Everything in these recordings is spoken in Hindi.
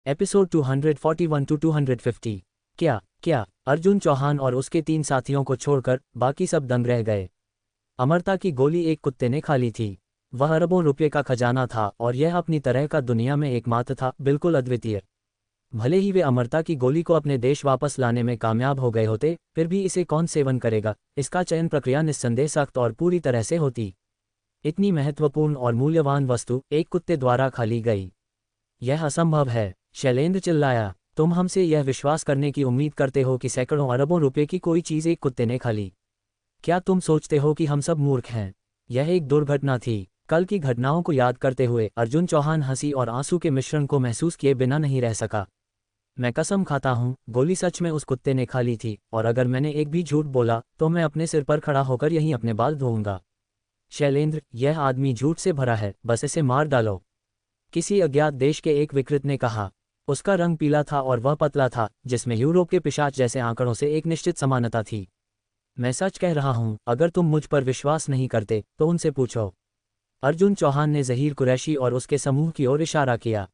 Episode 241 to 250। क्या अर्जुन चौहान और उसके 3 साथियों को छोड़कर बाकी सब दंग रह गए। अमरता की गोली एक कुत्ते ने खा ली थी। वह अरबों रुपये का खजाना था और यह अपनी तरह का दुनिया में एकमात्र था, बिल्कुल अद्वितीय। भले ही वे अमरता की गोली को अपने देश वापस लाने में कामयाब हो गए होते, फिर भी इसे कौन सेवन करेगा, इसका चयन प्रक्रिया निस्संदेह सख्त और पूरी तरह से होती। इतनी महत्वपूर्ण और मूल्यवान वस्तु एक कुत्ते द्वारा खा ली गई। यह असंभव है, शैलेंद्र चिल्लाया। तुम हमसे यह विश्वास करने की उम्मीद करते हो कि सैकड़ों अरबों रुपए की कोई चीज़ एक कुत्ते ने खा ली? क्या तुम सोचते हो कि हम सब मूर्ख हैं? यह एक दुर्घटना थी। कल की घटनाओं को याद करते हुए अर्जुन चौहान हंसी और आंसू के मिश्रण को महसूस किए बिना नहीं रह सका। मैं कसम खाता हूँ, गोली सच में उस कुत्ते ने खा ली थी, और अगर मैंने एक भी झूठ बोला तो मैं अपने सिर पर खड़ा होकर यहीं अपने बाल धोऊंगा। शैलेंद्र, यह आदमी झूठ से भरा है, बस इसे मार डालो, किसी अज्ञात देश के एक विकृत ने कहा। उसका रंग पीला था और वह पतला था, जिसमें यूरोप के पिशाच जैसे आंकड़ों से एक निश्चित समानता थी। मैं सच कह रहा हूं, अगर तुम मुझ पर विश्वास नहीं करते तो उनसे पूछो। अर्जुन चौहान ने ज़हीर कुरैशी और उसके समूह की ओर इशारा किया।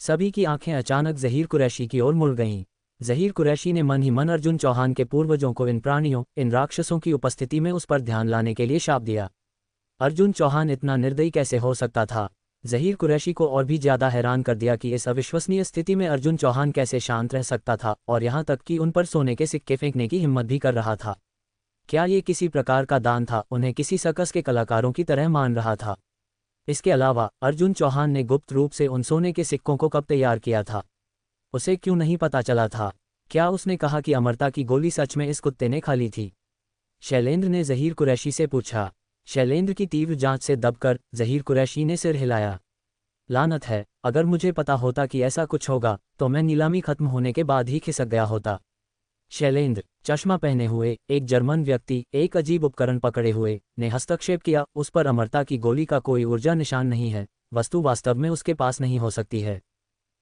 सभी की आंखें अचानक ज़हीर कुरैशी की ओर मुड़ गईं। ज़हीर कुरैशी ने मन ही मन अर्जुन चौहान के पूर्वजों को इन प्राणियों, इन राक्षसों की उपस्थिति में उस पर ध्यान लाने के लिए शाप दिया। अर्जुन चौहान इतना निर्दयी कैसे हो सकता था? ज़हीर कुरैशी को और भी ज़्यादा हैरान कर दिया कि इस अविश्वसनीय स्थिति में अर्जुन चौहान कैसे शांत रह सकता था, और यहाँ तक कि उन पर सोने के सिक्के फेंकने की हिम्मत भी कर रहा था। क्या ये किसी प्रकार का दान था? उन्हें किसी सर्कस के कलाकारों की तरह मान रहा था। इसके अलावा अर्जुन चौहान ने गुप्त रूप से उन सोने के सिक्कों को कब तैयार किया था? उसे क्यों नहीं पता चला था? क्या उसने कहा कि अमरता की गोली सच में इस कुत्ते ने खा ली थी? शैलेंद्र ने ज़हीर कुरैशी से पूछा। शैलेंद्र की तीव्र जांच से दबकर ज़हीर कुरैशी ने सिर हिलाया। लानत है, अगर मुझे पता होता कि ऐसा कुछ होगा तो मैं नीलामी खत्म होने के बाद ही खिसक गया होता। शैलेंद्र, चश्मा पहने हुए एक जर्मन व्यक्ति एक अजीब उपकरण पकड़े हुए ने हस्तक्षेप किया। उस पर अमरता की गोली का कोई ऊर्जा निशान नहीं है, वस्तु वास्तव में उसके पास नहीं हो सकती है।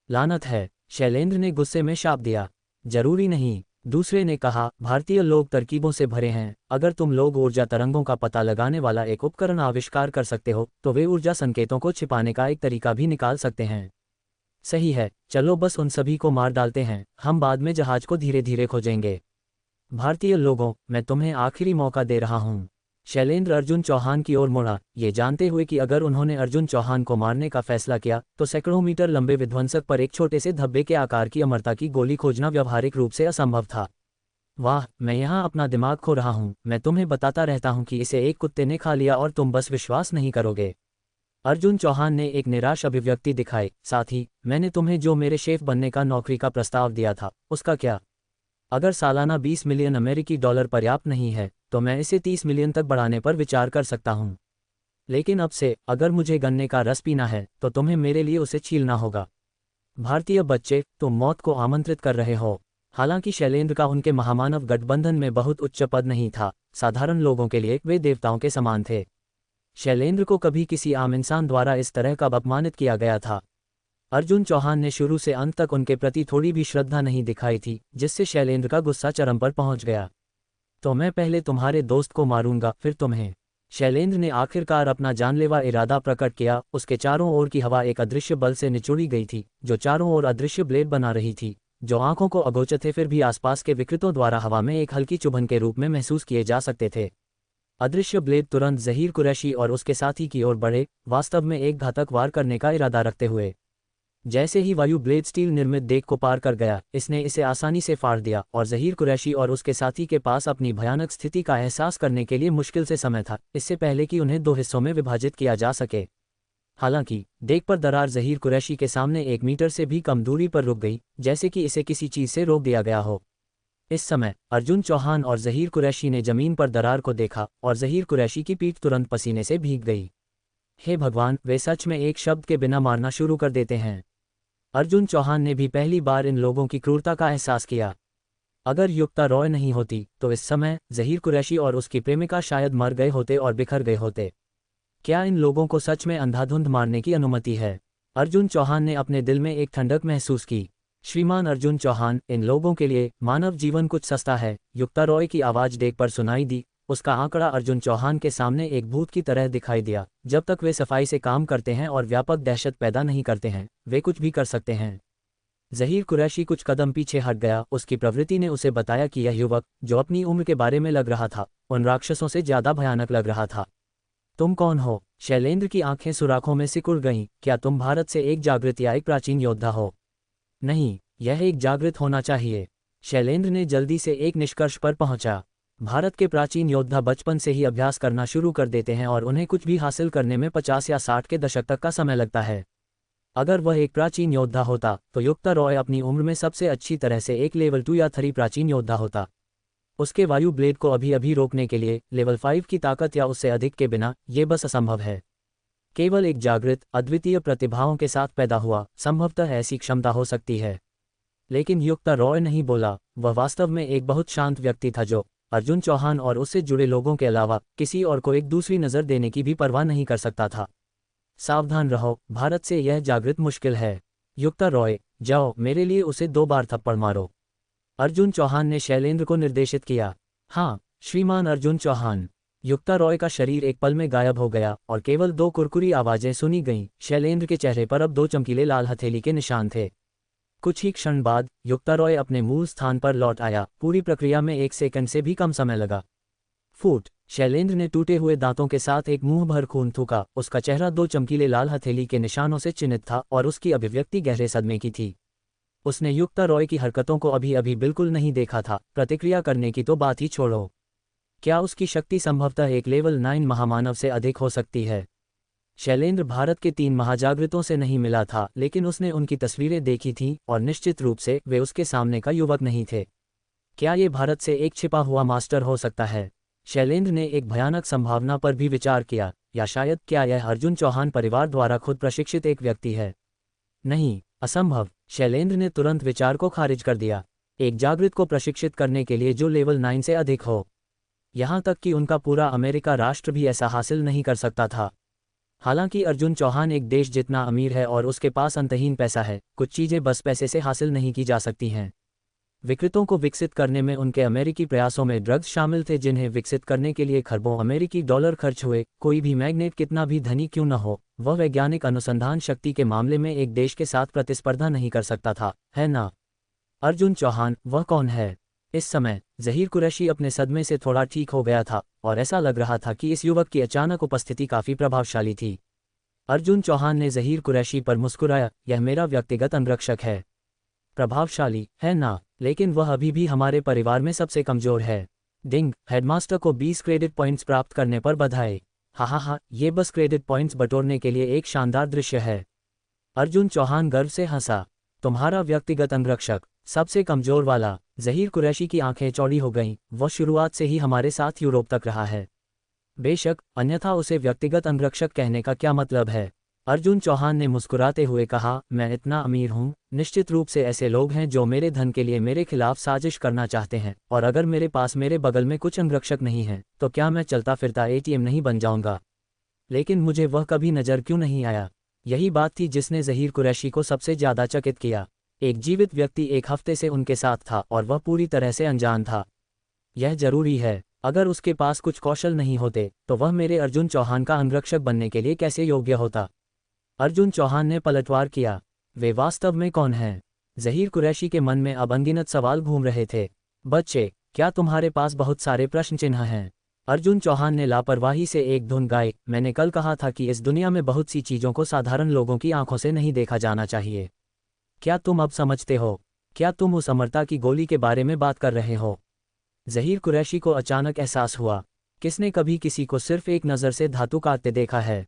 लानत है, शैलेंद्र ने गुस्से में शाप दिया। जरूरी नहीं, दूसरे ने कहा, भारतीय लोग तरकीबों से भरे हैं। अगर तुम लोग ऊर्जा तरंगों का पता लगाने वाला एक उपकरण आविष्कार कर सकते हो तो वे ऊर्जा संकेतों को छिपाने का एक तरीका भी निकाल सकते हैं। सही है, चलो बस उन सभी को मार डालते हैं, हम बाद में जहाज को धीरे धीरे खोजेंगे। भारतीय लोगों, मैं तुम्हें आखिरी मौका दे रहा हूँ। शैलेंद्र अर्जुन चौहान की ओर मुड़ा, ये जानते हुए कि अगर उन्होंने अर्जुन चौहान को मारने का फैसला किया तो सैकड़ों मीटर लंबे विध्वंसक पर एक छोटे से धब्बे के आकार की अमरता की गोली खोजना व्यावहारिक रूप से असंभव था। वाह, मैं यहाँ अपना दिमाग खो रहा हूँ। मैं तुम्हें बताता रहता हूँ कि इसे एक कुत्ते ने खा लिया और तुम बस विश्वास नहीं करोगे। अर्जुन चौहान ने एक निराश अभिव्यक्ति दिखाई। साथ ही, मैंने तुम्हें जो मेरे शेफ बनने का नौकरी का प्रस्ताव दिया था, उसका क्या? अगर सालाना 20 मिलियन अमेरिकी डॉलर पर्याप्त नहीं है तो मैं इसे 30 मिलियन तक बढ़ाने पर विचार कर सकता हूँ। लेकिन अब से अगर मुझे गन्ने का रस पीना है तो तुम्हें मेरे लिए उसे छीलना होगा। भारतीय बच्चे, तुम मौत को आमंत्रित कर रहे हो। हालांकि शैलेंद्र का उनके महामानव गठबंधन में बहुत उच्च पद नहीं था, साधारण लोगों के लिए वे देवताओं के समान थे। शैलेंद्र को कभी किसी आम इंसान द्वारा इस तरह का अपमानित किया गया था? अर्जुन चौहान ने शुरू से अंत तक उनके प्रति थोड़ी भी श्रद्धा नहीं दिखाई थी, जिससे शैलेंद्र का गुस्सा चरम पर पहुंच गया। तो मैं पहले तुम्हारे दोस्त को मारूंगा, फिर तुम्हें। शैलेंद्र ने आखिरकार अपना जानलेवा इरादा प्रकट किया। उसके चारों ओर की हवा एक अदृश्य बल से निचोड़ी गई थी, जो चारों ओर अदृश्य ब्लेड बना रही थी, जो आंखों को अगोचर थे फिर भी आसपास के विकृतों द्वारा हवा में एक हल्की चुभन के रूप में महसूस किए जा सकते थे। अदृश्य ब्लेड तुरंत ज़हीर कुरैशी और उसके साथी की ओर बढ़े, वास्तव में एक घातक वार करने का इरादा रखते हुए। जैसे ही वायु ब्लेड स्टील निर्मित देग को पार कर गया, इसने इसे आसानी से फाड़ दिया, और ज़हीर कुरैशी और उसके साथी के पास अपनी भयानक स्थिति का एहसास करने के लिए मुश्किल से समय था, इससे पहले कि उन्हें 2 हिस्सों में विभाजित किया जा सके। हालांकि देग पर दरार ज़हीर कुरैशी के सामने 1 मीटर से भी कम दूरी पर रुक गई, जैसे कि इसे किसी चीज़ से रोक दिया गया हो। इस समय अर्जुन चौहान और ज़हीर कुरैशी ने जमीन पर दरार को देखा, और ज़हीर कुरैशी की पीठ तुरंत पसीने से भीग गई। हे भगवान, वे सच में एक शब्द के बिना मारना शुरू कर देते हैं। अर्जुन चौहान ने भी पहली बार इन लोगों की क्रूरता का एहसास किया। अगर युक्ता रॉय नहीं होती तो इस समय ज़हीर कुरैशी और उसकी प्रेमिका शायद मर गए होते और बिखर गए होते। क्या इन लोगों को सच में अंधाधुंध मारने की अनुमति है? अर्जुन चौहान ने अपने दिल में एक ठंडक महसूस की। श्रीमान अर्जुन चौहान, इन लोगों के लिए मानव जीवन कुछ सस्ता है। युक्ता रॉय की आवाज़ डेक पर सुनाई दी। उसका आंकड़ा अर्जुन चौहान के सामने एक भूत की तरह दिखाई दिया। जब तक वे सफाई से काम करते हैं और व्यापक दहशत पैदा नहीं करते हैं, वे कुछ भी कर सकते हैं। ज़हीर कुरैशी कुछ कदम पीछे हट गया। उसकी प्रवृत्ति ने उसे बताया कि यह युवक, जो अपनी उम्र के बारे में लग रहा था, उन राक्षसों से ज़्यादा भयानक लग रहा था। तुम कौन हो? शैलेंद्र की आंखें सुराखों में सिकुड़ गईं। क्या तुम भारत से एक जागृत या एक प्राचीन योद्धा हो? नहीं, यह एक जागृत होना चाहिए। शैलेंद्र ने जल्दी से एक निष्कर्ष पर पहुंचा। भारत के प्राचीन योद्धा बचपन से ही अभ्यास करना शुरू कर देते हैं और उन्हें कुछ भी हासिल करने में 50 या 60 के दशक तक का समय लगता है। अगर वह एक प्राचीन योद्धा होता तो युक्ता रॉय अपनी उम्र में सबसे अच्छी तरह से एक लेवल 2 या 3 प्राचीन योद्धा होता। उसके वायु ब्लेड को अभी अभी रोकने के लिए लेवल 5 की ताकत या उससे अधिक के बिना ये बस असंभव है। केवल एक जागृत, अद्वितीय प्रतिभाओं के साथ पैदा हुआ संभवतः ऐसी क्षमता हो सकती है। लेकिन युक्ता रॉय नहीं बोला। वह वास्तव में एक बहुत शांत व्यक्ति था जो अर्जुन चौहान और उससे जुड़े लोगों के अलावा किसी और को एक दूसरी नज़र देने की भी परवाह नहीं कर सकता था। सावधान रहो, भारत से यह जागृत मुश्किल है। युक्ता रॉय, जाओ, मेरे लिए उसे 2 बार थप्पड़ मारो। अर्जुन चौहान ने शैलेंद्र को निर्देशित किया। हाँ, श्रीमान अर्जुन चौहान। युक्ता रॉय का शरीर एक पल में गायब हो गया और केवल 2 कुरकुरी आवाजें सुनी गईं। शैलेंद्र के चेहरे पर अब 2 चमकीले लाल हथेली के निशान थे। कुछ ही क्षण बाद युक्ता रॉय अपने मूल स्थान पर लौट आया। पूरी प्रक्रिया में 1 सेकंड से भी कम समय लगा। फूट! शैलेंद्र ने टूटे हुए दांतों के साथ एक मुंह भर खून थूका। उसका चेहरा 2 चमकीले लाल हथेली के निशानों से चिन्हित था और उसकी अभिव्यक्ति गहरे सदमे की थी। उसने युक्ता रॉय की हरकतों को अभी अभी बिल्कुल नहीं देखा था। प्रतिक्रिया करने की तो बात ही छोड़ो। क्या उसकी शक्ति संभवतः एक लेवल 9 महामानव से अधिक हो सकती है? शैलेंद्र भारत के 3 महाजागृतों से नहीं मिला था, लेकिन उसने उनकी तस्वीरें देखी थीं और निश्चित रूप से वे उसके सामने का युवक नहीं थे। क्या ये भारत से एक छिपा हुआ मास्टर हो सकता है? शैलेंद्र ने एक भयानक संभावना पर भी विचार किया, या शायद क्या यह अर्जुन चौहान परिवार द्वारा खुद प्रशिक्षित एक व्यक्ति है? नहीं, असंभव। शैलेंद्र ने तुरंत विचार को खारिज कर दिया। एक जागृत को प्रशिक्षित करने के लिए जो लेवल 9 से अधिक हो। यहाँ तक कि उनका पूरा अमेरिका राष्ट्र भी ऐसा हासिल नहीं कर सकता था। हालांकि अर्जुन चौहान एक देश जितना अमीर है और उसके पास अंतहीन पैसा है, कुछ चीज़ें बस पैसे से हासिल नहीं की जा सकती हैं। विकृतों को विकसित करने में उनके अमेरिकी प्रयासों में ड्रग्स शामिल थे, जिन्हें विकसित करने के लिए खरबों अमेरिकी डॉलर खर्च हुए। कोई भी मैग्नेट कितना भी धनी क्यों न हो, वह वैज्ञानिक अनुसंधान शक्ति के मामले में एक देश के साथ प्रतिस्पर्धा नहीं कर सकता था, है ना? अर्जुन चौहान, वह कौन है? इस समय ज़हीर कुरैशी अपने सदमे से थोड़ा ठीक हो गया था और ऐसा लग रहा था कि इस युवक की अचानक उपस्थिति काफ़ी प्रभावशाली थी। अर्जुन चौहान ने ज़हीर कुरैशी पर मुस्कुराया। यह मेरा व्यक्तिगत अंगरक्षक है। प्रभावशाली, है ना? लेकिन वह अभी भी हमारे परिवार में सबसे कमज़ोर है। डिंग! हेडमास्टर को 20 क्रेडिट पॉइंट्स प्राप्त करने पर बधाई। हा, ये बस क्रेडिट पॉइंट्स बटोरने के लिए एक शानदार दृश्य है। अर्जुन चौहान गर्व से हंसा। तुम्हारा व्यक्तिगत अंगरक्षक, सबसे कमज़ोर वाला। ज़हीर कुरैशी की आंखें चौड़ी हो गईं। वह शुरुआत से ही हमारे साथ यूरोप तक रहा है। बेशक, अन्यथा उसे व्यक्तिगत अंगरक्षक कहने का क्या मतलब है? अर्जुन चौहान ने मुस्कुराते हुए कहा, मैं इतना अमीर हूँ, निश्चित रूप से ऐसे लोग हैं जो मेरे धन के लिए मेरे खिलाफ साजिश करना चाहते हैं, और अगर मेरे पास मेरे बगल में कुछ अंगरक्षक नहीं हैं, तो क्या मैं चलता फिरता एटीएम नहीं बन जाऊंगा? लेकिन मुझे वह कभी नज़र क्यों नहीं आया? यही बात थी जिसने ज़हीर कुरैशी को सबसे ज़्यादा चकित किया। एक जीवित व्यक्ति 1 हफ्ते से उनके साथ था और वह पूरी तरह से अनजान था। यह जरूरी है। अगर उसके पास कुछ कौशल नहीं होते तो वह मेरे अर्जुन चौहान का अंगरक्षक बनने के लिए कैसे योग्य होता? अर्जुन चौहान ने पलटवार किया। वे वास्तव में कौन हैं? ज़हीर कुरैशी के मन में अब अनगिनत सवाल घूम रहे थे। बच्चे, क्या तुम्हारे पास बहुत सारे प्रश्न चिन्ह हैं? अर्जुन चौहान ने लापरवाही से एक धुन गाई। मैंने कल कहा था कि इस दुनिया में बहुत सी चीज़ों को साधारण लोगों की आंखों से नहीं देखा जाना चाहिए। क्या तुम अब समझते हो? क्या तुम उस अमरता की गोली के बारे में बात कर रहे हो? ज़हीर कुरैशी को अचानक एहसास हुआ, किसने कभी किसी को सिर्फ एक नज़र से धातु काटते देखा है?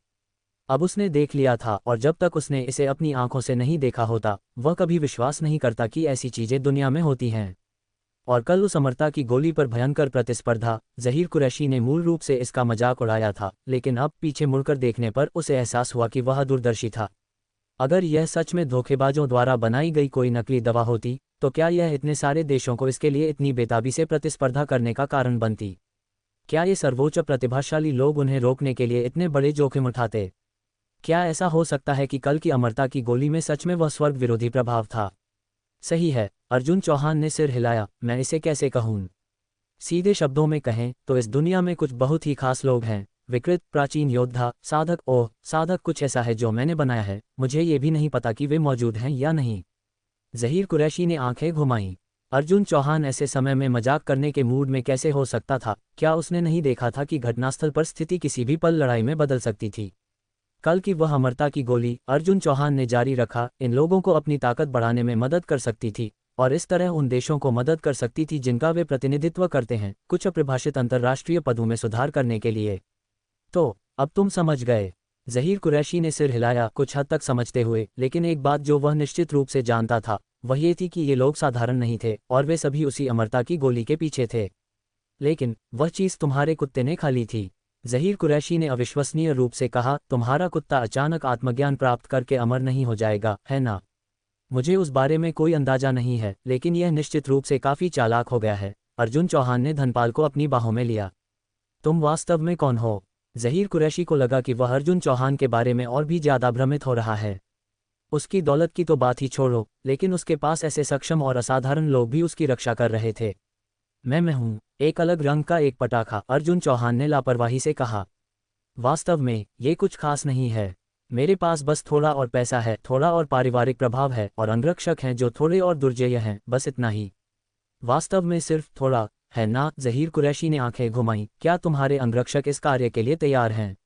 अब उसने देख लिया था, और जब तक उसने इसे अपनी आंखों से नहीं देखा होता, वह कभी विश्वास नहीं करता कि ऐसी चीज़ें दुनिया में होती हैं। और कल उस अमरता की गोली पर भयंकर प्रतिस्पर्धा, ज़हीर कुरैशी ने मूल रूप से इसका मजाक उड़ाया था, लेकिन अब पीछे मुड़कर देखने पर उसे एहसास हुआ कि वह दूरदर्शी था। अगर यह सच में धोखेबाजों द्वारा बनाई गई कोई नकली दवा होती, तो क्या यह इतने सारे देशों को इसके लिए इतनी बेताबी से प्रतिस्पर्धा करने का कारण बनती? क्या ये सर्वोच्च प्रतिभाशाली लोग उन्हें रोकने के लिए इतने बड़े जोखिम उठाते? क्या ऐसा हो सकता है कि कल की अमरता की गोली में सच में वह स्वर्ग विरोधी प्रभाव था? सही है, अर्जुन चौहान ने सिर हिलाया। मैं इसे कैसे कहूँ? सीधे शब्दों में कहें तो इस दुनिया में कुछ बहुत ही खास लोग हैं। विकृत, प्राचीन योद्धा, साधक। ओह, साधक कुछ ऐसा है जो मैंने बनाया है, मुझे ये भी नहीं पता कि वे मौजूद हैं या नहीं। ज़हीर कुरैशी ने आंखें घुमाईं। अर्जुन चौहान ऐसे समय में मजाक करने के मूड में कैसे हो सकता था? क्या उसने नहीं देखा था कि घटनास्थल पर स्थिति किसी भी पल लड़ाई में बदल सकती थी? कल की वह अमरता की गोली, अर्जुन चौहान ने जारी रखा, इन लोगों को अपनी ताकत बढ़ाने में मदद कर सकती थी और इस तरह उन देशों को मदद कर सकती थी जिनका वे प्रतिनिधित्व करते हैं, कुछ अपरिभाषित अंतर्राष्ट्रीय पदों में सुधार करने के लिए। तो अब तुम समझ गए? ज़हीर कुरैशी ने सिर हिलाया, कुछ हद तक समझते हुए, लेकिन एक बात जो वह निश्चित रूप से जानता था वह ये थी कि ये लोग साधारण नहीं थे और वे सभी उसी अमरता की गोली के पीछे थे। लेकिन वह चीज़ तुम्हारे कुत्ते ने खा ली थी। ज़हीर कुरैशी ने अविश्वसनीय रूप से कहा, तुम्हारा कुत्ता अचानक आत्मज्ञान प्राप्त करके अमर नहीं हो जाएगा, है ना? मुझे उस बारे में कोई अंदाजा नहीं है, लेकिन यह निश्चित रूप से काफ़ी चालाक हो गया है। अर्जुन चौहान ने धनपाल को अपनी बाहों में लिया। तुम वास्तव में कौन हो? ज़हीर कुरैशी को लगा कि वह अर्जुन चौहान के बारे में और भी ज़्यादा भ्रमित हो रहा है। उसकी दौलत की तो बात ही छोड़ो, लेकिन उसके पास ऐसे सक्षम और असाधारण लोग भी उसकी रक्षा कर रहे थे। मैं हूँ, एक अलग रंग का एक पटाखा, अर्जुन चौहान ने लापरवाही से कहा। वास्तव में ये कुछ खास नहीं है। मेरे पास बस थोड़ा और पैसा है, थोड़ा और पारिवारिक प्रभाव है और अंगरक्षक हैं जो थोड़े और दुर्जेय हैं, बस इतना ही। वास्तव में सिर्फ थोड़ा, है ना? ज़हीर कुरैशी ने आंखें घुमाईं। क्या तुम्हारे अंगरक्षक इस कार्य के लिए तैयार हैं?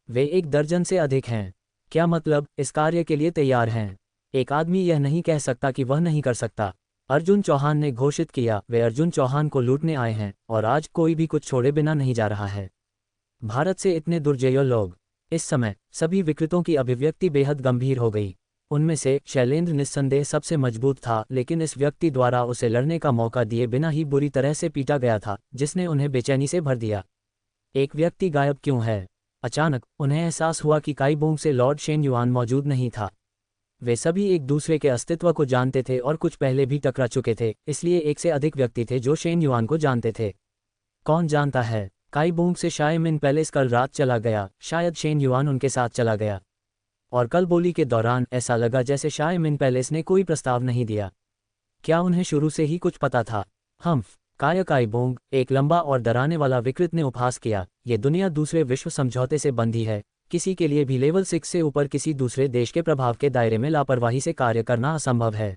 वे 1 दर्जन से अधिक हैं। क्या मतलब, इस कार्य के लिए तैयार हैं? एक आदमी यह नहीं कह सकता कि वह नहीं कर सकता। अर्जुन चौहान ने घोषित किया, वे अर्जुन चौहान को लूटने आए हैं और आज कोई भी कुछ छोड़े बिना नहीं जा रहा है। भारत से इतने दुर्जेय लोग। इस समय सभी विकृतों की अभिव्यक्ति बेहद गंभीर हो गई। उनमें से शैलेंद्र निस्संदेह सबसे मजबूत था, लेकिन इस व्यक्ति द्वारा उसे लड़ने का मौका दिए बिना ही बुरी तरह से पीटा गया था, जिसने उन्हें बेचैनी से भर दिया। एक व्यक्ति गायब क्यों है? अचानक उन्हें एहसास हुआ कि काईबोंग से लॉर्ड शेन युआन मौजूद नहीं था। वे सभी एक दूसरे के अस्तित्व को जानते थे और कुछ पहले भी टकरा चुके थे, इसलिए एक से अधिक व्यक्ति थे जो शेन युआन को जानते थे। कौन जानता है, काईबोंग से शायमिन पैलेस कल रात चला गया, शायद शेन युआन उनके साथ चला गया। और कल बोली के दौरान ऐसा लगा जैसे शायमिन पैलेस ने कोई प्रस्ताव नहीं दिया। क्या उन्हें शुरू से ही कुछ पता था? काईबोंग, एक लंबा और डराने वाला विकृत ने उपहास किया, ये दुनिया दूसरे विश्व समझौते से बंधी है। किसी के लिए भी लेवल 6 से ऊपर किसी दूसरे देश के प्रभाव के दायरे में लापरवाही से कार्य करना असंभव है।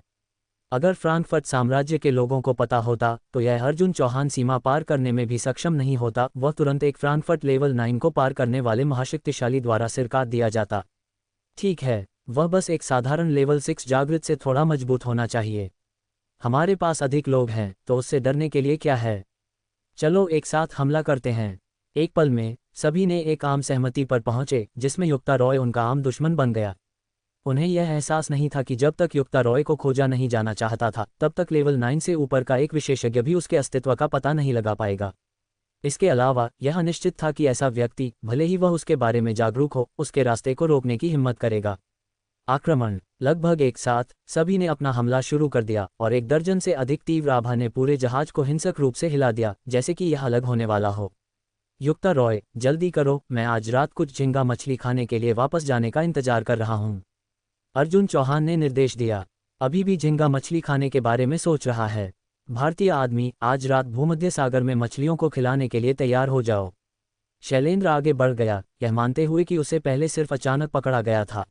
अगर फ्रांकफर्ट साम्राज्य के लोगों को पता होता तो यह अर्जुन चौहान सीमा पार करने में भी सक्षम नहीं होता, वह तुरंत एक फ्रांकफर्ट लेवल 9 को पार करने वाले महाशक्तिशाली द्वारा सिर काट दिया जाता। ठीक है, वह बस एक साधारण लेवल 6 जागृत से थोड़ा मजबूत होना चाहिए। हमारे पास अधिक लोग हैं, तो उससे डरने के लिए क्या है? चलो एक साथ हमला करते हैं। एक पल में सभी ने एक आम सहमति पर पहुंचे, जिसमें युक्ता रॉय उनका आम दुश्मन बन गया। उन्हें यह एहसास नहीं था कि जब तक युक्ता रॉय को खोजा नहीं जाना चाहता था, तब तक लेवल 9 से ऊपर का एक विशेषज्ञ भी उसके अस्तित्व का पता नहीं लगा पाएगा। इसके अलावा यह निश्चित था कि ऐसा व्यक्ति, भले ही वह उसके बारे में जागरूक हो, उसके रास्ते को रोकने की हिम्मत करेगा। आक्रमण। लगभग एक साथ सभी ने अपना हमला शुरू कर दिया और 1 दर्जन से अधिक तीव्र आभा ने पूरे जहाज को हिंसक रूप से हिला दिया, जैसे कि यह अलग होने वाला हो। युक्ता रॉय, जल्दी करो, मैं आज रात कुछ झींगा मछली खाने के लिए वापस जाने का इंतजार कर रहा हूँ। अर्जुन चौहान ने निर्देश दिया। अभी भी झींगा मछली खाने के बारे में सोच रहा है? भारतीय आदमी, आज रात भूमध्य सागर में मछलियों को खिलाने के लिए तैयार हो जाओ। शैलेंद्र आगे बढ़ गया, यह मानते हुए कि उसे पहले सिर्फ अचानक पकड़ा गया था।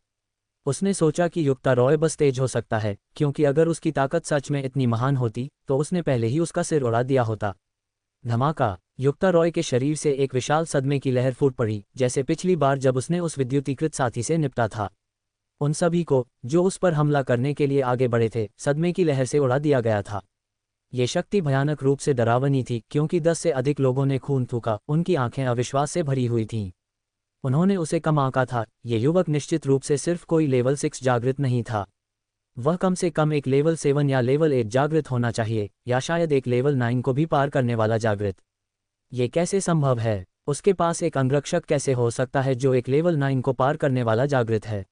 उसने सोचा कि युक्ता रॉय बस तेज हो सकता है, क्योंकि अगर उसकी ताकत सच में इतनी महान होती तो उसने पहले ही उसका सिर उड़ा दिया होता। धमाका। युक्ता रॉय के शरीर से एक विशाल सदमे की लहर फूट पड़ी, जैसे पिछली बार जब उसने उस विद्युतीकृत साथी से निपटा था। उन सभी को, जो उस पर हमला करने के लिए आगे बढ़े थे, सदमे की लहर से उड़ा दिया गया था। ये शक्ति भयानक रूप से डरावनी थी, क्योंकि 10 से अधिक लोगों ने खून थूका, उनकी आंखें अविश्वास से भरी हुई थीं। उन्होंने उसे कम आंका था। ये युवक निश्चित रूप से सिर्फ कोई लेवल 6 जागृत नहीं था। वह कम से कम एक लेवल 7 या लेवल 8 जागृत होना चाहिए, या शायद एक लेवल 9 को भी पार करने वाला जागृत। ये कैसे संभव है? उसके पास एक अंगरक्षक कैसे हो सकता है जो एक लेवल 9 को पार करने वाला जागृत है?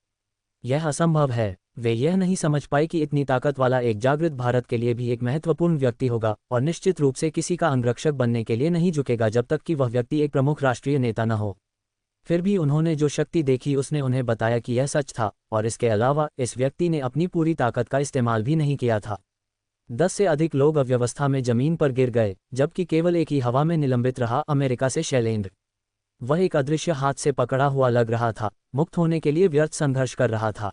यह असंभव है। वे यह नहीं समझ पाए कि इतनी ताकत वाला एक जागृत भारत के लिए भी एक महत्वपूर्ण व्यक्ति होगा, और निश्चित रूप से किसी का अंगरक्षक बनने के लिए नहीं झुकेगा जब तक कि वह व्यक्ति एक प्रमुख राष्ट्रीय नेता न हो। फिर भी उन्होंने जो शक्ति देखी उसने उन्हें बताया कि यह सच था, और इसके अलावा इस व्यक्ति ने अपनी पूरी ताकत का इस्तेमाल भी नहीं किया था। 10 से अधिक लोग अव्यवस्था में जमीन पर गिर गए, जबकि केवल एक ही हवा में निलंबित रहा, अमेरिका से शैलेंद्र। वह एक अदृश्य हाथ से पकड़ा हुआ लग रहा था, मुक्त होने के लिए व्यर्थ संघर्ष कर रहा था।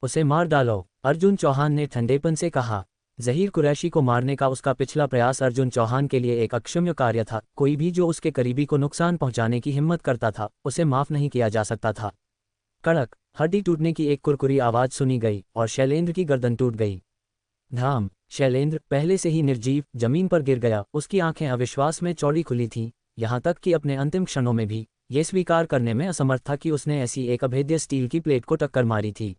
उसे मार डालो। अर्जुन चौहान ने ठंडेपन से कहा। ज़हीर कुरैशी को मारने का उसका पिछला प्रयास अर्जुन चौहान के लिए एक अक्षम्य कार्य था। कोई भी जो उसके करीबी को नुकसान पहुंचाने की हिम्मत करता था, उसे माफ नहीं किया जा सकता था। कड़क हड्डी टूटने की एक कुरकुरी आवाज सुनी गई और शैलेंद्र की गर्दन टूट गई। धाम। शैलेंद्र, पहले से ही निर्जीव, जमीन पर गिर गया। उसकी आंखें अविश्वास में चौड़ी खुली थीं, यहाँ तक कि अपने अंतिम क्षणों में भी ये स्वीकार करने में असमर्थ था कि उसने ऐसी एक अभेद्य स्टील की प्लेट को टक्कर मारी थी।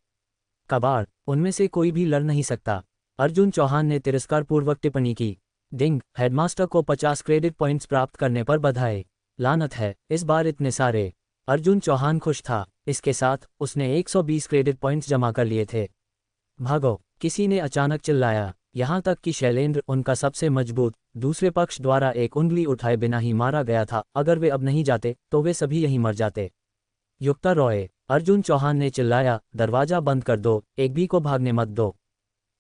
कबाड़, उनमें से कोई भी लड़ नहीं सकता। अर्जुन चौहान ने तिरस्कारपूर्वक टिप्पणी की। डिंग, हेडमास्टर को 50 क्रेडिट पॉइंट्स प्राप्त करने पर बधाई। लानत है, इस बार इतने सारे। अर्जुन चौहान खुश था। इसके साथ उसने 120 क्रेडिट पॉइंट्स जमा कर लिए थे। भागो, किसी ने अचानक चिल्लाया, यहाँ तक कि शैलेंद्र, उनका सबसे मजबूत, दूसरे पक्ष द्वारा एक उंगली उठाए बिना ही मारा गया था। अगर वे अब नहीं जाते तो वे सभी यहीं मर जाते। युक्ता रॉय, अर्जुन चौहान ने चिल्लाया, दरवाजा बंद कर दो, एक भी को भागने मत दो।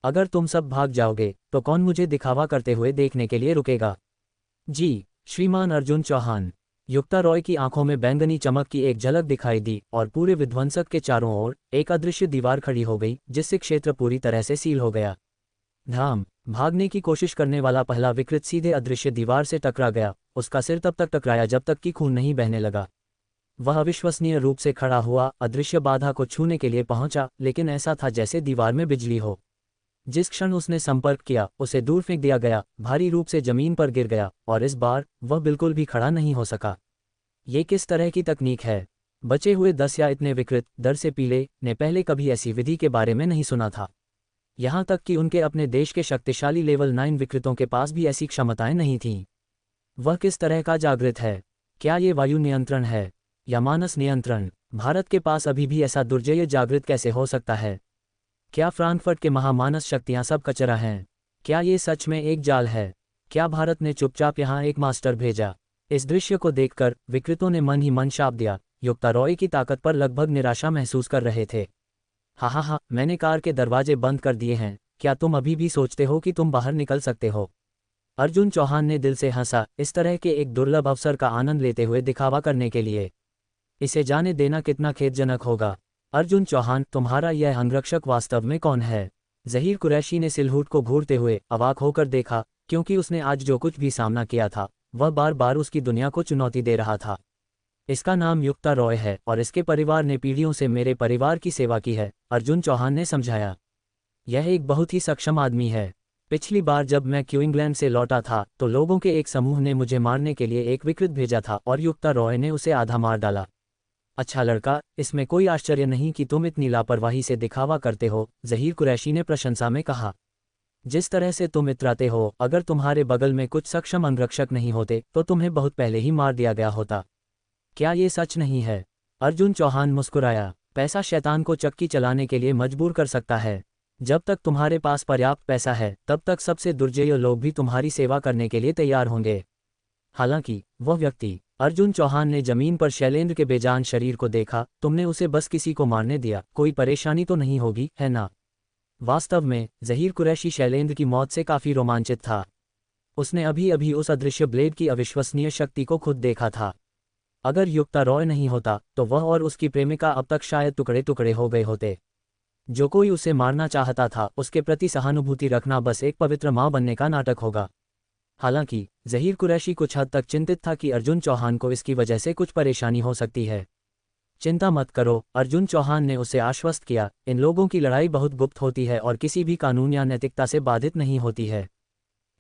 अगर तुम सब भाग जाओगे तो कौन मुझे दिखावा करते हुए देखने के लिए रुकेगा? जी, श्रीमान अर्जुन चौहान। युक्ता रॉय की आंखों में बैंगनी चमक की एक झलक दिखाई दी और पूरे विध्वंसक के चारों ओर एक अदृश्य दीवार खड़ी हो गई, जिससे क्षेत्र पूरी तरह से सील हो गया। धाम। भागने की कोशिश करने वाला पहला विकृत सीधे अदृश्य दीवार से टकरा गया। उसका सिर तब तक टकराया जब तक कि खून नहीं बहने लगा। वह अविश्वसनीय रूप से खड़ा हुआ, अदृश्य बाधा को छूने के लिए पहुंचा, लेकिन ऐसा था जैसे दीवार में बिजली हो। जिस क्षण उसने संपर्क किया, उसे दूर फेंक दिया गया, भारी रूप से जमीन पर गिर गया और इस बार वह बिल्कुल भी खड़ा नहीं हो सका। ये किस तरह की तकनीक है? बचे हुए 10 या इतने विकृत, डर से पीले, ने पहले कभी ऐसी विधि के बारे में नहीं सुना था। यहाँ तक कि उनके अपने देश के शक्तिशाली लेवल 9 विकृतों के पास भी ऐसी क्षमताएं नहीं थीं। वह किस तरह का जागृत है? क्या ये वायु नियंत्रण है या मानस नियंत्रण? भारत के पास अभी भी ऐसा दुर्जय जागृत कैसे हो सकता है? क्या फ्रांकफर्ट के महामानस शक्तियां सब कचरा हैं? क्या ये सच में एक जाल है? क्या भारत ने चुपचाप यहाँ एक मास्टर भेजा? इस दृश्य को देखकर विकृतों ने मन ही मन शाप दिया। युक्ता रॉय की ताकत पर लगभग निराशा महसूस कर रहे थे। हा, मैंने कार के दरवाजे बंद कर दिए हैं। क्या तुम अभी भी सोचते हो कि तुम बाहर निकल सकते हो? अर्जुन चौहान ने दिल से हंसा, इस तरह के एक दुर्लभ अवसर का आनंद लेते हुए दिखावा करने के लिए। इसे जाने देना कितना खेदजनक होगा। अर्जुन चौहान, तुम्हारा यह अंगरक्षक वास्तव में कौन है? ज़हीर कुरैशी ने सिलहूट को घूरते हुए अवाक होकर देखा, क्योंकि उसने आज जो कुछ भी सामना किया था वह बार बार उसकी दुनिया को चुनौती दे रहा था। इसका नाम युक्ता रॉय है और इसके परिवार ने पीढ़ियों से मेरे परिवार की सेवा की है, अर्जुन चौहान ने समझाया। यह एक बहुत ही सक्षम आदमी है। पिछली बार जब मैं क्यूइंगलैंड से लौटा था तो लोगों के एक समूह ने मुझे मारने के लिए एक विकृत भेजा था और युक्ता रॉय ने उसे आधा मार डाला। अच्छा लड़का, इसमें कोई आश्चर्य नहीं कि तुम इतनी लापरवाही से दिखावा करते हो, ज़हीर कुरैशी ने प्रशंसा में कहा। जिस तरह से तुम इतराते हो, अगर तुम्हारे बगल में कुछ सक्षम अंगरक्षक नहीं होते तो तुम्हें बहुत पहले ही मार दिया गया होता। क्या ये सच नहीं है? अर्जुन चौहान मुस्कुराया। पैसा शैतान को चक्की चलाने के लिए मजबूर कर सकता है। जब तक तुम्हारे पास पर्याप्त पैसा है तब तक सबसे दुर्जय लोग भी तुम्हारी सेवा करने के लिए तैयार होंगे। हालांकि वह व्यक्ति, अर्जुन चौहान ने जमीन पर शैलेंद्र के बेजान शरीर को देखा, तुमने उसे बस किसी को मारने दिया, कोई परेशानी तो नहीं होगी, है ना? वास्तव में ज़हीर कुरैशी शैलेंद्र की मौत से काफी रोमांचित था। उसने अभी अभी उस अदृश्य ब्लेड की अविश्वसनीय शक्ति को खुद देखा था। अगर युक्ता रॉय नहीं होता तो वह और उसकी प्रेमिका अब तक शायद टुकड़े टुकड़े हो गए होते। जो कोई उसे मारना चाहता था उसके प्रति सहानुभूति रखना बस एक पवित्र माँ बनने का नाटक होगा। हालांकि ज़हीर कुरैशी कुछ हद तक चिंतित था कि अर्जुन चौहान को इसकी वजह से कुछ परेशानी हो सकती है। चिंता मत करो, अर्जुन चौहान ने उसे आश्वस्त किया, इन लोगों की लड़ाई बहुत गुप्त होती है और किसी भी कानून या नैतिकता से बाधित नहीं होती है।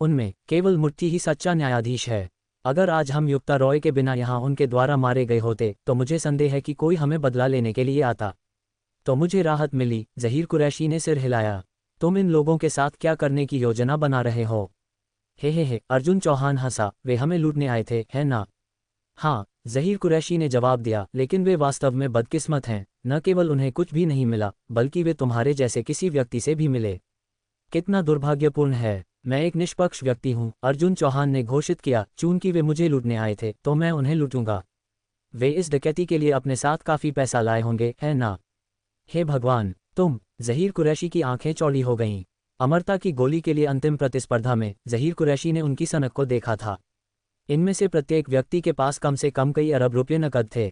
उनमें केवल मुट्ठी ही सच्चा न्यायाधीश है। अगर आज हम युक्ता रॉय के बिना यहाँ उनके द्वारा मारे गए होते तो मुझे संदेह है कि कोई हमें बदला लेने के लिए आता। तो मुझे राहत मिली, ज़हीर कुरैशी ने सिर हिलाया। तुम इन लोगों के साथ क्या करने की योजना बना रहे हो? हे, अर्जुन चौहान हंसा, वे हमें लूटने आए थे, है ना? हाँ, ज़हीर कुरैशी ने जवाब दिया, लेकिन वे वास्तव में बदकिस्मत हैं। न केवल उन्हें कुछ भी नहीं मिला, बल्कि वे तुम्हारे जैसे किसी व्यक्ति से भी मिले। कितना दुर्भाग्यपूर्ण है। मैं एक निष्पक्ष व्यक्ति हूँ, अर्जुन चौहान ने घोषित किया। चूंकि वे मुझे लूटने आए थे तो मैं उन्हें लूटूंगा। वे इस डकैती के लिए अपने साथ काफ़ी पैसा लाए होंगे, है ना? हे भगवान, तुम! ज़हीर कुरैशी की आंखें चौड़ी हो गईं। अमरता की गोली के लिए अंतिम प्रतिस्पर्धा में ज़हीर कुरैशी ने उनकी सनक को देखा था। इनमें से प्रत्येक व्यक्ति के पास कम से कम कई अरब रुपये नकद थे।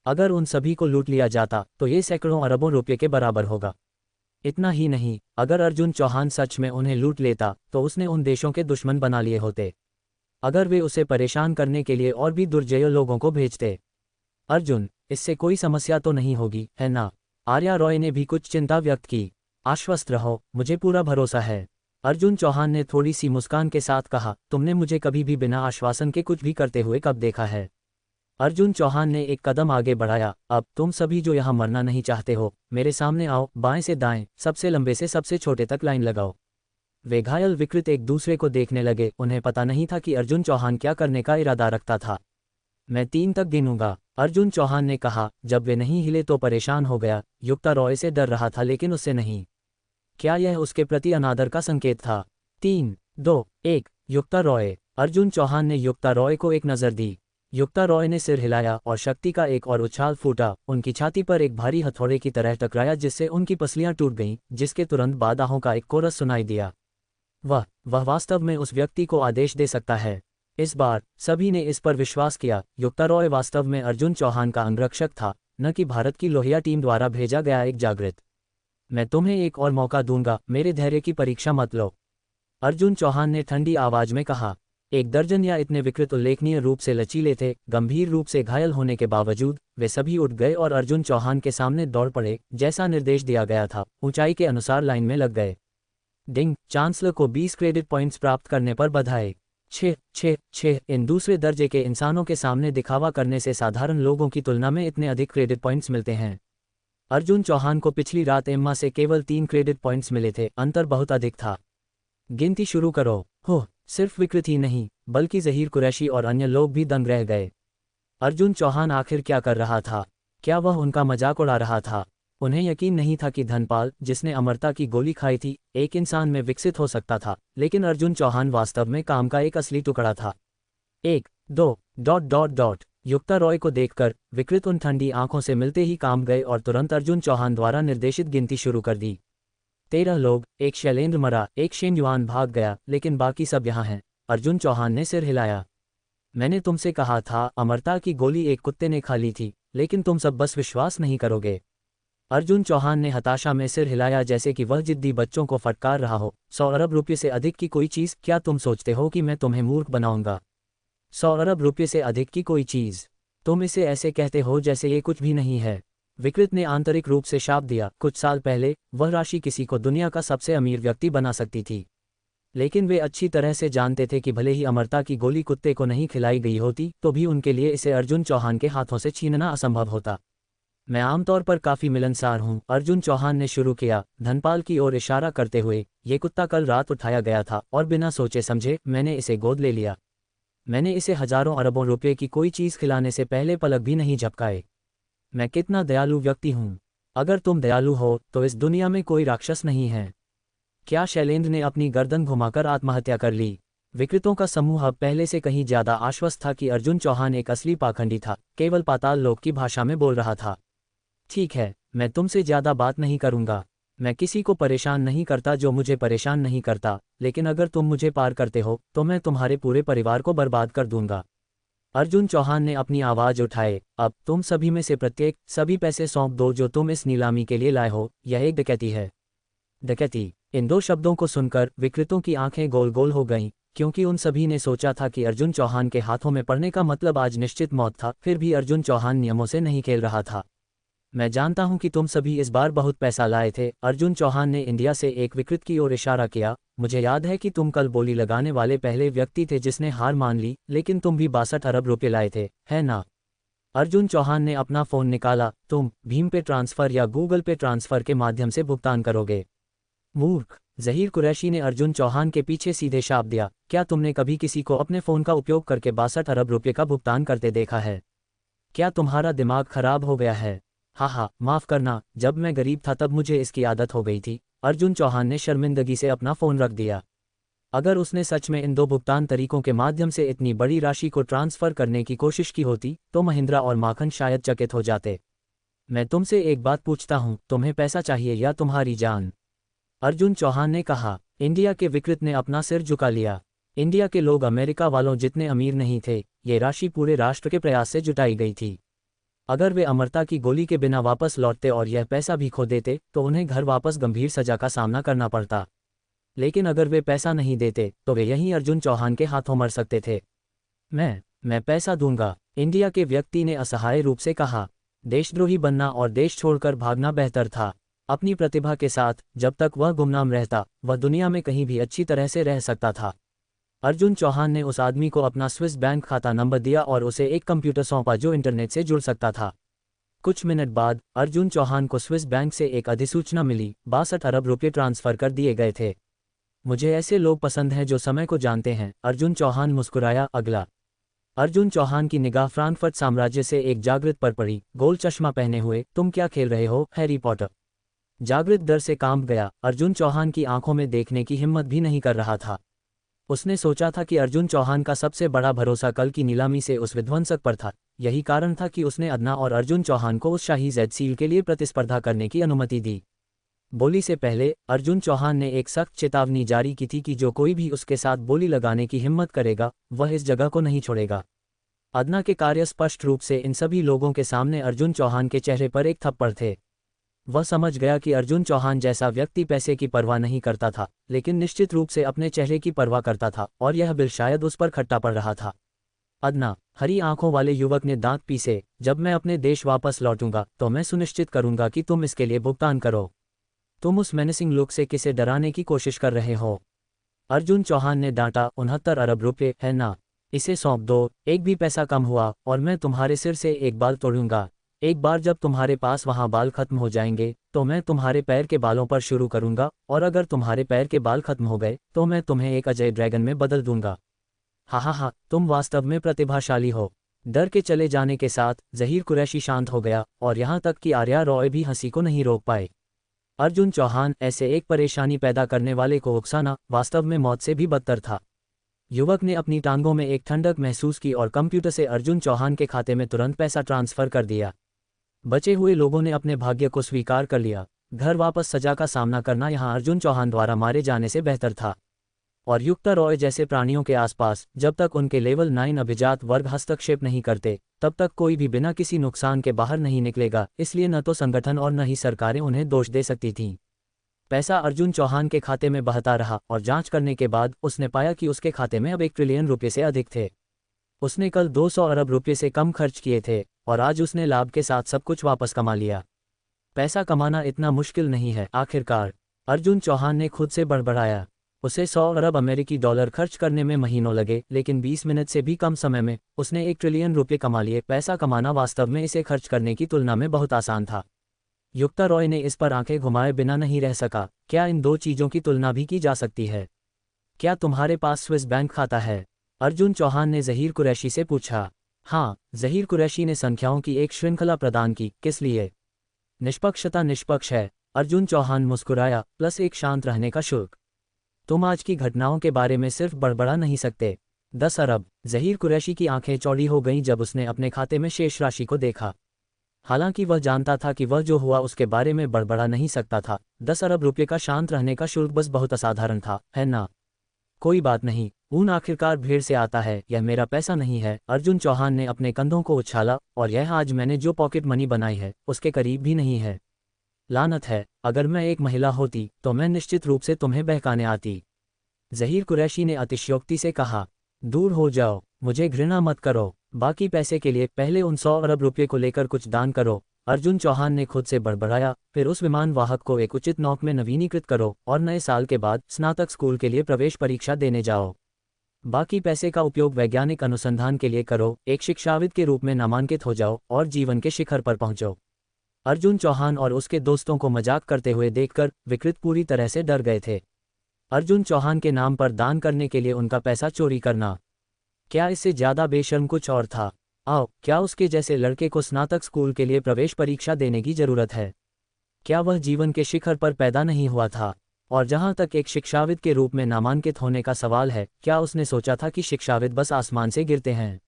अगर उन सभी को लूट लिया जाता तो ये सैकड़ों अरबों रुपये के बराबर होगा। इतना ही नहीं, अगर अर्जुन चौहान सच में उन्हें लूट लेता तो उसने उन देशों के दुश्मन बना लिए होते। अगर वे उसे परेशान करने के लिए और भी दुर्जय लोगों को भेजते। अर्जुन, इससे कोई समस्या तो नहीं होगी, है ना? आर्या रॉय ने भी कुछ चिंता व्यक्त की। आश्वस्त रहो, मुझे पूरा भरोसा है। अर्जुन चौहान ने थोड़ी सी मुस्कान के साथ कहा, तुमने मुझे कभी भी बिना आश्वासन के कुछ भी करते हुए कब देखा है? अर्जुन चौहान ने एक कदम आगे बढ़ाया, अब तुम सभी जो यहाँ मरना नहीं चाहते हो, मेरे सामने आओ, बाएं से दाएं, सबसे लंबे से सबसे छोटे तक लाइन लगाओ। वे घायल विकृत एक दूसरे को देखने लगे, उन्हें पता नहीं था कि अर्जुन चौहान क्या करने का इरादा रखता था। मैं 3 तक गिनूंगा, अर्जुन चौहान ने कहा। जब वे नहीं हिले तो परेशान हो गया। युक्ता रॉय से डर रहा था लेकिन उससे नहीं। क्या यह उसके प्रति अनादर का संकेत था? 3, 2, 1, युक्ता रॉय। अर्जुन चौहान ने युक्ता रॉय को एक नज़र दी। युक्ता रॉय ने सिर हिलाया और शक्ति का एक और उछाल फूटा, उनकी छाती पर एक भारी हथौड़े की तरह टकराया जिससे उनकी पसलियां टूट गईं, जिसके तुरंत बाद आहों का एक कोरस सुनाई दिया। वह वास्तव में उस व्यक्ति को आदेश दे सकता है। इस बार सभी ने इस पर विश्वास किया। युक्ता रॉय वास्तव में अर्जुन चौहान का अंगरक्षक था, न कि भारत की लोहिया टीम द्वारा भेजा गया एक जागृत। मैं तुम्हें एक और मौका दूंगा, मेरे धैर्य की परीक्षा मत लो, अर्जुन चौहान ने ठंडी आवाज में कहा। 1 दर्जन या इतने विकृत उल्लेखनीय रूप से लचीले थे, गंभीर रूप से घायल होने के बावजूद वे सभी उठ गए और अर्जुन चौहान के सामने दौड़ पड़े। जैसा निर्देश दिया गया था, ऊंचाई के अनुसार लाइन में लग गए। डिंग, चांसलर को 20 क्रेडिट पॉइंट्स प्राप्त करने पर बधाई। 6 इन दूसरे दर्जे के इंसानों के सामने दिखावा करने से साधारण लोगों की तुलना में इतने अधिक क्रेडिट पॉइंट्स मिलते हैं। अर्जुन चौहान को पिछली रात एम्मा से केवल 3 क्रेडिट पॉइंट्स मिले थे, अंतर बहुत अधिक था। गिनती शुरू करो। हो, सिर्फ विकृत ही नहीं बल्कि ज़हीर कुरैशी और अन्य लोग भी दंग रह गए। अर्जुन चौहान आखिर क्या कर रहा था? क्या वह उनका मजाक उड़ा रहा था? उन्हें यकीन नहीं था कि धनपाल, जिसने अमरता की गोली खाई थी, एक इंसान में विकसित हो सकता था, लेकिन अर्जुन चौहान वास्तव में काम का एक असली टुकड़ा था। 1, 2... युक्ता रॉय को देखकर विकृत उन ठंडी आंखों से मिलते ही काम गए और तुरंत अर्जुन चौहान द्वारा निर्देशित गिनती शुरू कर दी। 13 लोग, एक शैलेंद्र मरा, एक शेन युआन भाग गया, लेकिन बाकी सब यहाँ हैं। अर्जुन चौहान ने सिर हिलाया। मैंने तुमसे कहा था, अमरता की गोली एक कुत्ते ने खा ली थी, लेकिन तुम सब बस विश्वास नहीं करोगे। अर्जुन चौहान ने हताशा में सिर हिलाया जैसे कि वह जिद्दी बच्चों को फटकार रहा हो। 100 अरब रुपये से अधिक की कोई चीज़? क्या तुम सोचते हो कि मैं तुम्हें मूर्ख बनाऊंगा? 100 अरब रुपये से अधिक की कोई चीज़? तुम इसे ऐसे कहते हो जैसे ये कुछ भी नहीं है। विकृत ने आंतरिक रूप से शाप दिया। कुछ साल पहले वह राशि किसी को दुनिया का सबसे अमीर व्यक्ति बना सकती थी, लेकिन वे अच्छी तरह से जानते थे कि भले ही अमरता की गोली कुत्ते को नहीं खिलाई गई होती तो भी उनके लिए इसे अर्जुन चौहान के हाथों से छीनना असंभव होता। मैं आमतौर पर काफ़ी मिलनसार हूँ, अर्जुन चौहान ने शुरू किया, धनपाल की ओर इशारा करते हुए। ये कुत्ता कल रात उठाया गया था और बिना सोचे समझे मैंने इसे गोद ले लिया। मैंने इसे हजारों अरबों रुपये की कोई चीज़ खिलाने से पहले पलक भी नहीं झपकाए। मैं कितना दयालु व्यक्ति हूँ। अगर तुम दयालु हो तो इस दुनिया में कोई राक्षस नहीं है। क्या शैलेंद्र ने अपनी गर्दन घुमाकर आत्महत्या कर ली? विकृतों का समूह अब पहले से कहीं ज्यादा आश्वस्त था कि अर्जुन चौहान एक असली पाखंडी था, केवल पाताल लोक की भाषा में बोल रहा था। ठीक है, मैं तुमसे ज्यादा बात नहीं करूंगा। मैं किसी को परेशान नहीं करता जो मुझे परेशान नहीं करता, लेकिन अगर तुम मुझे पार करते हो तो मैं तुम्हारे पूरे परिवार को बर्बाद कर दूंगा। अर्जुन चौहान ने अपनी आवाज उठाए। अब तुम सभी में से प्रत्येक सभी पैसे सौंप दो जो तुम इस नीलामी के लिए लाए हो। यह एक डकैती है। डकैती। इन 2 शब्दों को सुनकर विकृतों की आंखें गोल गोल हो गईं, क्योंकि उन सभी ने सोचा था कि अर्जुन चौहान के हाथों में पड़ने का मतलब आज निश्चित मौत था। फिर भी अर्जुन चौहान नियमों से नहीं खेल रहा था। मैं जानता हूं कि तुम सभी इस बार बहुत पैसा लाए थे। अर्जुन चौहान ने इंडिया से एक विकृत की ओर इशारा किया। मुझे याद है कि तुम कल बोली लगाने वाले पहले व्यक्ति थे जिसने हार मान ली, लेकिन तुम भी 62 अरब रुपये लाए थे, है ना? अर्जुन चौहान ने अपना फ़ोन निकाला। तुम भीम पे ट्रांसफ़र या गूगल पे ट्रांसफ़र के माध्यम से भुगतान करोगे। मूर्ख, ज़हीर कुरैशी ने अर्जुन चौहान के पीछे सीधे शाप दिया। क्या तुमने कभी किसी को अपने फ़ोन का उपयोग करके 62 अरब रुपये का भुगतान करते देखा है? क्या तुम्हारा दिमाग खराब हो गया है? हाँ, माफ़ करना, जब मैं गरीब था तब मुझे इसकी आदत हो गई थी। अर्जुन चौहान ने शर्मिंदगी से अपना फ़ोन रख दिया। अगर उसने सच में इन 2 भुगतान तरीकों के माध्यम से इतनी बड़ी राशि को ट्रांसफ़र करने की कोशिश की होती तो महिंद्रा और माखन शायद चकित हो जाते। मैं तुमसे एक बात पूछता हूँ, तुम्हें पैसा चाहिए या तुम्हारी जान? अर्जुन चौहान ने कहा। इंडिया के विकृत ने अपना सिर झुका लिया। इंडिया के लोग अमेरिका वालों जितने अमीर नहीं थे। ये राशि पूरे राष्ट्र के प्रयास से जुटाई गई थी। अगर वे अमरता की गोली के बिना वापस लौटते और यह पैसा भी खो देते तो उन्हें घर वापस गंभीर सजा का सामना करना पड़ता। लेकिन अगर वे पैसा नहीं देते तो वे यहीं अर्जुन चौहान के हाथों मर सकते थे। मैं पैसा दूंगा, इंडिया के व्यक्ति ने असहाय रूप से कहा। देशद्रोही बनना और देश छोड़कर भागना बेहतर था। अपनी प्रतिभा के साथ जब तक वह गुमनाम रहता, वह दुनिया में कहीं भी अच्छी तरह से रह सकता था। अर्जुन चौहान ने उस आदमी को अपना स्विस बैंक खाता नंबर दिया और उसे एक कंप्यूटर सौंपा जो इंटरनेट से जुड़ सकता था। कुछ मिनट बाद अर्जुन चौहान को स्विस बैंक से एक अधिसूचना मिली, 62 अरब रुपये ट्रांसफर कर दिए गए थे। मुझे ऐसे लोग पसंद हैं जो समय को जानते हैं, अर्जुन चौहान मुस्कुराया। अगला। अर्जुन चौहान की निगाह फ्रांकफर्ट साम्राज्य से एक जागृत पर पड़ी, गोल चश्मा पहने हुए। तुम क्या खेल रहे हो, हैरी पॉटर? जागृत डर से कांप गया। अर्जुन चौहान की आंखों में देखने की हिम्मत भी नहीं कर रहा था। उसने सोचा था कि अर्जुन चौहान का सबसे बड़ा भरोसा कल की नीलामी से उस विध्वंसक पर था। यही कारण था कि उसने अदना और अर्जुन चौहान को उस शाही जेड सील के लिए प्रतिस्पर्धा करने की अनुमति दी। बोली से पहले अर्जुन चौहान ने एक सख्त चेतावनी जारी की थी कि जो कोई भी उसके साथ बोली लगाने की हिम्मत करेगा, वह इस जगह को नहीं छोड़ेगा। अदना के कार्य स्पष्ट रूप से इन सभी लोगों के सामने अर्जुन चौहान के चेहरे पर एक थप्पड़ थे। वह समझ गया कि अर्जुन चौहान जैसा व्यक्ति पैसे की परवाह नहीं करता था, लेकिन निश्चित रूप से अपने चेहरे की परवाह करता था, और यह बिल शायद उस पर खट्टा पड़ रहा था। अदना, हरी आंखों वाले युवक ने दांत पीसे, जब मैं अपने देश वापस लौटूंगा तो मैं सुनिश्चित करूंगा कि तुम इसके लिए भुगतान करो। तुम उस मेनेसिंग लुक से किसे डराने की कोशिश कर रहे हो? अर्जुन चौहान ने डांटा। 69 अरब रुपये है ना? इसे सौंप दो, एक भी पैसा कम हुआ और मैं तुम्हारे सिर से एक बाल तोड़ूंगा। एक बार जब तुम्हारे पास वहां बाल खत्म हो जाएंगे तो मैं तुम्हारे पैर के बालों पर शुरू करूंगा, और अगर तुम्हारे पैर के बाल खत्म हो गए तो मैं तुम्हें एक अजय ड्रैगन में बदल दूंगा। हा, तुम वास्तव में प्रतिभाशाली हो। डर के चले जाने के साथ ज़हीर कुरैशी शांत हो गया, और यहां तक कि आर्या रॉय भी हंसी को नहीं रोक पाए। अर्जुन चौहान ऐसे एक परेशानी पैदा करने वाले को उकसाना वास्तव में मौत से भी बदतर था। युवक ने अपनी टांगों में एक ठंडक महसूस की और कंप्यूटर से अर्जुन चौहान के खाते में तुरंत पैसा ट्रांसफर कर दिया। बचे हुए लोगों ने अपने भाग्य को स्वीकार कर लिया। घर वापस सजा का सामना करना यहां अर्जुन चौहान द्वारा मारे जाने से बेहतर था। और युक्ता रॉय जैसे प्राणियों के आसपास जब तक उनके लेवल 9 अभिजात वर्ग हस्तक्षेप नहीं करते, तब तक कोई भी बिना किसी नुकसान के बाहर नहीं निकलेगा। इसलिए न तो संगठन और न ही सरकारें उन्हें दोष दे सकती थीं। पैसा अर्जुन चौहान के खाते में बहता रहा, और जांच करने के बाद उसने पाया कि उसके खाते में अब 1 ट्रिलियन रुपये से अधिक थे। उसने कल 200 अरब रुपये से कम खर्च किए थे, और आज उसने लाभ के साथ सब कुछ वापस कमा लिया। पैसा कमाना इतना मुश्किल नहीं है, आखिरकार, अर्जुन चौहान ने खुद से बड़बड़ाया। उसे 100 अरब अमेरिकी डॉलर खर्च करने में महीनों लगे, लेकिन 20 मिनट से भी कम समय में उसने 1 ट्रिलियन रुपये कमा लिए। पैसा कमाना वास्तव में इसे खर्च करने की तुलना में बहुत आसान था। युक्ता रॉय ने इस पर आंखें घुमाए बिना नहीं रह सका। क्या इन दो चीज़ों की तुलना भी की जा सकती है? क्या तुम्हारे पास स्विस बैंक खाता है? अर्जुन चौहान ने ज़हीर कुरैशी से पूछा। हाँ, ज़हीर कुरैशी ने संख्याओं की एक श्रृंखला प्रदान की। किस लिए? निष्पक्षता निष्पक्ष है, अर्जुन चौहान मुस्कुराया, प्लस एक शांत रहने का शुल्क। तुम आज की घटनाओं के बारे में सिर्फ बड़बड़ा नहीं सकते। 10 अरब। ज़हीर कुरैशी की आंखें चौड़ी हो गईं जब उसने अपने खाते में शेष राशि को देखा। हालांकि वह जानता था कि वह जो हुआ उसके बारे में बड़बड़ा नहीं सकता था। 10 अरब रुपये का शांत रहने का शुल्क बस बहुत असाधारण था, है ना? कोई बात नहीं, ऊन आखिरकार भीड़ से आता है, यह मेरा पैसा नहीं है। अर्जुन चौहान ने अपने कंधों को उछाला, और यह आज मैंने जो पॉकेट मनी बनाई है उसके करीब भी नहीं है। लानत है, अगर मैं एक महिला होती तो मैं निश्चित रूप से तुम्हें बहकाने आती। ज़हीर कुरैशी ने अतिशयोक्ति से कहा। दूर हो जाओ, मुझे घृणा मत करो। बाकी पैसे के लिए पहले उन 100 अरब रुपये को लेकर कुछ दान करो। अर्जुन चौहान ने खुद से बड़बड़ाया। फिर उस विमान वाहक को एक उचित नौक में नवीनीकृत करो और नए साल के बाद स्नातक स्कूल के लिए प्रवेश परीक्षा देने जाओ। बाकी पैसे का उपयोग वैज्ञानिक अनुसंधान के लिए करो, एक शिक्षाविद के रूप में नामांकित हो जाओ और जीवन के शिखर पर पहुंचो। अर्जुन चौहान और उसके दोस्तों को मजाक करते हुए देखकर विकृत पूरी तरह से डर गए थे। अर्जुन चौहान के नाम पर दान करने के लिए उनका पैसा चोरी करना, क्या इससे ज्यादा बेशर्म कुछ और था? आओ, क्या उसके जैसे लड़के को स्नातक स्कूल के लिए प्रवेश परीक्षा देने की जरूरत है? क्या वह जीवन के शिखर पर पैदा नहीं हुआ था? और जहां तक एक शिक्षाविद के रूप में नामांकित होने का सवाल है, क्या उसने सोचा था कि शिक्षाविद बस आसमान से गिरते हैं?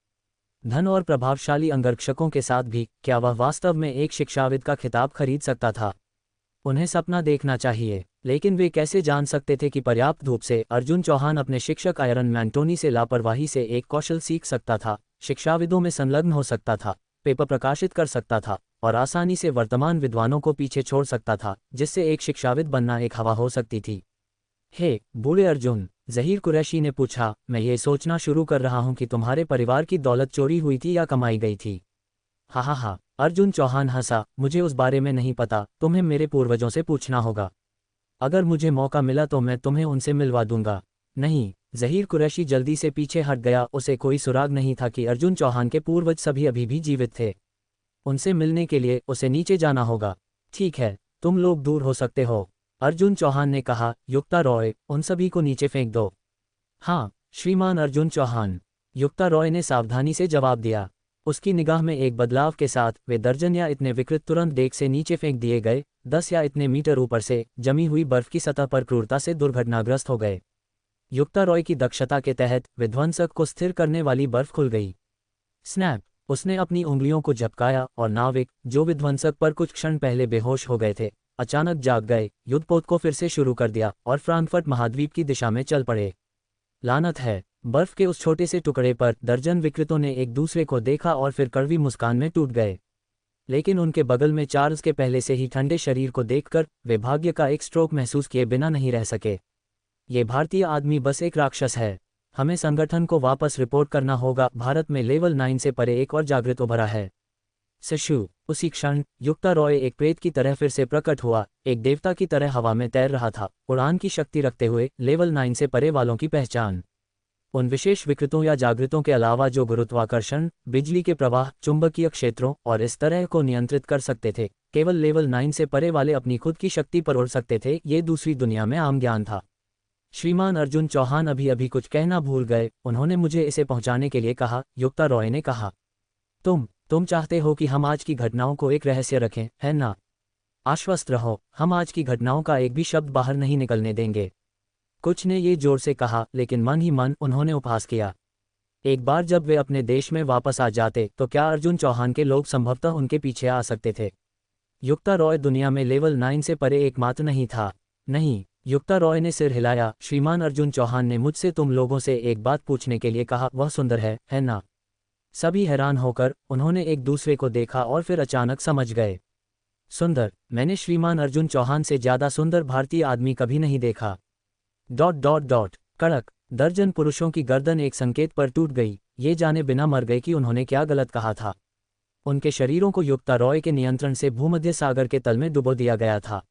धन और प्रभावशाली अंगरक्षकों के साथ भी क्या वह वास्तव में एक शिक्षाविद का खिताब खरीद सकता था? उन्हें सपना देखना चाहिए, लेकिन वे कैसे जान सकते थे कि पर्याप्त धूप से अर्जुन चौहान अपने शिक्षक आयरन मैन टोनी से लापरवाही से एक कौशल सीख सकता था, शिक्षाविदों में संलग्न हो सकता था, पेपर प्रकाशित कर सकता था और आसानी से वर्तमान विद्वानों को पीछे छोड़ सकता था, जिससे एक शिक्षाविद बनना एक हवा हो सकती थी। हे बूढ़े अर्जुन, ज़हीर कुरैशी ने पूछा, मैं ये सोचना शुरू कर रहा हूँ कि तुम्हारे परिवार की दौलत चोरी हुई थी या कमाई गई थी। हा हा हा, अर्जुन चौहान हंसा, मुझे उस बारे में नहीं पता, तुम्हें मेरे पूर्वजों से पूछना होगा। अगर मुझे मौका मिला तो मैं तुम्हें उनसे मिलवा दूंगा। नहीं, ज़हीर कुरैशी जल्दी से पीछे हट गया, उसे कोई सुराग नहीं था कि अर्जुन चौहान के पूर्वज सभी अभी भी जीवित थे। उनसे मिलने के लिए उसे नीचे जाना होगा। ठीक है, तुम लोग दूर हो सकते हो, अर्जुन चौहान ने कहा। युक्ता रॉय, उन सभी को नीचे फेंक दो। हाँ श्रीमान अर्जुन चौहान, युक्ता रॉय ने सावधानी से जवाब दिया। उसकी निगाह में एक बदलाव के साथ वे दर्जन या इतने विकृत तुरंत डेक से नीचे फेंक दिए गए, 10 या इतने मीटर ऊपर से जमी हुई बर्फ की सतह पर क्रूरता से दुर्घटनाग्रस्त हो गए। युक्ता रॉय की दक्षता के तहत विध्वंसक को स्थिर करने वाली बर्फ खुल गई। स्नैप, उसने अपनी उंगलियों को झपकाया और नाविक, जो विध्वंसक पर कुछ क्षण पहले बेहोश हो गए थे, अचानक जाग गए, युद्धपोत को फिर से शुरू कर दिया और फ्रांकफर्ट महाद्वीप की दिशा में चल पड़े। लानत है, बर्फ के उस छोटे से टुकड़े पर दर्जन विकृतों ने एक दूसरे को देखा और फिर कड़वी मुस्कान में टूट गए। लेकिन उनके बगल में चार्ल्स के पहले से ही ठंडे शरीर को देखकर वे भाग्य का एक स्ट्रोक महसूस किए बिना नहीं रह सके। ये भारतीय आदमी बस एक राक्षस है। हमें संगठन को वापस रिपोर्ट करना होगा। भारत में लेवल 9 से परे एक और जागृत उभरा है। सशु, उसी क्षण युक्ता रॉय एक प्रेत की तरह फिर से प्रकट हुआ, एक देवता की तरह हवा में तैर रहा था, उड़ान की शक्ति रखते हुए लेवल 9 से परे वालों की पहचान। उन विशेष विकृतों या जागृतों के अलावा जो गुरुत्वाकर्षण, बिजली के प्रवाह, चुंबकीय क्षेत्रों और इस तरह को नियंत्रित कर सकते थे, केवल लेवल 9 से परे वाले अपनी खुद की शक्ति पर उड़ सकते थे। ये दूसरी दुनिया में आम ज्ञान था। श्रीमान अर्जुन चौहान अभी अभी कुछ कहना भूल गए। उन्होंने मुझे इसे पहुंचाने के लिए कहा, युक्ता रॉय ने कहा। तुम चाहते हो कि हम आज की घटनाओं को एक रहस्य रखें, है ना? आश्वस्त रहो, हम आज की घटनाओं का एक भी शब्द बाहर नहीं निकलने देंगे। कुछ ने ये जोर से कहा, लेकिन मन ही मन उन्होंने उपहास किया। एक बार जब वे अपने देश में वापस आ जाते तो क्या अर्जुन चौहान के लोग संभवतः उनके पीछे आ सकते थे? युक्ता रॉय दुनिया में लेवल 9 से परे एकमात्र नहीं था। नहीं, युक्ता रॉय ने सिर हिलाया। श्रीमान अर्जुन चौहान ने मुझसे तुम लोगों से एक बात पूछने के लिए कहा, वह सुंदर है ना? सभी हैरान होकर उन्होंने एक दूसरे को देखा और फिर अचानक समझ गए। सुंदर? मैंने श्रीमान अर्जुन चौहान से ज्यादा सुंदर भारतीय आदमी कभी नहीं देखा। ... कड़क, दर्जन पुरुषों की गर्दन एक संकेत पर टूट गई, ये जाने बिना मर गए कि उन्होंने क्या गलत कहा था। उनके शरीरों को युक्ता रॉय के नियंत्रण से भूमध्य सागर के तल में डुबो दिया गया था।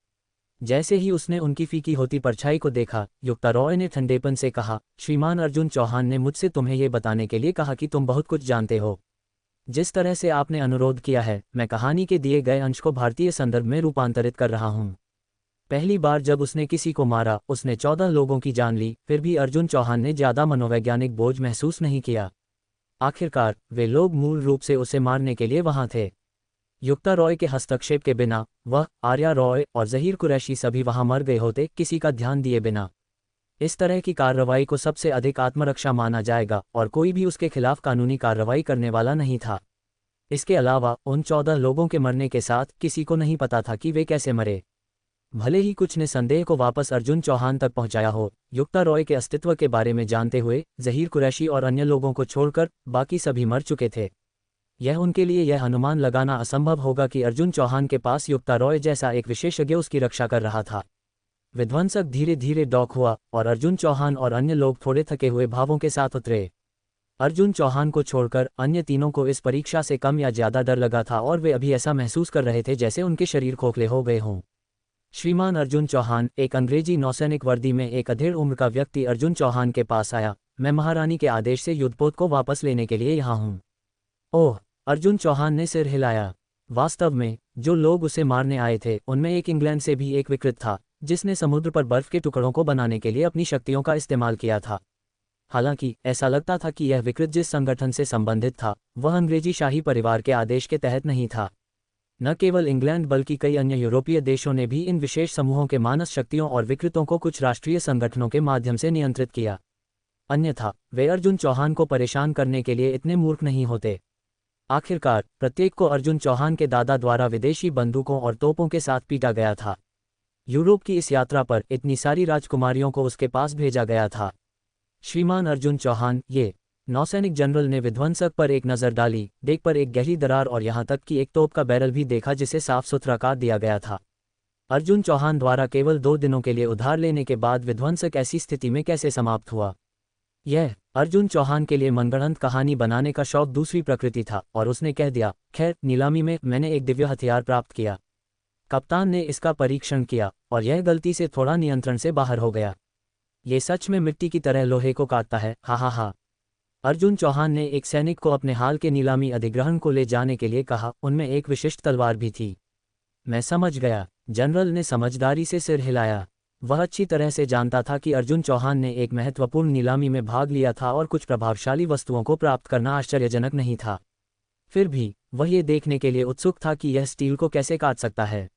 जैसे ही उसने उनकी फीकी होती परछाई को देखा, युक्ता रॉय ने ठंडेपन से कहा, श्रीमान अर्जुन चौहान ने मुझसे तुम्हें ये बताने के लिए कहा कि तुम बहुत कुछ जानते हो। जिस तरह से आपने अनुरोध किया है, मैं कहानी के दिए गए अंश को भारतीय संदर्भ में रूपांतरित कर रहा हूँ। पहली बार जब उसने किसी को मारा, उसने 14 लोगों की जान ली, फिर भी अर्जुन चौहान ने ज्यादा मनोवैज्ञानिक बोझ महसूस नहीं किया। आखिरकार वे लोग मूल रूप से उसे मारने के लिए वहां थे। युक्ता रॉय के हस्तक्षेप के बिना वह, आर्या रॉय और ज़हीर कुरैशी सभी वहां मर गए होते, किसी का ध्यान दिए बिना। इस तरह की कार्रवाई को सबसे अधिक आत्मरक्षा माना जाएगा और कोई भी उसके खिलाफ कानूनी कार्रवाई करने वाला नहीं था। इसके अलावा उन 14 लोगों के मरने के साथ किसी को नहीं पता था कि वे कैसे मरे। भले ही कुछ ने संदेह को वापस अर्जुन चौहान तक पहुंचाया हो, युक्ता रॉय के अस्तित्व के बारे में जानते हुए ज़हीर कुरैशी और अन्य लोगों को छोड़कर बाकी सभी मर चुके थे। यह उनके लिए यह अनुमान लगाना असंभव होगा कि अर्जुन चौहान के पास युक्ता रॉय जैसा एक विशेषज्ञ उसकी रक्षा कर रहा था। विध्वंसक धीरे धीरे डॉक हुआ और अर्जुन चौहान और अन्य लोग थोड़े थके हुए भावों के साथ उतरे। अर्जुन चौहान को छोड़कर अन्य तीनों को इस परीक्षा से कम या ज्यादा डर लगा था और वे अभी ऐसा महसूस कर रहे थे जैसे उनके शरीर खोखले हो गए हों। श्रीमान अर्जुन चौहान, एक अंग्रेजी नौसैनिक वर्दी में एक अधेड़ उम्र का व्यक्ति अर्जुन चौहान के पास आया। मैं महारानी के आदेश से युद्धपोत को वापस लेने के लिए यहाँ हूँ। ओह, अर्जुन चौहान ने सिर हिलाया। वास्तव में जो लोग उसे मारने आए थे उनमें एक इंग्लैंड से भी एक विकृत था, जिसने समुद्र पर बर्फ के टुकड़ों को बनाने के लिए अपनी शक्तियों का इस्तेमाल किया था। हालांकि ऐसा लगता था कि यह विकृत जिस संगठन से संबंधित था वह अंग्रेजी शाही परिवार के आदेश के तहत नहीं था। न केवल इंग्लैंड बल्कि कई अन्य यूरोपीय देशों ने भी इन विशेष समूहों के मानस शक्तियों और विकृतों को कुछ राष्ट्रीय संगठनों के माध्यम से नियंत्रित किया। अन्यथा वे अर्जुन चौहान को परेशान करने के लिए इतने मूर्ख नहीं होते। आखिरकार प्रत्येक को अर्जुन चौहान के दादा द्वारा विदेशी बंदूकों और तोपों के साथ पीटा गया था। यूरोप की इस यात्रा पर इतनी सारी राजकुमारियों को उसके पास भेजा गया था। श्रीमान अर्जुन चौहान, ये नौसैनिक जनरल ने विध्वंसक पर एक नज़र डाली, डेक पर एक गहरी दरार और यहाँ तक कि एक तोप का बैरल भी देखा जिसे साफ सुथरा काट दिया गया था। अर्जुन चौहान द्वारा केवल 2 दिनों के लिए उधार लेने के बाद विध्वंसक ऐसी स्थिति में कैसे समाप्त हुआ? यह अर्जुन चौहान के लिए मनगढ़ंत कहानी बनाने का शौक दूसरी प्रकृति था और उसने कह दिया, खैर, नीलामी में मैंने एक दिव्य हथियार प्राप्त किया। कप्तान ने इसका परीक्षण किया और यह गलती से थोड़ा नियंत्रण से बाहर हो गया। ये सच में मिट्टी की तरह लोहे को काटता है, हा हा हा। अर्जुन चौहान ने एक सैनिक को अपने हाल के नीलामी अधिग्रहण को ले जाने के लिए कहा, उनमें एक विशिष्ट तलवार भी थी। मैं समझ गया। जनरल ने समझदारी से सिर हिलाया। वह अच्छी तरह से जानता था कि अर्जुन चौहान ने एक महत्वपूर्ण नीलामी में भाग लिया था और कुछ प्रभावशाली वस्तुओं को प्राप्त करना आश्चर्यजनक नहीं था। फिर भी वह ये देखने के लिए उत्सुक था कि यह स्टील को कैसे काट सकता है।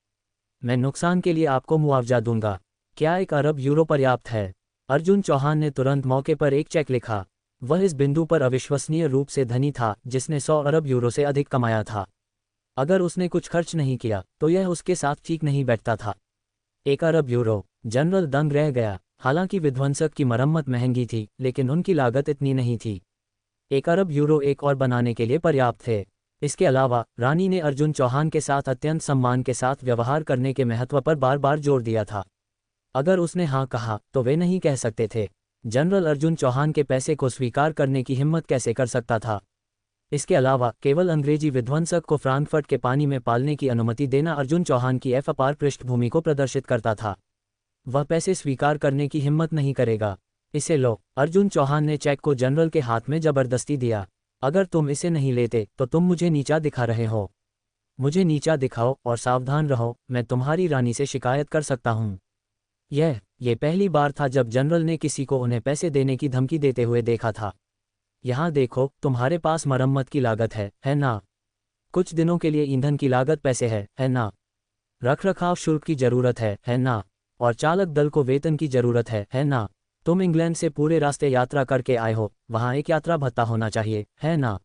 मैं नुकसान के लिए आपको मुआवजा दूंगा। क्या 1 अरब यूरो पर्याप्त है? अर्जुन चौहान ने तुरंत मौके पर एक चेक लिखा। वह इस बिंदु पर अविश्वसनीय रूप से धनी था, जिसने 100 अरब यूरो से अधिक कमाया था। अगर उसने कुछ खर्च नहीं किया तो यह उसके साथ ठीक नहीं बैठता था। 1 अरब यूरो! जनरल दंग रह गया। हालांकि विध्वंसक की मरम्मत महंगी थी, लेकिन उनकी लागत इतनी नहीं थी। 1 अरब यूरो एक और बनाने के लिए पर्याप्त थे। इसके अलावा रानी ने अर्जुन चौहान के साथ अत्यंत सम्मान के साथ व्यवहार करने के महत्व पर बार बार जोर दिया था। अगर उसने हाँ कहा तो वे नहीं कह सकते थे। जनरल अर्जुन चौहान के पैसे को स्वीकार करने की हिम्मत कैसे कर सकता था? इसके अलावा केवल अंग्रेजी विध्वंसक को फ्रांकफर्ट के पानी में पालने की अनुमति देना अर्जुन चौहान की अपार पृष्ठभूमि को प्रदर्शित करता था। वह पैसे स्वीकार करने की हिम्मत नहीं करेगा। इसे लो। अर्जुन चौहान ने चेक को जनरल के हाथ में जबरदस्ती दिया। अगर तुम इसे नहीं लेते तो तुम मुझे नीचा दिखा रहे हो। मुझे नीचा दिखाओ और सावधान रहो, मैं तुम्हारी रानी से शिकायत कर सकता हूँ। ये पहली बार था जब जनरल ने किसी को उन्हें पैसे देने की धमकी देते हुए देखा था। यहाँ देखो, तुम्हारे पास मरम्मत की लागत है ना? कुछ दिनों के लिए ईंधन की लागत पैसे है ना? रखरखाव शुल्क की जरूरत है ना? और चालक दल को वेतन की जरूरत है ना? तुम इंग्लैंड से पूरे रास्ते यात्रा करके आए हो, वहाँ एक यात्रा भत्ता होना चाहिए, है ना?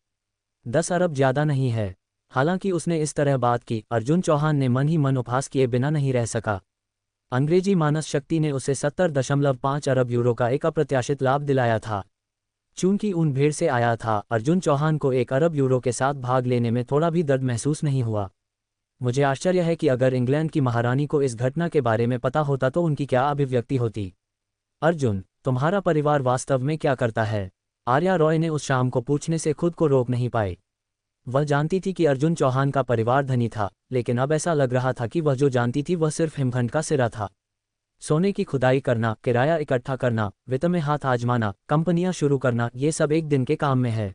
10 अरब ज्यादा नहीं है। हालांकि उसने इस तरह बात की, अर्जुन चौहान ने मन ही मन उपहास किए बिना नहीं रह सका। अंग्रेजी मानस शक्ति ने उसे 70.5 अरब यूरो का एक अप्रत्याशित लाभ दिलाया था। चूंकि ऊन भेड़ से आया था, अर्जुन चौहान को 1 अरब यूरो के साथ भाग लेने में थोड़ा भी दर्द महसूस नहीं हुआ। मुझे आश्चर्य है कि अगर इंग्लैंड की महारानी को इस घटना के बारे में पता होता तो उनकी क्या अभिव्यक्ति होती। अर्जुन, तुम्हारा परिवार वास्तव में क्या करता है? आर्या रॉय ने उस शाम को पूछने से खुद को रोक नहीं पाई। वह जानती थी कि अर्जुन चौहान का परिवार धनी था, लेकिन अब ऐसा लग रहा था कि वह जो जानती थी वह सिर्फ हिमखंड का सिरा था। सोने की खुदाई करना, किराया इकट्ठा करना, वित्त में हाथ आजमाना, कंपनियां शुरू करना, ये सब एक दिन के काम में है।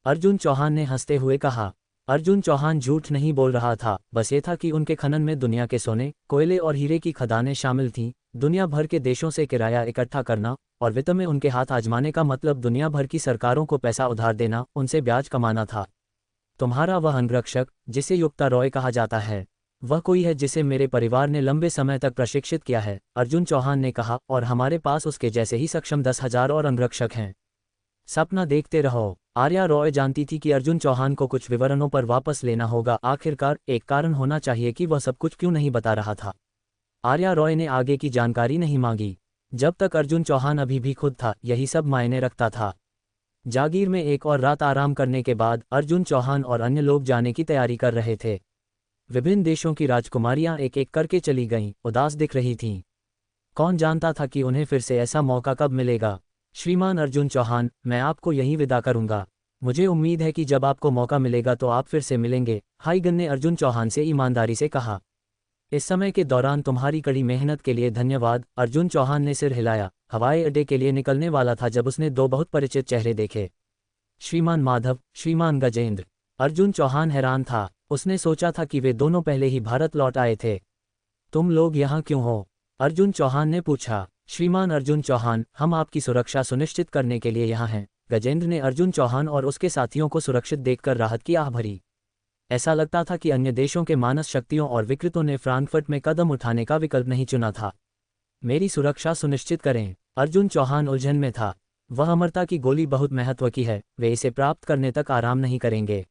अर्जुन चौहान ने हंसते हुए कहा। अर्जुन चौहान झूठ नहीं बोल रहा था, बस ये था कि उनके खनन में दुनिया के सोने, कोयले और हीरे की खदानें शामिल थीं। दुनिया भर के देशों से किराया इकट्ठा करना और वित्त में उनके हाथ आजमाने का मतलब दुनिया भर की सरकारों को पैसा उधार देना, उनसे ब्याज कमाना था। तुम्हारा वह अंगरक्षक, जिसे युक्ता रॉय कहा जाता है, वह कोई है जिसे मेरे परिवार ने लंबे समय तक प्रशिक्षित किया है, अर्जुन चौहान ने कहा, और हमारे पास उसके जैसे ही सक्षम 10,000 और अंगरक्षक हैं। सपना देखते रहो। आर्या रॉय जानती थी कि अर्जुन चौहान को कुछ विवरणों पर वापस लेना होगा। आखिरकार एक कारण होना चाहिए कि वह सब कुछ क्यों नहीं बता रहा था। आर्या रॉय ने आगे की जानकारी नहीं मांगी। जब तक अर्जुन चौहान अभी भी खुद था, यही सब मायने रखता था। जागीर में एक और रात आराम करने के बाद अर्जुन चौहान और अन्य लोग जाने की तैयारी कर रहे थे। विभिन्न देशों की राजकुमारियां एक एक करके चली गईं, उदास दिख रही थीं। कौन जानता था कि उन्हें फिर से ऐसा मौका कब मिलेगा। श्रीमान अर्जुन चौहान, मैं आपको यहीं विदा करूंगा। मुझे उम्मीद है कि जब आपको मौका मिलेगा तो आप फिर से मिलेंगे, हाईगन ने अर्जुन चौहान से ईमानदारी से कहा। इस समय के दौरान तुम्हारी कड़ी मेहनत के लिए धन्यवाद। अर्जुन चौहान ने सिर हिलाया। हवाई अड्डे के लिए निकलने वाला था जब उसने 2 बहुत परिचित चेहरे देखे। श्रीमान माधव, श्रीमान गजेंद्र। अर्जुन चौहान हैरान था। उसने सोचा था कि वे दोनों पहले ही भारत लौट आए थे। तुम लोग यहाँ क्यों हो? अर्जुन चौहान ने पूछा। श्रीमान अर्जुन चौहान, हम आपकी सुरक्षा सुनिश्चित करने के लिए यहाँ हैं। गजेंद्र ने अर्जुन चौहान और उसके साथियों को सुरक्षित देखकर राहत की आह भरी। ऐसा लगता था कि अन्य देशों के मानस शक्तियों और विकृतों ने फ्रांकफर्ट में कदम उठाने का विकल्प नहीं चुना था। मेरी सुरक्षा सुनिश्चित करें। अर्जुन चौहान उलझन में था। वह अमरता की गोली बहुत महत्व की है, वे इसे प्राप्त करने तक आराम नहीं करेंगे।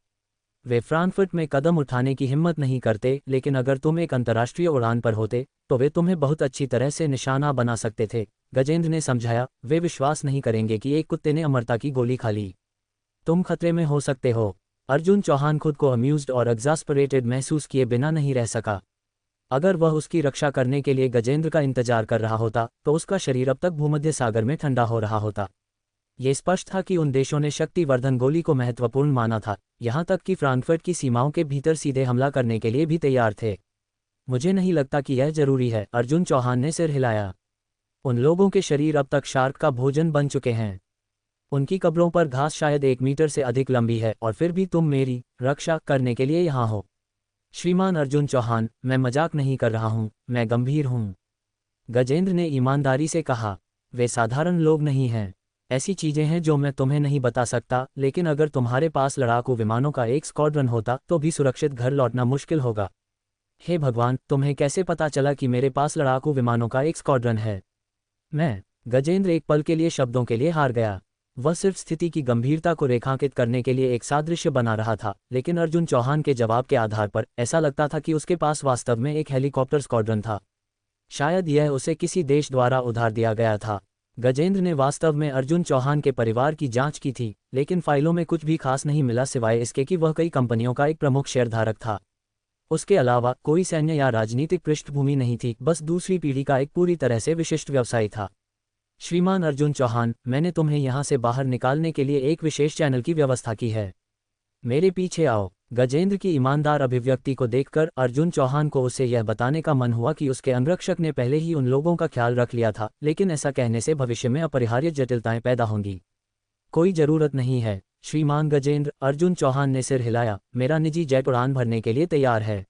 वे फ्रांकफर्ट में कदम उठाने की हिम्मत नहीं करते, लेकिन अगर तुम एक अंतर्राष्ट्रीय उड़ान पर होते तो वे तुम्हें बहुत अच्छी तरह से निशाना बना सकते थे। गजेंद्र ने समझाया। वे विश्वास नहीं करेंगे कि एक कुत्ते ने अमरता की गोली खा ली। तुम खतरे में हो सकते हो। अर्जुन चौहान खुद को अम्यूज्ड और एग्जास्परेटेड महसूस किए बिना नहीं रह सका। अगर वह उसकी रक्षा करने के लिए गजेंद्र का इंतजार कर रहा होता तो उसका शरीर अब तक भूमध्य सागर में ठंडा हो रहा होता। ये स्पष्ट था कि उन देशों ने शक्तिवर्धन गोली को महत्वपूर्ण माना था, यहाँ तक कि फ्रांकफर्ट की सीमाओं के भीतर सीधे हमला करने के लिए भी तैयार थे। मुझे नहीं लगता कि यह जरूरी है, अर्जुन चौहान ने सिर हिलाया। उन लोगों के शरीर अब तक शार्क का भोजन बन चुके हैं। उनकी कब्रों पर घास शायद 1 मीटर से अधिक लंबी है और फिर भी तुम मेरी रक्षा करने के लिए यहाँ हो। श्रीमान अर्जुन चौहान, मैं मजाक नहीं कर रहा हूँ, मैं गंभीर हूँ। गजेंद्र ने ईमानदारी से कहा। वे साधारण लोग नहीं हैं। ऐसी चीजें हैं जो मैं तुम्हें नहीं बता सकता, लेकिन अगर तुम्हारे पास लड़ाकू विमानों का एक स्क्वाड्रन होता तो भी सुरक्षित घर लौटना मुश्किल होगा। हे भगवान, तुम्हें कैसे पता चला कि मेरे पास लड़ाकू विमानों का एक स्क्वाड्रन है? गजेंद्र एक पल के लिए शब्दों के लिए हार गया। वह सिर्फ स्थिति की गंभीरता को रेखांकित करने के लिए एक सादृश्य बना रहा था, लेकिन अर्जुन चौहान के जवाब के आधार पर ऐसा लगता था कि उसके पास वास्तव में एक हेलीकॉप्टर स्क्वाड्रन था। शायद यह उसे किसी देश द्वारा उधार दिया गया था। गजेंद्र ने वास्तव में अर्जुन चौहान के परिवार की जांच की थी, लेकिन फाइलों में कुछ भी खास नहीं मिला सिवाय इसके कि वह कई कंपनियों का एक प्रमुख शेयरधारक था। उसके अलावा कोई सैन्य या राजनीतिक पृष्ठभूमि नहीं थी, बस दूसरी पीढ़ी का एक पूरी तरह से विशिष्ट व्यवसाय था। श्रीमान अर्जुन चौहान, मैंने तुम्हें यहाँ से बाहर निकालने के लिए एक विशेष चैनल की व्यवस्था की है। मेरे पीछे आओ। गजेंद्र की ईमानदार अभिव्यक्ति को देखकर अर्जुन चौहान को उसे यह बताने का मन हुआ कि उसके अंगरक्षक ने पहले ही उन लोगों का ख्याल रख लिया था, लेकिन ऐसा कहने से भविष्य में अपरिहार्य जटिलताएं पैदा होंगी। कोई जरूरत नहीं है श्रीमान गजेंद्र, अर्जुन चौहान ने सिर हिलाया। मेरा निजी जेट उड़ान भरने के लिए तैयार है।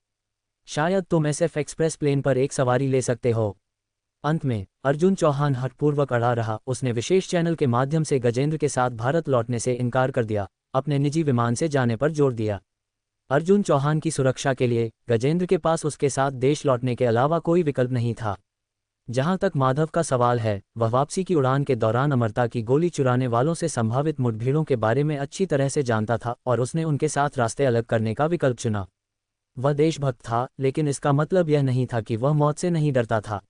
शायद तुम SF एक्सप्रेस प्लेन पर एक सवारी ले सकते हो। अंत में अर्जुन चौहान हठपूर्वक अड़ा रहा। उसने विशेष चैनल के माध्यम से गजेंद्र के साथ भारत लौटने से इनकार कर दिया, अपने निजी विमान से जाने पर जोर दिया। अर्जुन चौहान की सुरक्षा के लिए गजेंद्र के पास उसके साथ देश लौटने के अलावा कोई विकल्प नहीं था। जहां तक माधव का सवाल है, वह वापसी की उड़ान के दौरान अमरता की गोली चुराने वालों से संभावित मुठभेड़ों के बारे में अच्छी तरह से जानता था और उसने उनके साथ रास्ते अलग करने का विकल्प चुना। वह देशभक्त था, लेकिन इसका मतलब यह नहीं था कि वह मौत से नहीं डरता था।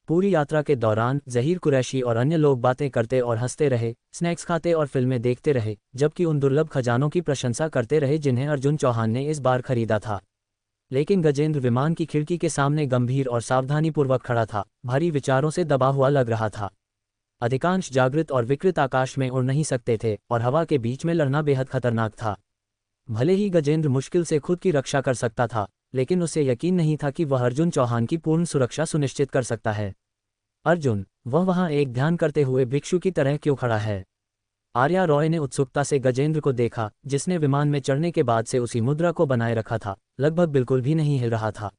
पूरी यात्रा के दौरान ज़हीर कुरैशी और अन्य लोग बातें करते और हंसते रहे, स्नैक्स खाते और फिल्में देखते रहे, जबकि उन दुर्लभ खजानों की प्रशंसा करते रहे जिन्हें अर्जुन चौहान ने इस बार खरीदा था। लेकिन गजेंद्र विमान की खिड़की के सामने गंभीर और सावधानीपूर्वक खड़ा था, भारी विचारों से दबा हुआ लग रहा था। अधिकांश जागृत और विकृत आकाश में उड़ नहीं सकते थे और हवा के बीच में लड़ना बेहद खतरनाक था। भले ही गजेंद्र मुश्किल से खुद की रक्षा कर सकता था, लेकिन उसे यकीन नहीं था कि वह अर्जुन चौहान की पूर्ण सुरक्षा सुनिश्चित कर सकता है। अर्जुन, वह वहां एक ध्यान करते हुए भिक्षु की तरह क्यों खड़ा है? आर्या रॉय ने उत्सुकता से गजेंद्र को देखा, जिसने विमान में चढ़ने के बाद से उसी मुद्रा को बनाए रखा था, लगभग बिल्कुल भी नहीं हिल रहा था।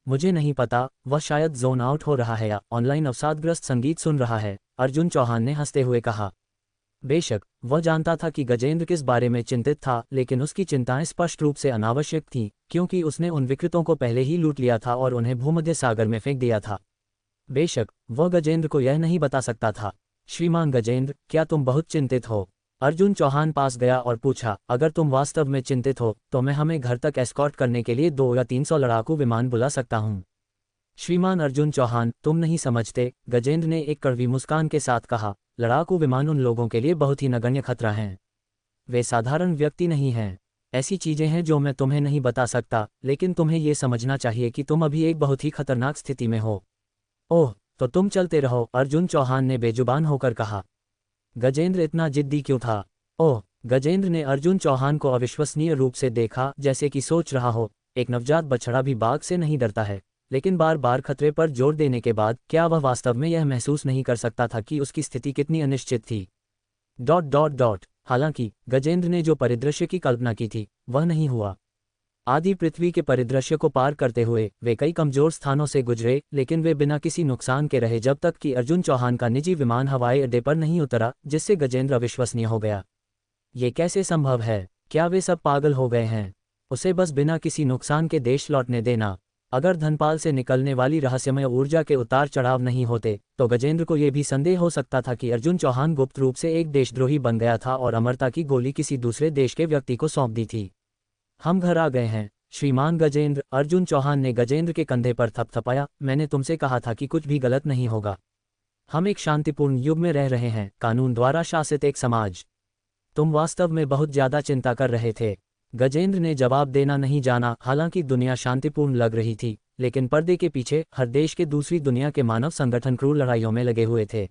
मुझे नहीं पता, वह शायद जोन आउट हो रहा है या ऑनलाइन अवसादग्रस्त संगीत सुन रहा है, अर्जुन चौहान ने हंसते हुए कहा। बेशक, वह जानता था कि गजेंद्र किस बारे में चिंतित था, लेकिन उसकी चिंताएं स्पष्ट रूप से अनावश्यक थीं, क्योंकि उसने उन विकृतों को पहले ही लूट लिया था और उन्हें भूमध्य सागर में फेंक दिया था। बेशक, वह गजेंद्र को यह नहीं बता सकता था। श्रीमान गजेंद्र, क्या तुम बहुत चिंतित हो? अर्जुन चौहान पास गया और पूछा। अगर तुम वास्तव में चिंतित हो तो मैं हमें घर तक एस्कॉर्ट करने के लिए 200 या 300 लड़ाकू विमान बुला सकता हूँ। श्रीमान अर्जुन चौहान, तुम नहीं समझते, गजेंद्र ने एक कड़वी मुस्कान के साथ कहा। लड़ाकू विमान उन लोगों के लिए बहुत ही नगण्य खतरा हैं। वे साधारण व्यक्ति नहीं हैं। ऐसी चीजें हैं जो मैं तुम्हें नहीं बता सकता, लेकिन तुम्हें ये समझना चाहिए कि तुम अभी एक बहुत ही खतरनाक स्थिति में हो। ओह, तो तुम चलते रहो, अर्जुन चौहान ने बेजुबान होकर कहा। गजेंद्र इतना जिद्दी क्यों था? ओह, गजेंद्र ने अर्जुन चौहान को अविश्वसनीय रूप से देखा, जैसे कि सोच रहा हो, एक नवजात बछड़ा भी बाघ से नहीं डरता है। लेकिन बार बार खतरे पर जोर देने के बाद क्या वह वास्तव में यह महसूस नहीं कर सकता था कि उसकी स्थिति कितनी अनिश्चित थी? ... हालांकि गजेंद्र ने जो परिदृश्य की कल्पना की थी वह नहीं हुआ। आदि पृथ्वी के परिदृश्य को पार करते हुए वे कई कमजोर स्थानों से गुजरे, लेकिन वे बिना किसी नुकसान के रहे जब तक कि अर्जुन चौहान का निजी विमान हवाई अड्डे पर नहीं उतरा, जिससे गजेंद्र अविश्वसनीय हो गया। ये कैसे संभव है? क्या वे सब पागल हो गए हैं? उसे बस बिना किसी नुकसान के देश लौटने देना। अगर धनपाल से निकलने वाली रहस्यमय ऊर्जा के उतार चढ़ाव नहीं होते तो गजेंद्र को यह भी संदेह हो सकता था कि अर्जुन चौहान गुप्त रूप से एक देशद्रोही बन गया था और अमरता की गोली किसी दूसरे देश के व्यक्ति को सौंप दी थी। हम घर आ गए हैं श्रीमान गजेंद्र, अर्जुन चौहान ने गजेंद्र के कंधे पर थपथपाया। मैंने तुमसे कहा था कि कुछ भी गलत नहीं होगा। हम एक शांतिपूर्ण युग में रह रहे हैं, कानून द्वारा शासित एक समाज। तुम वास्तव में बहुत ज्यादा चिंता कर रहे थे। गजेंद्र ने जवाब देना नहीं जाना। हालांकि दुनिया शांतिपूर्ण लग रही थी, लेकिन पर्दे के पीछे हर देश के दूसरी दुनिया के मानव संगठन क्रूर लड़ाइयों में लगे हुए थे।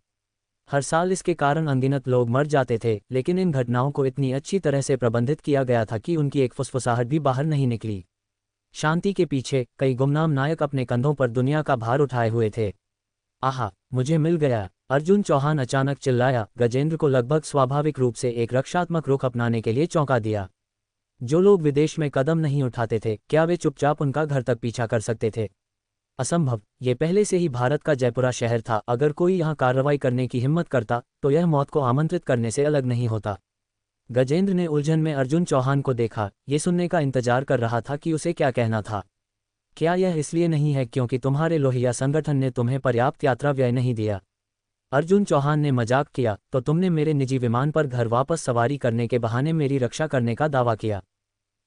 हर साल इसके कारण अनगिनत लोग मर जाते थे, लेकिन इन घटनाओं को इतनी अच्छी तरह से प्रबंधित किया गया था कि उनकी एक फुसफुसाहट भी बाहर नहीं निकली। शांति के पीछे कई गुमनाम नायक अपने कंधों पर दुनिया का भार उठाए हुए थे। आहा, मुझे मिल गया, अर्जुन चौहान अचानक चिल्लाया। गजेंद्र को लगभग स्वाभाविक रूप से एक रक्षात्मक रुख अपनाने के लिए चौंका दिया। जो लोग विदेश में कदम नहीं उठाते थे, क्या वे चुपचाप उनका घर तक पीछा कर सकते थे? असंभव। ये पहले से ही भारत का जयपुरा शहर था। अगर कोई यहाँ कार्रवाई करने की हिम्मत करता तो यह मौत को आमंत्रित करने से अलग नहीं होता। गजेंद्र ने उलझन में अर्जुन चौहान को देखा। ये सुनने का इंतजार कर रहा था कि उसे क्या कहना था। क्या यह इसलिए नहीं है क्योंकि तुम्हारे लोहिया संगठन ने तुम्हें पर्याप्त यात्रा व्यय नहीं दिया? अर्जुन चौहान ने मजाक किया। तो तुमने मेरे निजी विमान पर घर वापस सवारी करने के बहाने मेरी रक्षा करने का दावा किया।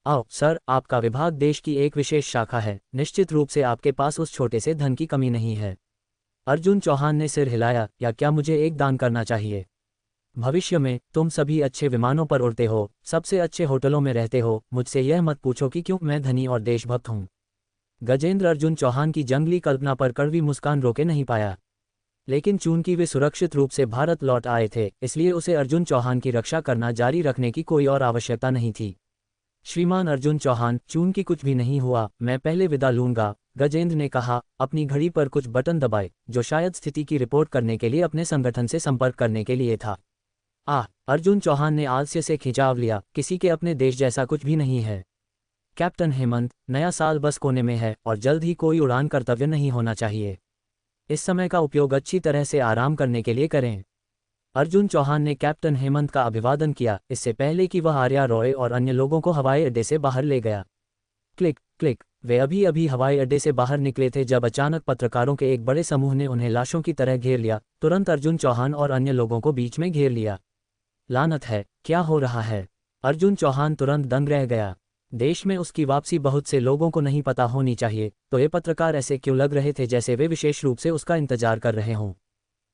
आओ सर, आपका विभाग देश की एक विशेष शाखा है। निश्चित रूप से आपके पास उस छोटे से धन की कमी नहीं है। अर्जुन चौहान ने सिर हिलाया। या क्या मुझे एक दान करना चाहिए? भविष्य में तुम सभी अच्छे विमानों पर उड़ते हो, सबसे अच्छे होटलों में रहते हो। मुझसे यह मत पूछो कि क्यों मैं धनी और देशभक्त हूँ। गजेंद्र अर्जुन चौहान की जंगली कल्पना पर कड़वी मुस्कान रोके नहीं पाया। लेकिन चूंकि वे सुरक्षित रूप से भारत लौट आए थे, इसलिए उसे अर्जुन चौहान की रक्षा करना जारी रखने की कोई और आवश्यकता नहीं थी। श्रीमान अर्जुन चौहान, चूंकि कुछ भी नहीं हुआ, मैं पहले विदा लूंगा, गजेंद्र ने कहा। अपनी घड़ी पर कुछ बटन दबाए, जो शायद स्थिति की रिपोर्ट करने के लिए अपने संगठन से संपर्क करने के लिए था। अर्जुन चौहान ने आलस्य से खिंचाव लिया। किसी के अपने देश जैसा कुछ भी नहीं है। कैप्टन हेमंत, नया साल बस कोने में है और जल्द ही कोई उड़ान कर्तव्य नहीं होना चाहिए। इस समय का उपयोग अच्छी तरह से आराम करने के लिए करें। अर्जुन चौहान ने कैप्टन हेमंत का अभिवादन किया, इससे पहले कि वह आर्या रॉय और अन्य लोगों को हवाई अड्डे से बाहर ले गया। Click click. वे अभी अभी हवाई अड्डे से बाहर निकले थे जब अचानक पत्रकारों के एक बड़े समूह ने उन्हें लाशों की तरह घेर लिया। तुरंत अर्जुन चौहान और अन्य लोगों को बीच में घेर लिया। लानत है, क्या हो रहा है? अर्जुन चौहान तुरंत दंग रह गया। देश में उसकी वापसी बहुत से लोगों को नहीं पता होनी चाहिए, तो ये पत्रकार ऐसे क्यों लग रहे थे जैसे वे विशेष रूप से उसका इंतजार कर रहे हों?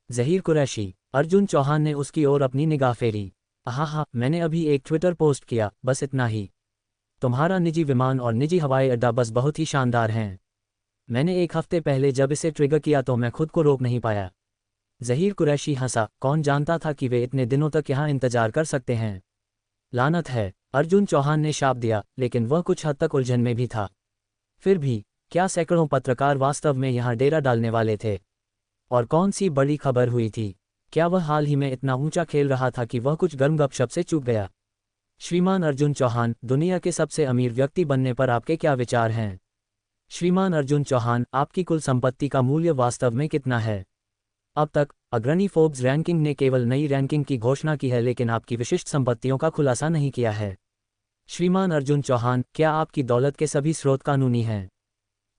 ज़हीर कुरैशी। अर्जुन चौहान ने उसकी ओर अपनी निगाह फेरी। हाँ, मैंने अभी एक ट्विटर पोस्ट किया, बस इतना ही। तुम्हारा निजी विमान और निजी हवाई अड्डा बस बहुत ही शानदार हैं। मैंने एक हफ्ते पहले जब इसे ट्रिगर किया तो मैं खुद को रोक नहीं पाया। ज़हीर कुरैशी हंसा। कौन जानता था कि वे इतने दिनों तक यहाँ इंतजार कर सकते हैं? लानत है, अर्जुन चौहान ने शाप दिया, लेकिन वह कुछ हद तक उलझन में भी था। फिर भी, क्या सैकड़ों पत्रकार वास्तव में यहाँ डेरा डालने वाले थे? और कौन सी बड़ी खबर हुई थी? क्या वह हाल ही में इतना ऊंचा खेल रहा था कि वह कुछ गर्म गपशप से चूक गया? श्रीमान अर्जुन चौहान, दुनिया के सबसे अमीर व्यक्ति बनने पर आपके क्या विचार हैं? श्रीमान अर्जुन चौहान, आपकी कुल संपत्ति का मूल्य वास्तव में कितना है? अब तक अग्रणी फोर्ब्स रैंकिंग ने केवल नई रैंकिंग की घोषणा की है, लेकिन आपकी विशिष्ट संपत्तियों का खुलासा नहीं किया है। श्रीमान अर्जुन चौहान, क्या आपकी दौलत के सभी स्रोत कानूनी हैं? ...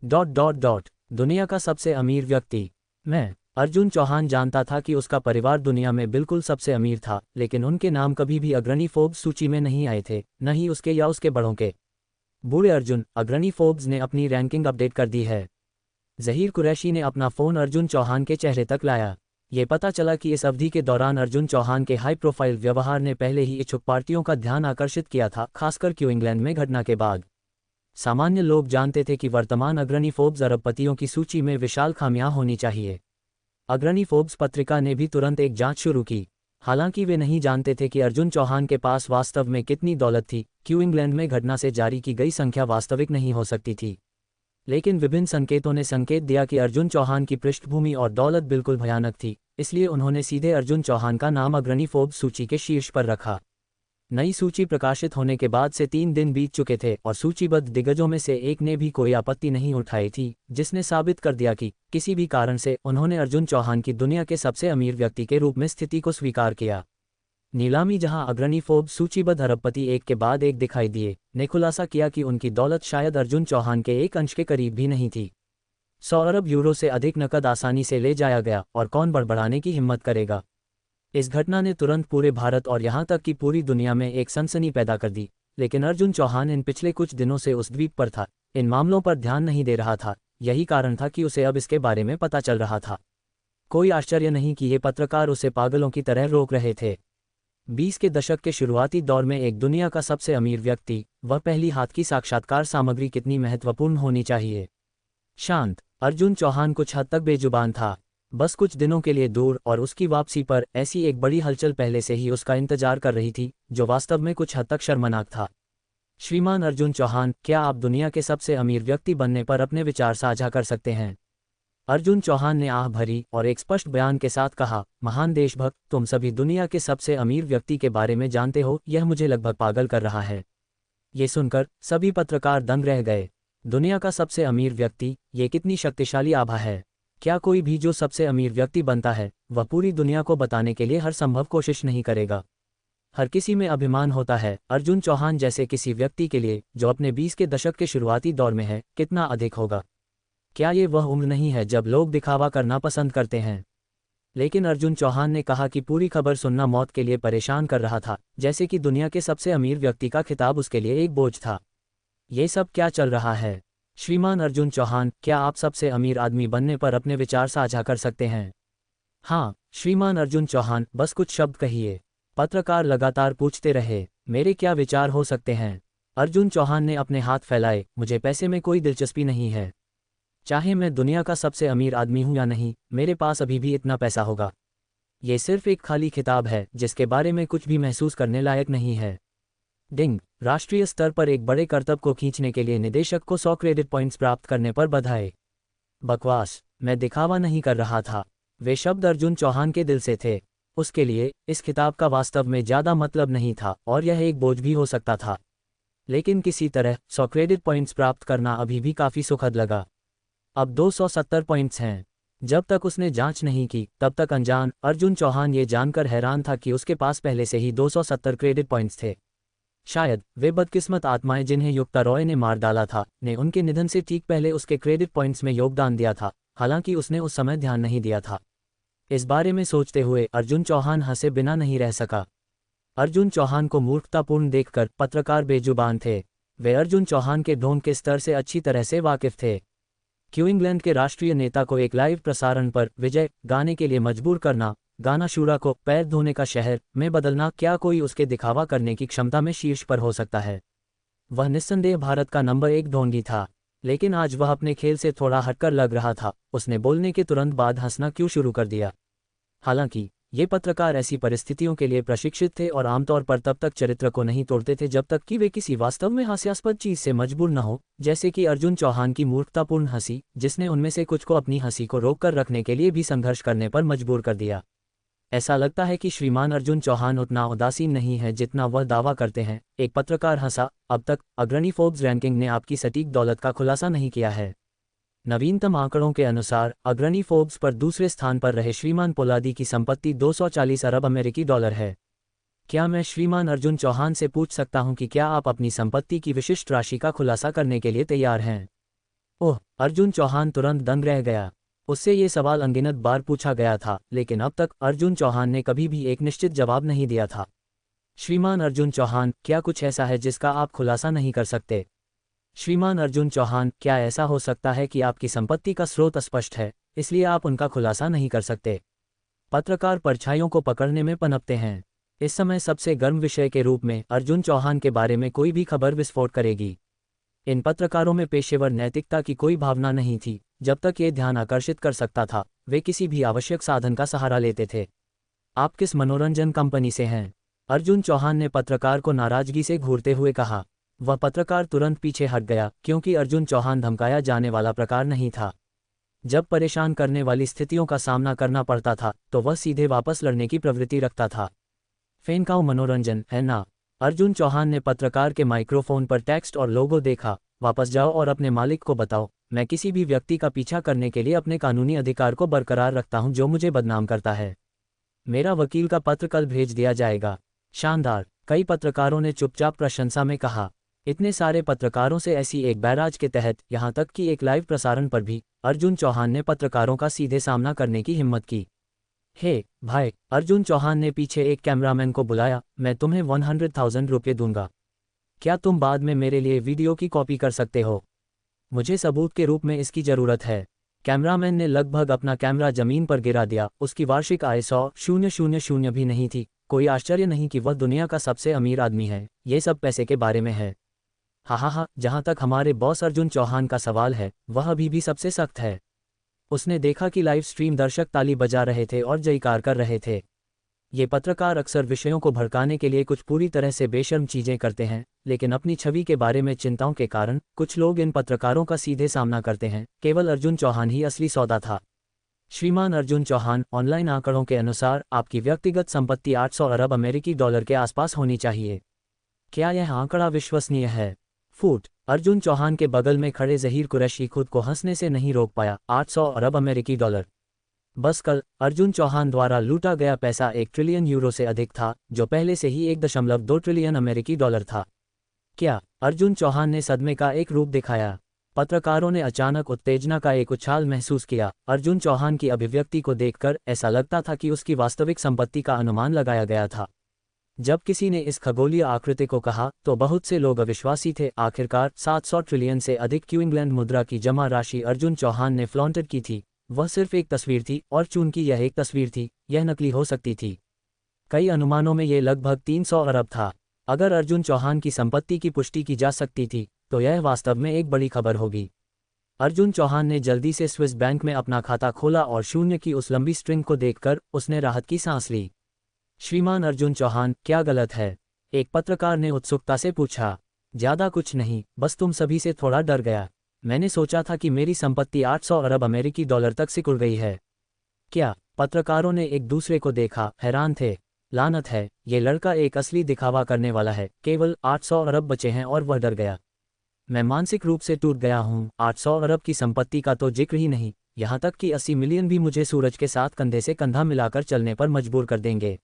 दुनिया का सबसे अमीर व्यक्ति मैं। अर्जुन चौहान जानता था कि उसका परिवार दुनिया में बिल्कुल सबसे अमीर था, लेकिन उनके नाम कभी भी अग्रणी फोर्ब्स सूची में नहीं आए थे, न ही उसके या उसके बड़ों के। बूढ़े अर्जुन, अग्रणी फोर्ब्स ने अपनी रैंकिंग अपडेट कर दी है। ज़हीर कुरैशी ने अपना फ़ोन अर्जुन चौहान के चेहरे तक लाया। ये पता चला कि इस अवधि के दौरान अर्जुन चौहान के हाई प्रोफाइल व्यवहार ने पहले ही इच्छुक पार्टियों का ध्यान आकर्षित किया था, खासकर क्यों इंग्लैंड में घटना के बाद। सामान्य लोग जानते थे कि वर्तमान अग्रणी फोर्ब्स अरबपतियों की सूची में विशाल खामियां होनी चाहिए। अग्रणी फोर्ब्स पत्रिका ने भी तुरंत एक जांच शुरू की। हालांकि वे नहीं जानते थे कि अर्जुन चौहान के पास वास्तव में कितनी दौलत थी। क्यों इंग्लैंड में घटना से जारी की गई संख्या वास्तविक नहीं हो सकती थी, लेकिन विभिन्न संकेतों ने संकेत दिया कि अर्जुन चौहान की पृष्ठभूमि और दौलत बिल्कुल भयानक थी। इसलिए उन्होंने सीधे अर्जुन चौहान का नाम अग्रणी फोर्ब्स सूची के शीर्ष पर रखा। नई सूची प्रकाशित होने के बाद से 3 दिन बीत चुके थे और सूचीबद्ध दिग्गजों में से एक ने भी कोई आपत्ति नहीं उठाई थी, जिसने साबित कर दिया कि किसी भी कारण से उन्होंने अर्जुन चौहान की दुनिया के सबसे अमीर व्यक्ति के रूप में स्थिति को स्वीकार किया। नीलामी, जहां अग्रणी फोर्ब्स सूचीबद्ध अरबपति एक के बाद एक दिखाई दिए, ने खुलासा किया कि उनकी दौलत शायद अर्जुन चौहान के एक अंश के करीब भी नहीं थी। 100 अरब यूरो से अधिक नकद आसानी से ले जाया गया, और कौन बड़बड़ाने की हिम्मत करेगा? इस घटना ने तुरंत पूरे भारत और यहां तक कि पूरी दुनिया में एक सनसनी पैदा कर दी। लेकिन अर्जुन चौहान इन पिछले कुछ दिनों से उस द्वीप पर था, इन मामलों पर ध्यान नहीं दे रहा था। यही कारण था कि उसे अब इसके बारे में पता चल रहा था। कोई आश्चर्य नहीं कि ये पत्रकार उसे पागलों की तरह रोक रहे थे। 20 के दशक के शुरुआती दौर में एक दुनिया का सबसे अमीर व्यक्ति, वह पहली हाथ की साक्षात्कार सामग्री कितनी महत्वपूर्ण होनी चाहिए। शांत अर्जुन चौहान कुछ हद तक बेजुबान था। बस कुछ दिनों के लिए दूर और उसकी वापसी पर ऐसी एक बड़ी हलचल पहले से ही उसका इंतजार कर रही थी, जो वास्तव में कुछ हद तक शर्मनाक था। श्रीमान अर्जुन चौहान, क्या आप दुनिया के सबसे अमीर व्यक्ति बनने पर अपने विचार साझा कर सकते हैं? अर्जुन चौहान ने आह भरी और एक स्पष्ट बयान के साथ कहा, महान देशभक्त, तुम सभी दुनिया के सबसे अमीर व्यक्ति के बारे में जानते हो, यह मुझे लगभग पागल कर रहा है। ये सुनकर सभी पत्रकार दंग रह गए। दुनिया का सबसे अमीर व्यक्ति, ये कितनी शक्तिशाली आभा है। क्या कोई भी जो सबसे अमीर व्यक्ति बनता है, वह पूरी दुनिया को बताने के लिए हर संभव कोशिश नहीं करेगा? हर किसी में अभिमान होता है। अर्जुन चौहान जैसे किसी व्यक्ति के लिए, जो अपने 20 के दशक के शुरुआती दौर में है, कितना अधिक होगा। क्या ये वह उम्र नहीं है जब लोग दिखावा करना पसंद करते हैं? लेकिन अर्जुन चौहान ने कहा कि पूरी खबर सुनना मौत के लिए परेशान कर रहा था, जैसे कि दुनिया के सबसे अमीर व्यक्ति का खिताब उसके लिए एक बोझ था। ये सब क्या चल रहा है? श्रीमान अर्जुन चौहान, क्या आप सबसे अमीर आदमी बनने पर अपने विचार साझा कर सकते हैं? हाँ, श्रीमान अर्जुन चौहान, बस कुछ शब्द कहिए। पत्रकार लगातार पूछते रहे, मेरे क्या विचार हो सकते हैं? अर्जुन चौहान ने अपने हाथ फैलाए, मुझे पैसे में कोई दिलचस्पी नहीं है। चाहे मैं दुनिया का सबसे अमीर आदमी हूं या नहीं, मेरे पास अभी भी इतना पैसा होगा। ये सिर्फ एक खाली खिताब है, जिसके बारे में कुछ भी महसूस करने लायक नहीं है। डिंग, राष्ट्रीय स्तर पर एक बड़े करतब को खींचने के लिए निदेशक को 100 क्रेडिट पॉइंट्स प्राप्त करने पर बधाई। बकवास, मैं दिखावा नहीं कर रहा था। वे शब्द अर्जुन चौहान के दिल से थे। उसके लिए इस खिताब का वास्तव में ज़्यादा मतलब नहीं था और यह एक बोझ भी हो सकता था। लेकिन किसी तरह 100 क्रेडिट पॉइंट्स प्राप्त करना अभी भी काफ़ी सुखद लगा। अब 270 पॉइंट्स हैं। जब तक उसने जांच नहीं की, तब तक अनजान अर्जुन चौहान ये जानकर हैरान था कि उसके पास पहले से ही 270 क्रेडिट पॉइंट्स थे। शायद वे बदकिस्मत आत्माएं जिन्हें युक्ता रॉय ने मार डाला था, ने उनके निधन से ठीक पहले उसके क्रेडिट पॉइंट्स में योगदान दिया था, हालांकि उसने उस समय ध्यान नहीं दिया था। इस बारे में सोचते हुए अर्जुन चौहान हंसे बिना नहीं रह सका। अर्जुन चौहान को मूर्खतापूर्ण देखकर पत्रकार बेजुबान थे। वे अर्जुन चौहान के ढोंग के स्तर से अच्छी तरह से वाकिफ थे। क्यों इंग्लैंड के राष्ट्रीय नेता को एक लाइव प्रसारण पर विजय गाने के लिए मजबूर करना, गाना शूरा को पैर धोने का शहर में बदलना, क्या कोई उसके दिखावा करने की क्षमता में शीर्ष पर हो सकता है? वह निस्संदेह भारत का नंबर 1 ढोंगी था, लेकिन आज वह अपने खेल से थोड़ा हटकर लग रहा था। उसने बोलने के तुरंत बाद हंसना क्यों शुरू कर दिया। हालांकि ये पत्रकार ऐसी परिस्थितियों के लिए प्रशिक्षित थे और आमतौर पर तब तक चरित्र को नहीं तोड़ते थे जब तक कि वे किसी वास्तव में हास्यास्पद चीज से मजबूर न हो, जैसे कि अर्जुन चौहान की मूर्खतापूर्ण हंसी, जिसने उनमें से कुछ को अपनी हंसी को रोककर रखने के लिए भी संघर्ष करने पर मजबूर कर दिया। ऐसा लगता है कि श्रीमान अर्जुन चौहान उतना उदासीन नहीं है जितना वह दावा करते हैं। एक पत्रकार हंसा, अब तक अग्रणी फोर्ब्स रैंकिंग ने आपकी सटीक दौलत का खुलासा नहीं किया है। नवीनतम आंकड़ों के अनुसार अग्रणी फोर्ब्स पर दूसरे स्थान पर रहे श्रीमान पोलादी की संपत्ति 240 अरब अमेरिकी डॉलर है। क्या मैं श्रीमान अर्जुन चौहान से पूछ सकता हूं कि क्या आप अपनी संपत्ति की विशिष्ट राशि का खुलासा करने के लिए तैयार हैं? ओह, अर्जुन चौहान तुरंत दंग रह गया। उससे ये सवाल अनगिनत बार पूछा गया था, लेकिन अब तक अर्जुन चौहान ने कभी भी एक निश्चित जवाब नहीं दिया था। श्रीमान अर्जुन चौहान, क्या कुछ ऐसा है जिसका आप खुलासा नहीं कर सकते? श्रीमान अर्जुन चौहान, क्या ऐसा हो सकता है कि आपकी संपत्ति का स्रोत अस्पष्ट है, इसलिए आप उनका खुलासा नहीं कर सकते? पत्रकार परछाइयों को पकड़ने में पनपते हैं। इस समय सबसे गर्म विषय के रूप में अर्जुन चौहान के बारे में कोई भी खबर विस्फोट करेगी। इन पत्रकारों में पेशेवर नैतिकता की कोई भावना नहीं थी। जब तक ये ध्यान आकर्षित कर सकता था, वे किसी भी आवश्यक साधन का सहारा लेते थे। आप किस मनोरंजन कंपनी से हैं? अर्जुन चौहान ने पत्रकार को नाराजगी से घूरते हुए कहा। वह पत्रकार तुरंत पीछे हट गया, क्योंकि अर्जुन चौहान धमकाया जाने वाला प्रकार नहीं था। जब परेशान करने वाली स्थितियों का सामना करना पड़ता था, तो वह सीधे वापस लड़ने की प्रवृत्ति रखता था। फेनकाउ मनोरंजन है ना? अर्जुन चौहान ने पत्रकार के माइक्रोफोन पर टेक्स्ट और लोगो देखा। वापस जाओ और अपने मालिक को बताओ, मैं किसी भी व्यक्ति का पीछा करने के लिए अपने कानूनी अधिकार को बरकरार रखता हूं जो मुझे बदनाम करता है। मेरा वकील का पत्र कल भेज दिया जाएगा। शानदार, कई पत्रकारों ने चुपचाप प्रशंसा में कहा। इतने सारे पत्रकारों से ऐसी एक बैराज के तहत, यहां तक कि एक लाइव प्रसारण पर भी, अर्जुन चौहान ने पत्रकारों का सीधे सामना करने की हिम्मत की। हे भाई, अर्जुन चौहान ने पीछे एक कैमरामैन को बुलाया, मैं तुम्हें 100,000 रुपये दूंगा। क्या तुम बाद में मेरे लिए वीडियो की कॉपी कर सकते हो? मुझे सबूत के रूप में इसकी ज़रूरत है। कैमरामैन ने लगभग अपना कैमरा जमीन पर गिरा दिया। उसकी वार्षिक आय 100,000 भी नहीं थी। कोई आश्चर्य नहीं कि वह दुनिया का सबसे अमीर आदमी है। ये सब पैसे के बारे में है। हाँ, जहाँ तक हमारे बॉस अर्जुन चौहान का सवाल है, वह अभी भी सबसे सख्त है। उसने देखा कि लाइव स्ट्रीम दर्शक ताली बजा रहे थे और जयकार कर रहे थे। ये पत्रकार अक्सर विषयों को भड़काने के लिए कुछ पूरी तरह से बेशर्म चीजें करते हैं, लेकिन अपनी छवि के बारे में चिंताओं के कारण कुछ लोग इन पत्रकारों का सीधे सामना करते हैं। केवल अर्जुन चौहान ही असली सौदा था। श्रीमान अर्जुन चौहान, ऑनलाइन आंकड़ों के अनुसार आपकी व्यक्तिगत संपत्ति 800 अरब अमेरिकी डॉलर के आसपास होनी चाहिए। क्या यह आंकड़ा विश्वसनीय है? फूट। अर्जुन चौहान के बगल में खड़े ज़हीर कुरैशी खुद को हंसने से नहीं रोक पाया। 800 अरब अमेरिकी डॉलर। बस कल अर्जुन चौहान द्वारा लूटा गया पैसा 1 ट्रिलियन यूरो से अधिक था, जो पहले से ही 1.2 ट्रिलियन अमेरिकी डॉलर था। क्या? अर्जुन चौहान ने सदमे का एक रूप दिखाया। पत्रकारों ने अचानक उत्तेजना का एक उछाल महसूस किया। अर्जुन चौहान की अभिव्यक्ति को देखकर ऐसा लगता था कि उसकी वास्तविक संपत्ति का अनुमान लगाया गया था। जब किसी ने इस खगोलीय आकृति को कहा तो बहुत से लोग अविश्वासी थे। आखिरकार 700 ट्रिलियन से अधिक क्यू इंग्लैंड मुद्रा की जमा राशि अर्जुन चौहान ने फ्लॉन्टेड की थी। वह सिर्फ एक तस्वीर थी, और चूंकि यह एक तस्वीर थी, यह नकली हो सकती थी। कई अनुमानों में यह लगभग 300 अरब था। अगर अर्जुन चौहान की संपत्ति की पुष्टि की जा सकती थी तो यह वास्तव में एक बड़ी खबर होगी। अर्जुन चौहान ने जल्दी से स्विस बैंक में अपना खाता खोला और शून्य की उस लंबी स्ट्रिंग को देखकर उसने राहत की सांस ली। श्रीमान अर्जुन चौहान, क्या गलत है? एक पत्रकार ने उत्सुकता से पूछा। ज्यादा कुछ नहीं, बस तुम सभी से थोड़ा डर गया। मैंने सोचा था कि मेरी संपत्ति 800 अरब अमेरिकी डॉलर तक सिकुड़ गई है। क्या? पत्रकारों ने एक दूसरे को देखा, हैरान थे। लानत है, ये लड़का एक असली दिखावा करने वाला है। केवल 800 अरब बचे हैं और वह डर गया। मैं मानसिक रूप से टूट गया हूँ। 800 अरब की संपत्ति का तो जिक्र ही नहीं, यहाँ तक कि 80 मिलियन भी मुझे सूरज के साथ कंधे से कंधा मिलाकर चलने पर मजबूर कर देंगे।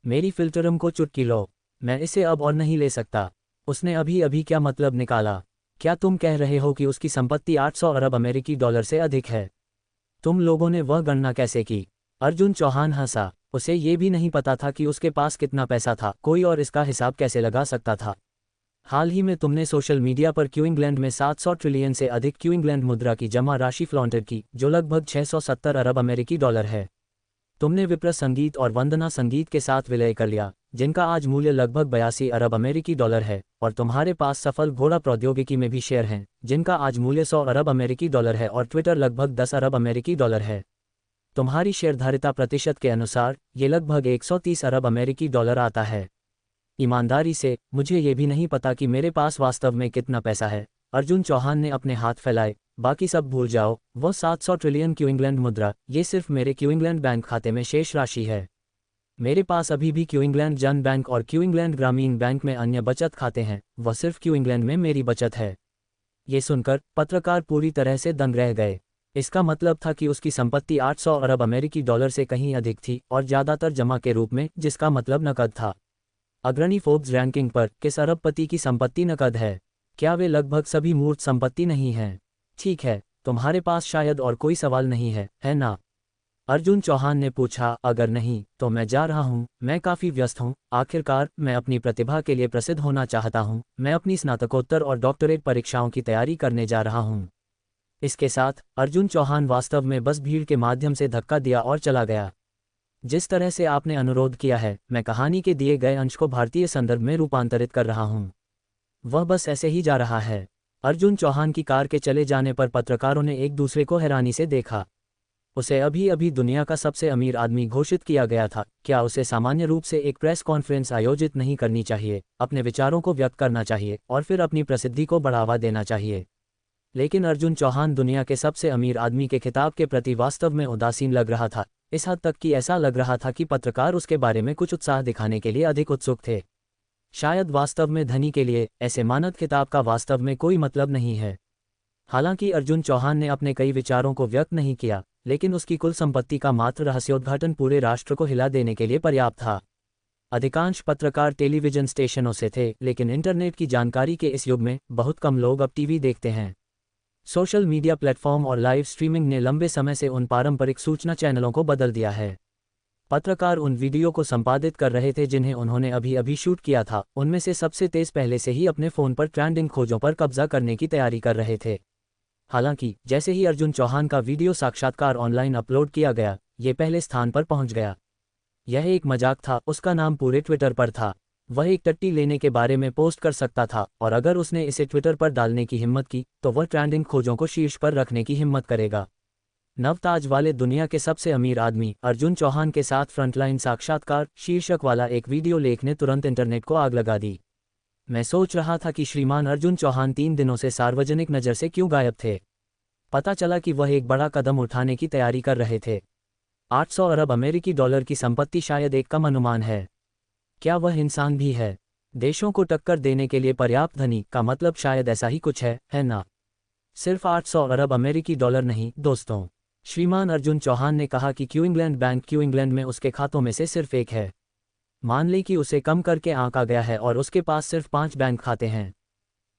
मेरी फिल्टरम को चुटकी लो, मैं इसे अब और नहीं ले सकता। उसने अभी अभी क्या मतलब निकाला? क्या तुम कह रहे हो कि उसकी संपत्ति 800 अरब अमेरिकी डॉलर से अधिक है? तुम लोगों ने वह गणना कैसे की? अर्जुन चौहान हंसा। उसे ये भी नहीं पता था कि उसके पास कितना पैसा था। कोई और इसका हिसाब कैसे लगा सकता था? हाल ही में तुमने सोशल मीडिया पर क्यू इंग्लैंड में 700 ट्रिलियन से अधिक क्यू इंग्लैंड मुद्रा की जमा राशि फ्लॉन्टेड की, जो लगभग 670 अरब अमेरिकी डॉलर है। तुमने विप्र संगीत और वंदना संगीत के साथ विलय कर लिया, जिनका आज मूल्य लगभग 82 अरब अमेरिकी डॉलर है, और तुम्हारे पास सफल घोड़ा प्रौद्योगिकी में भी शेयर हैं, जिनका आज मूल्य 100 अरब अमेरिकी डॉलर है, और ट्विटर लगभग 10 अरब अमेरिकी डॉलर है। तुम्हारी शेयरधारिता प्रतिशत के अनुसार ये लगभग 130 अरब अमेरिकी डॉलर आता है। ईमानदारी से, मुझे ये भी नहीं पता कि मेरे पास वास्तव में कितना पैसा है। अर्जुन चौहान ने अपने हाथ फैलाए। बाकी सब भूल जाओ, वो 700 ट्रिलियन क्यू इंग्लैंड मुद्रा, ये सिर्फ मेरे क्यू इंग्लैंड बैंक खाते में शेष राशि है। मेरे पास अभी भी क्यू इंग्लैंड जन बैंक और क्यू इंग्लैंड ग्रामीण बैंक में अन्य बचत खाते हैं। वह सिर्फ क्यू इंग्लैंड में मेरी बचत है। ये सुनकर पत्रकार पूरी तरह से दंग रह गए। इसका मतलब था कि उसकी संपत्ति 800 अरब अमेरिकी डॉलर से कहीं अधिक थी, और ज़्यादातर जमा के रूप में, जिसका मतलब नकद था। अग्रणी फोर्ब्स रैंकिंग पर किस अरबपति की संपत्ति नकद है? क्या वे लगभग सभी मूर्त संपत्ति नहीं हैं? ठीक है, तुम्हारे पास शायद और कोई सवाल नहीं है ना? अर्जुन चौहान ने पूछा। अगर नहीं, तो मैं जा रहा हूँ। मैं काफ़ी व्यस्त हूँ। आखिरकार मैं अपनी प्रतिभा के लिए प्रसिद्ध होना चाहता हूँ। मैं अपनी स्नातकोत्तर और डॉक्टरेट परीक्षाओं की तैयारी करने जा रहा हूँ। इसके साथ अर्जुन चौहान वास्तव में बस भीड़ के माध्यम से धक्का दिया और चला गया। जिस तरह से आपने अनुरोध किया है, मैं कहानी के दिए गए अंश को भारतीय संदर्भ में रूपांतरित कर रहा हूँ। वह बस ऐसे ही जा रहा है। अर्जुन चौहान की कार के चले जाने पर पत्रकारों ने एक दूसरे को हैरानी से देखा। उसे अभी अभी दुनिया का सबसे अमीर आदमी घोषित किया गया था। क्या उसे सामान्य रूप से एक प्रेस कॉन्फ्रेंस आयोजित नहीं करनी चाहिए, अपने विचारों को व्यक्त करना चाहिए और फिर अपनी प्रसिद्धि को बढ़ावा देना चाहिए? लेकिन अर्जुन चौहान दुनिया के सबसे अमीर आदमी के खिताब के प्रति वास्तव में उदासीन लग रहा था, इस हद तक कि ऐसा लग रहा था कि पत्रकार उसके बारे में कुछ उत्साह दिखाने के लिए अधिक उत्सुक थे। शायद वास्तव में धनी के लिए ऐसे मानद खिताब का वास्तव में कोई मतलब नहीं है। हालांकि अर्जुन चौहान ने अपने कई विचारों को व्यक्त नहीं किया, लेकिन उसकी कुल संपत्ति का मात्र रहस्योद्घाटन पूरे राष्ट्र को हिला देने के लिए पर्याप्त था। अधिकांश पत्रकार टेलीविजन स्टेशनों से थे, लेकिन इंटरनेट की जानकारी के इस युग में बहुत कम लोग अब टीवी देखते हैं। सोशल मीडिया प्लेटफॉर्म और लाइव स्ट्रीमिंग ने लंबे समय से उन पारंपरिक सूचना चैनलों को बदल दिया है। पत्रकार उन वीडियो को संपादित कर रहे थे जिन्हें उन्होंने अभी अभी शूट किया था। उनमें से सबसे तेज पहले से ही अपने फ़ोन पर ट्रेंडिंग खोजों पर कब्जा करने की तैयारी कर रहे थे। हालांकि जैसे ही अर्जुन चौहान का वीडियो साक्षात्कार ऑनलाइन अपलोड किया गया, ये पहले स्थान पर पहुंच गया। यह एक मजाक था, उसका नाम पूरे ट्विटर पर था। वह एक टट्टी लेने के बारे में पोस्ट कर सकता था, और अगर उसने इसे ट्विटर पर डालने की हिम्मत की तो वह ट्रेंडिंग खोजों को शीर्ष पर रखने की हिम्मत करेगा। नवताज वाले दुनिया के सबसे अमीर आदमी अर्जुन चौहान के साथ फ्रंटलाइन साक्षात्कार शीर्षक वाला एक वीडियो लेख ने तुरंत इंटरनेट को आग लगा दी। मैं सोच रहा था कि श्रीमान अर्जुन चौहान 3 दिनों से सार्वजनिक नज़र से क्यों गायब थे। पता चला कि वह एक बड़ा कदम उठाने की तैयारी कर रहे थे। 800 अरब अमेरिकी डॉलर की संपत्ति शायद एक कम अनुमान है। क्या वह इंसान भी है? देशों को टक्कर देने के लिए पर्याप्त धनी का मतलब शायद ऐसा ही कुछ है ना? सिर्फ 800 अरब अमेरिकी डॉलर नहीं दोस्तों। श्रीमान अर्जुन चौहान ने कहा कि Q England bank Q England में उसके खातों में से सिर्फ एक है। मान लें कि उसे कम करके आंका गया है और उसके पास सिर्फ 5 बैंक खाते हैं।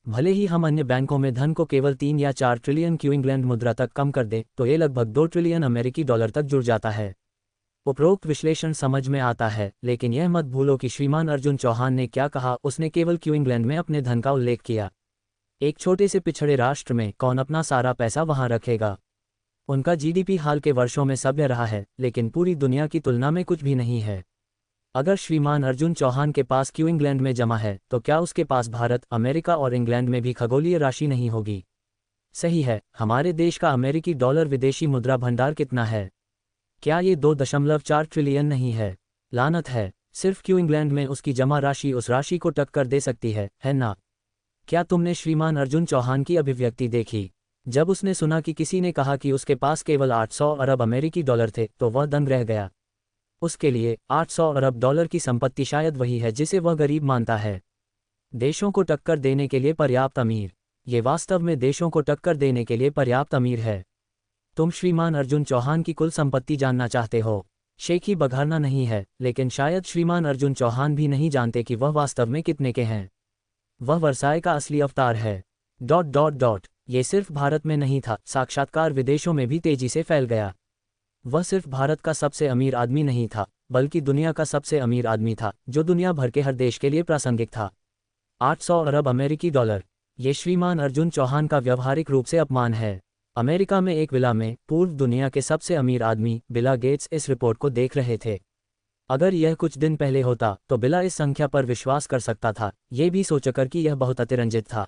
भले ही हम अन्य बैंकों में धन को केवल 3 या 4 ट्रिलियन क्यू इंग्लैंड मुद्रा तक कम कर दें तो ये लगभग 2 ट्रिलियन अमेरिकी डॉलर तक जुड़ जाता है। उपरोक्त विश्लेषण समझ में आता है, लेकिन यह मत भूलो कि श्रीमान अर्जुन चौहान ने क्या कहा। उसने केवल क्यू इंग्लैंड में अपने धन का उल्लेख किया। एक छोटे से पिछड़े राष्ट्र में कौन अपना सारा पैसा वहां रखेगा? उनका जीडीपी हाल के वर्षों में सभ्य रहा है, लेकिन पूरी दुनिया की तुलना में कुछ भी नहीं है। अगर श्रीमान अर्जुन चौहान के पास क्यू इंग्लैंड में जमा है तो क्या उसके पास भारत, अमेरिका और इंग्लैंड में भी खगोलीय राशि नहीं होगी? सही है। हमारे देश का अमेरिकी डॉलर विदेशी मुद्रा भंडार कितना है? क्या ये 2.4 ट्रिलियन नहीं है? लानत है। सिर्फ क्यू इंग्लैंड में उसकी जमा राशि उस राशि को टक्कर दे सकती है ना? क्या तुमने श्रीमान अर्जुन चौहान की अभिव्यक्ति देखी? जब उसने सुना कि किसी ने कहा कि उसके पास केवल 800 अरब अमेरिकी डॉलर थे तो वह दंग रह गया। उसके लिए 800 अरब डॉलर की संपत्ति शायद वही है जिसे वह गरीब मानता है। देशों को टक्कर देने के लिए पर्याप्त अमीर। ये वास्तव में देशों को टक्कर देने के लिए पर्याप्त अमीर है। तुम श्रीमान अर्जुन चौहान की कुल संपत्ति जानना चाहते हो? शेखी बघारना नहीं है, लेकिन शायद श्रीमान अर्जुन चौहान भी नहीं जानते कि वह वास्तव में कितने के हैं। वह वर्साय का असली अवतार है। ... ये सिर्फ भारत में नहीं था, साक्षात्कार विदेशों में भी तेजी से फैल गया। वह सिर्फ भारत का सबसे अमीर आदमी नहीं था, बल्कि दुनिया का सबसे अमीर आदमी था, जो दुनिया भर के हर देश के लिए प्रासंगिक था। 800 अरब अमेरिकी डॉलर। ये श्रीमान अर्जुन चौहान का व्यवहारिक रूप से अपमान है। अमेरिका में एक विला में पूर्व दुनिया के सबसे अमीर आदमी बिल गेट्स इस रिपोर्ट को देख रहे थे। अगर यह कुछ दिन पहले होता तो बिल इस संख्या पर विश्वास कर सकता था, ये भी सोचकर कि यह बहुत अतिरंजित था।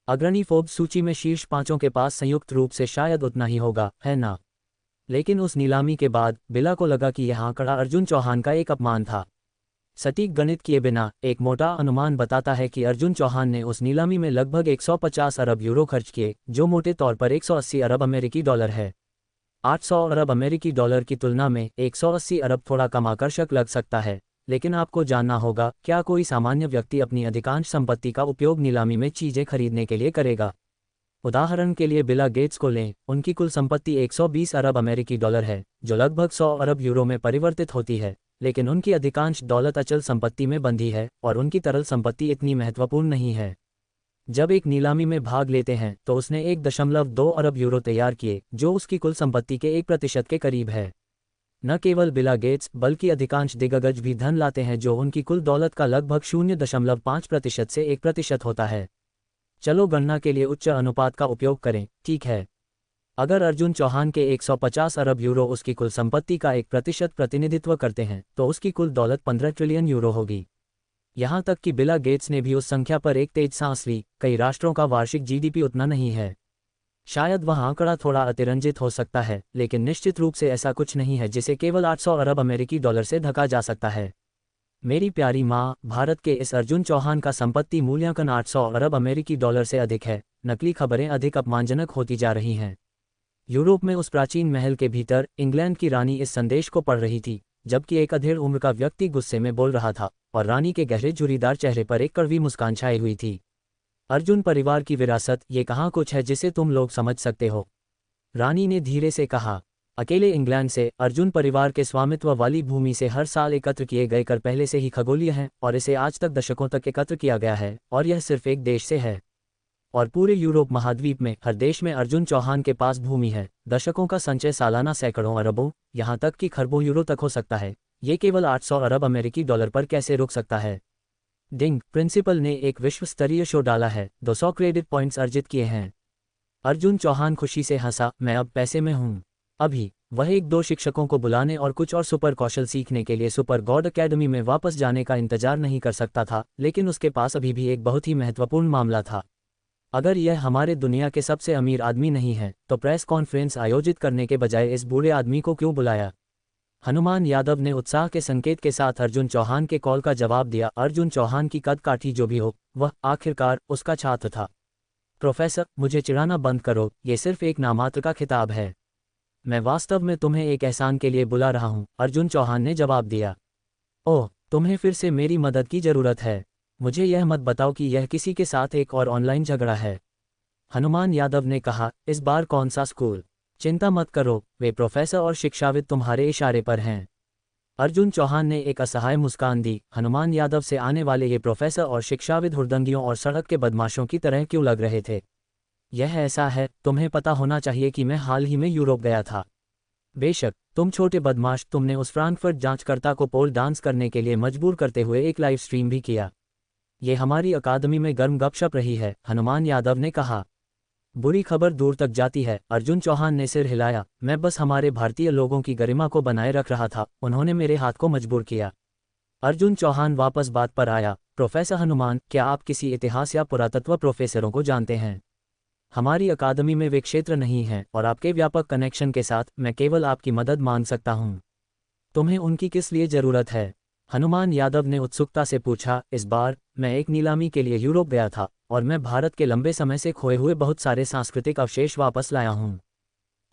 अग्रणी फोर्ब्स सूची में शीर्ष 5 के पास संयुक्त रूप से शायद उतना ही होगा, है ना? लेकिन उस नीलामी के बाद बिल को लगा कि यह आंकड़ा अर्जुन चौहान का एक अपमान था। सटीक गणित किए बिना एक मोटा अनुमान बताता है कि अर्जुन चौहान ने उस नीलामी में लगभग 150 अरब यूरो खर्च किए, जो मोटे तौर पर 180 अरब अमेरिकी डॉलर है। 800 अरब अमेरिकी डॉलर की तुलना में 180 अरब थोड़ा कम आकर्षक लग सकता है, लेकिन आपको जानना होगा, क्या कोई सामान्य व्यक्ति अपनी अधिकांश संपत्ति का उपयोग नीलामी में चीजें खरीदने के लिए करेगा? उदाहरण के लिए बिल गेट्स को लें। उनकी कुल संपत्ति 120 अरब अमेरिकी डॉलर है, जो लगभग 100 अरब यूरो में परिवर्तित होती है, लेकिन उनकी अधिकांश दौलत अचल संपत्ति में बंधी है और उनकी तरल संपत्ति इतनी महत्वपूर्ण नहीं है। जब एक नीलामी में भाग लेते हैं तो उसने 1.2 अरब यूरो तैयार किए, जो उसकी कुल संपत्ति के 1% के करीब है। न केवल बिल गेट्स बल्कि अधिकांश दिग्गज भी धन लाते हैं जो उनकी कुल दौलत का लगभग 0.5% से 1% होता है। चलो गणना के लिए उच्च अनुपात का उपयोग करें, ठीक है? अगर अर्जुन चौहान के 150 अरब यूरो उसकी कुल संपत्ति का 1% प्रतिनिधित्व करते हैं तो उसकी कुल दौलत 15 ट्रिलियन यूरो होगी। यहाँ तक कि बिल गेट्स ने भी उस संख्या पर एक तेज सांस ली। कई राष्ट्रों का वार्षिक जीडीपी उतना नहीं है। शायद वह आंकड़ा थोड़ा अतिरंजित हो सकता है, लेकिन निश्चित रूप से ऐसा कुछ नहीं है जिसे केवल 800 अरब अमेरिकी डॉलर से ढका जा सकता है। मेरी प्यारी माँ, भारत के इस अर्जुन चौहान का संपत्ति मूल्यांकन 800 अरब अमेरिकी डॉलर से अधिक है। नकली खबरें अधिक अपमानजनक होती जा रही हैं। यूरोप में उस प्राचीन महल के भीतर इंग्लैंड की रानी इस संदेश को पढ़ रही थी, जबकि एक अधेड़ उम्र का व्यक्ति गुस्से में बोल रहा था और रानी के गहरे झुर्रीदार चेहरे पर एक कड़वी मुस्कान छाई हुई थी। अर्जुन परिवार की विरासत, ये कहाँ कुछ है जिसे तुम लोग समझ सकते हो? रानी ने धीरे से कहा। अकेले इंग्लैंड से अर्जुन परिवार के स्वामित्व वाली भूमि से हर साल एकत्र किए गए कर पहले से ही खगोलीय हैं और इसे आज तक दशकों तक एकत्र किया गया है, और यह सिर्फ एक देश से है। और पूरे यूरोप महाद्वीप में हर देश में अर्जुन चौहान के पास भूमि है। दशकों का संचय सालाना सैकड़ों अरबों, यहाँ तक कि खरबों यूरो तक हो सकता है। ये केवल 800 अरब अमेरिकी डॉलर पर कैसे रुक सकता है? डिंग प्रिंसिपल ने एक विश्व स्तरीय शो डाला है, 200 क्रेडिट पॉइंट्स अर्जित किए हैं। अर्जुन चौहान खुशी से हंसा, मैं अब पैसे में हूँ। अभी वह एक दो शिक्षकों को बुलाने और कुछ और सुपर कौशल सीखने के लिए सुपर गॉड अकेडमी में वापस जाने का इंतजार नहीं कर सकता था, लेकिन उसके पास अभी भी एक बहुत ही महत्वपूर्ण मामला था। अगर यह हमारे दुनिया के सबसे अमीर आदमी नहीं है तो प्रेस कॉन्फ्रेंस आयोजित करने के बजाय इस बूढ़े आदमी को क्यों बुलाया? हनुमान यादव ने उत्साह के संकेत के साथ अर्जुन चौहान के कॉल का जवाब दिया। अर्जुन चौहान की कद काठी जो भी हो, वह आखिरकार उसका छात्र था। प्रोफेसर, मुझे चिढ़ाना बंद करो, ये सिर्फ एक नामात्र का खिताब है। मैं वास्तव में तुम्हें एक एहसान के लिए बुला रहा हूँ, अर्जुन चौहान ने जवाब दिया। ओह, तुम्हें फिर से मेरी मदद की जरूरत है। मुझे यह मत बताओ कि यह किसी के साथ एक और ऑनलाइन झगड़ा है। हनुमान यादव ने कहा, इस बार कौन सा स्कूल? चिंता मत करो, वे प्रोफेसर और शिक्षाविद तुम्हारे इशारे पर हैं। अर्जुन चौहान ने एक असहाय मुस्कान दी। हनुमान यादव से आने वाले ये प्रोफेसर और शिक्षाविद हुड़दंगियों और सड़क के बदमाशों की तरह क्यों लग रहे थे? यह ऐसा है, तुम्हें पता होना चाहिए कि मैं हाल ही में यूरोप गया था। बेशक, तुम छोटे बदमाश, तुमने उस फ्रैंकफर्ट जांचकर्ता को पोल डांस करने के लिए मजबूर करते हुए एक लाइव स्ट्रीम भी किया। ये हमारी अकादमी में गर्म गपशप रही है, हनुमान यादव ने कहा। बुरी खबर दूर तक जाती है, अर्जुन चौहान ने सिर हिलाया। मैं बस हमारे भारतीय लोगों की गरिमा को बनाए रख रहा था, उन्होंने मेरे हाथ को मजबूर किया। अर्जुन चौहान वापस बात पर आया। प्रोफेसर हनुमान, क्या आप किसी इतिहास या पुरातत्व प्रोफेसरों को जानते हैं? हमारी अकादमी में वे क्षेत्र नहीं हैं और आपके व्यापक कनेक्शन के साथ मैं केवल आपकी मदद मांग सकता हूं। तुम्हें उनकी किस लिए जरूरत है? हनुमान यादव ने उत्सुकता से पूछा। इस बार मैं एक नीलामी के लिए यूरोप गया था और मैं भारत के लंबे समय से खोए हुए बहुत सारे सांस्कृतिक अवशेष वापस लाया हूं।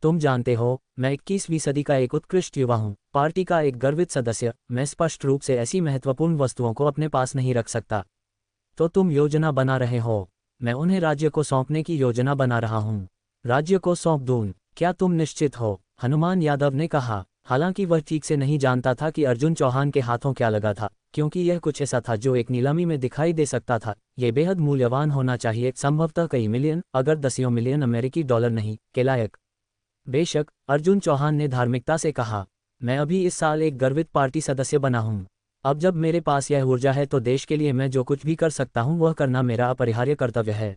तुम जानते हो, मैं 21वीं सदी का एक उत्कृष्ट युवा हूं, पार्टी का एक गर्वित सदस्य। मैं स्पष्ट रूप से ऐसी महत्वपूर्ण वस्तुओं को अपने पास नहीं रख सकता। तो तुम योजना बना रहे हो? मैं उन्हें राज्य को सौंपने की योजना बना रहा हूँ। राज्य को सौंप दूँ? क्या तुम निश्चित हो? हनुमान यादव ने कहा। हालांकि वह ठीक से नहीं जानता था कि अर्जुन चौहान के हाथों क्या लगा था, क्योंकि यह कुछ ऐसा था जो एक नीलामी में दिखाई दे सकता था। ये बेहद मूल्यवान होना चाहिए, संभवतः कई मिलियन, अगर दसियों मिलियन अमेरिकी डॉलर नहीं के लायक। बेशक, अर्जुन चौहान ने धार्मिकता से कहा। मैं अभी इस साल एक गर्वित पार्टी सदस्य बना हूँ। अब जब मेरे पास यह ऊर्जा है तो देश के लिए मैं जो कुछ भी कर सकता हूँ वह करना मेरा अपरिहार्य कर्तव्य है।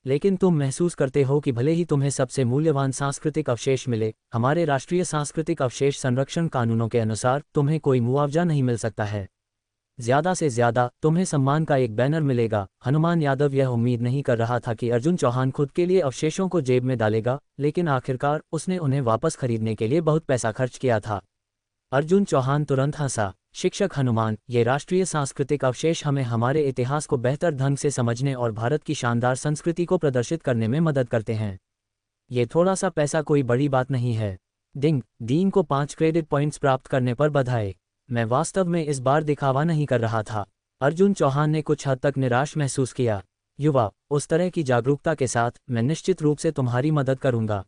लेकिन तुम महसूस करते हो कि भले ही तुम्हें सबसे मूल्यवान सांस्कृतिक अवशेष मिले, हमारे राष्ट्रीय सांस्कृतिक अवशेष संरक्षण कानूनों के अनुसार तुम्हें कोई मुआवजा नहीं मिल सकता है। ज्यादा से ज्यादा तुम्हें सम्मान का एक बैनर मिलेगा। हनुमान यादव यह उम्मीद नहीं कर रहा था कि अर्जुन चौहान खुद के लिए अवशेषों को जेब में डालेगा, लेकिन आखिरकार उसने उन्हें वापस खरीदने के लिए बहुत पैसा खर्च किया था। अर्जुन चौहान तुरंत हंसा। शिक्षक हनुमान, ये राष्ट्रीय सांस्कृतिक अवशेष हमें हमारे इतिहास को बेहतर ढंग से समझने और भारत की शानदार संस्कृति को प्रदर्शित करने में मदद करते हैं। ये थोड़ा सा पैसा कोई बड़ी बात नहीं है। डिंग, डीन को 5 क्रेडिट पॉइंट्स प्राप्त करने पर बधाई। मैं वास्तव में इस बार दिखावा नहीं कर रहा था। अर्जुन चौहान ने कुछ हद तक निराश महसूस किया। युवा, उस तरह की जागरूकता के साथ मैं निश्चित रूप से तुम्हारी मदद करूंगा,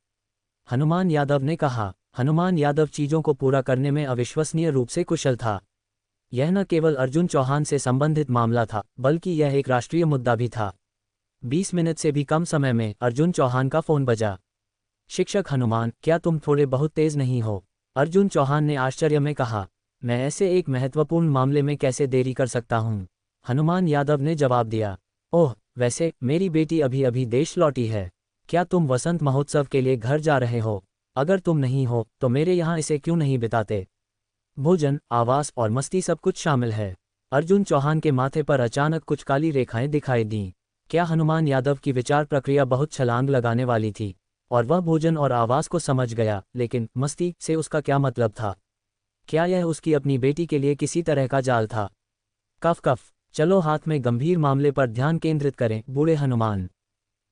हनुमान यादव ने कहा। हनुमान यादव चीजों को पूरा करने में अविश्वसनीय रूप से कुशल था। यह न केवल अर्जुन चौहान से संबंधित मामला था, बल्कि यह एक राष्ट्रीय मुद्दा भी था। 20 मिनट से भी कम समय में अर्जुन चौहान का फोन बजा। शिक्षक हनुमान, क्या तुम थोड़े बहुत तेज नहीं हो? अर्जुन चौहान ने आश्चर्य में कहा। मैं ऐसे एक महत्वपूर्ण मामले में कैसे देरी कर सकता हूँ? हनुमान यादव ने जवाब दिया। ओह, वैसे मेरी बेटी अभी अभी देश लौटी है। क्या तुम वसंत महोत्सव के लिए घर जा रहे हो? अगर तुम नहीं हो तो मेरे यहाँ इसे क्यों नहीं बिताते? भोजन, आवास और मस्ती सब कुछ शामिल है। अर्जुन चौहान के माथे पर अचानक कुछ काली रेखाएं दिखाई दीं। क्या हनुमान यादव की विचार प्रक्रिया बहुत छलांग लगाने वाली थी? और वह भोजन और आवास को समझ गया, लेकिन मस्ती से उसका क्या मतलब था? क्या यह उसकी अपनी बेटी के लिए किसी तरह का जाल था? कफ कफ, चलो हाथ में गंभीर मामले पर ध्यान केंद्रित करें, बूढ़े हनुमान।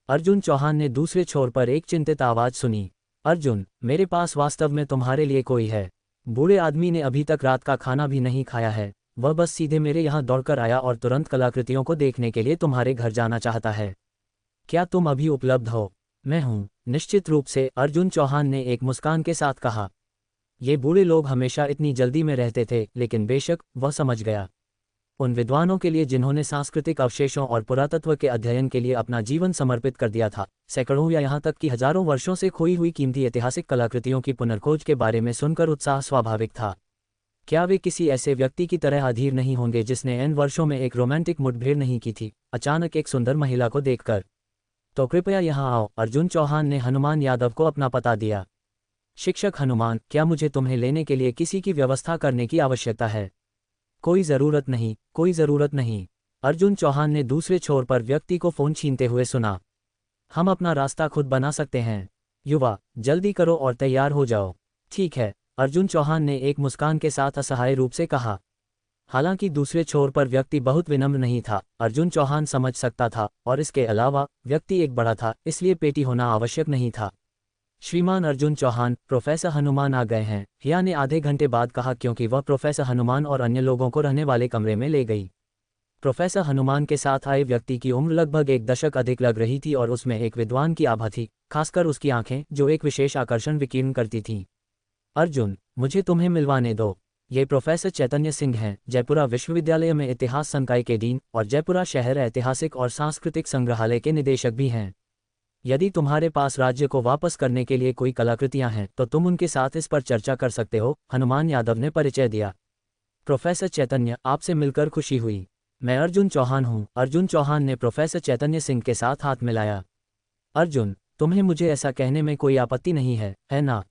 अर्जुन चौहान ने दूसरे छोर पर एक चिंतित आवाज सुनी। अर्जुन, मेरे पास वास्तव में तुम्हारे लिए कोई है। बूढ़े आदमी ने अभी तक रात का खाना भी नहीं खाया है। वह बस सीधे मेरे यहाँ दौड़कर आया और तुरंत कलाकृतियों को देखने के लिए तुम्हारे घर जाना चाहता है। क्या तुम अभी उपलब्ध हो? मैं हूँ, निश्चित रूप से, अर्जुन चौहान ने एक मुस्कान के साथ कहा। ये बूढ़े लोग हमेशा इतनी जल्दी में रहते थे, लेकिन बेशक वह समझ गया। उन विद्वानों के लिए जिन्होंने सांस्कृतिक अवशेषों और पुरातत्व के अध्ययन के लिए अपना जीवन समर्पित कर दिया था, सैकड़ों या यहाँ तक कि हजारों वर्षों से खोई हुई कीमती ऐतिहासिक कलाकृतियों की पुनर्खोज के बारे में सुनकर उत्साह स्वाभाविक था। क्या वे किसी ऐसे व्यक्ति की तरह अधीर नहीं होंगे जिसने N वर्षों में एक रोमांटिक मुठभेड़ नहीं की थी, अचानक एक सुंदर महिला को देखकर? तो कृपया यहाँ आओ। अर्जुन चौहान ने हनुमान यादव को अपना पता दिया। शिक्षक हनुमान, क्या मुझे तुम्हें लेने के लिए किसी की व्यवस्था करने की आवश्यकता है? कोई ज़रूरत नहीं, कोई ज़रूरत नहीं। अर्जुन चौहान ने दूसरे छोर पर व्यक्ति को फ़ोन छीनते हुए सुना। हम अपना रास्ता खुद बना सकते हैं। युवा, जल्दी करो और तैयार हो जाओ। ठीक है, अर्जुन चौहान ने एक मुस्कान के साथ असहाय रूप से कहा। हालांकि दूसरे छोर पर व्यक्ति बहुत विनम्र नहीं था, अर्जुन चौहान समझ सकता था, और इसके अलावा व्यक्ति एक बड़ा था, इसलिए पेटी होना आवश्यक नहीं था। श्रीमान अर्जुन चौहान, प्रोफेसर हनुमान आ गए हैं, हिया ने आधे घंटे बाद कहा, क्योंकि वह प्रोफेसर हनुमान और अन्य लोगों को रहने वाले कमरे में ले गई। प्रोफेसर हनुमान के साथ आए व्यक्ति की उम्र लगभग 1 दशक अधिक लग रही थी और उसमें एक विद्वान की आभा थी, खासकर उसकी आंखें जो एक विशेष आकर्षण विकीर्ण करती थीं। अर्जुन, मुझे तुम्हें मिलवाने दो। ये प्रोफेसर चैतन्य सिंह हैं, जयपुरा विश्वविद्यालय में इतिहास संकाय के डीन और जयपुरा शहर ऐतिहासिक और सांस्कृतिक संग्रहालय के निदेशक भी हैं। यदि तुम्हारे पास राज्य को वापस करने के लिए कोई कलाकृतियां हैं तो तुम उनके साथ इस पर चर्चा कर सकते हो, हनुमान यादव ने परिचय दिया। प्रोफेसर चैतन्य, आपसे मिलकर खुशी हुई। मैं अर्जुन चौहान हूँ। अर्जुन चौहान ने प्रोफेसर चैतन्य सिंह के साथ हाथ मिलाया। अर्जुन, तुम्हें मुझे ऐसा कहने में कोई आपत्ति नहीं है ना?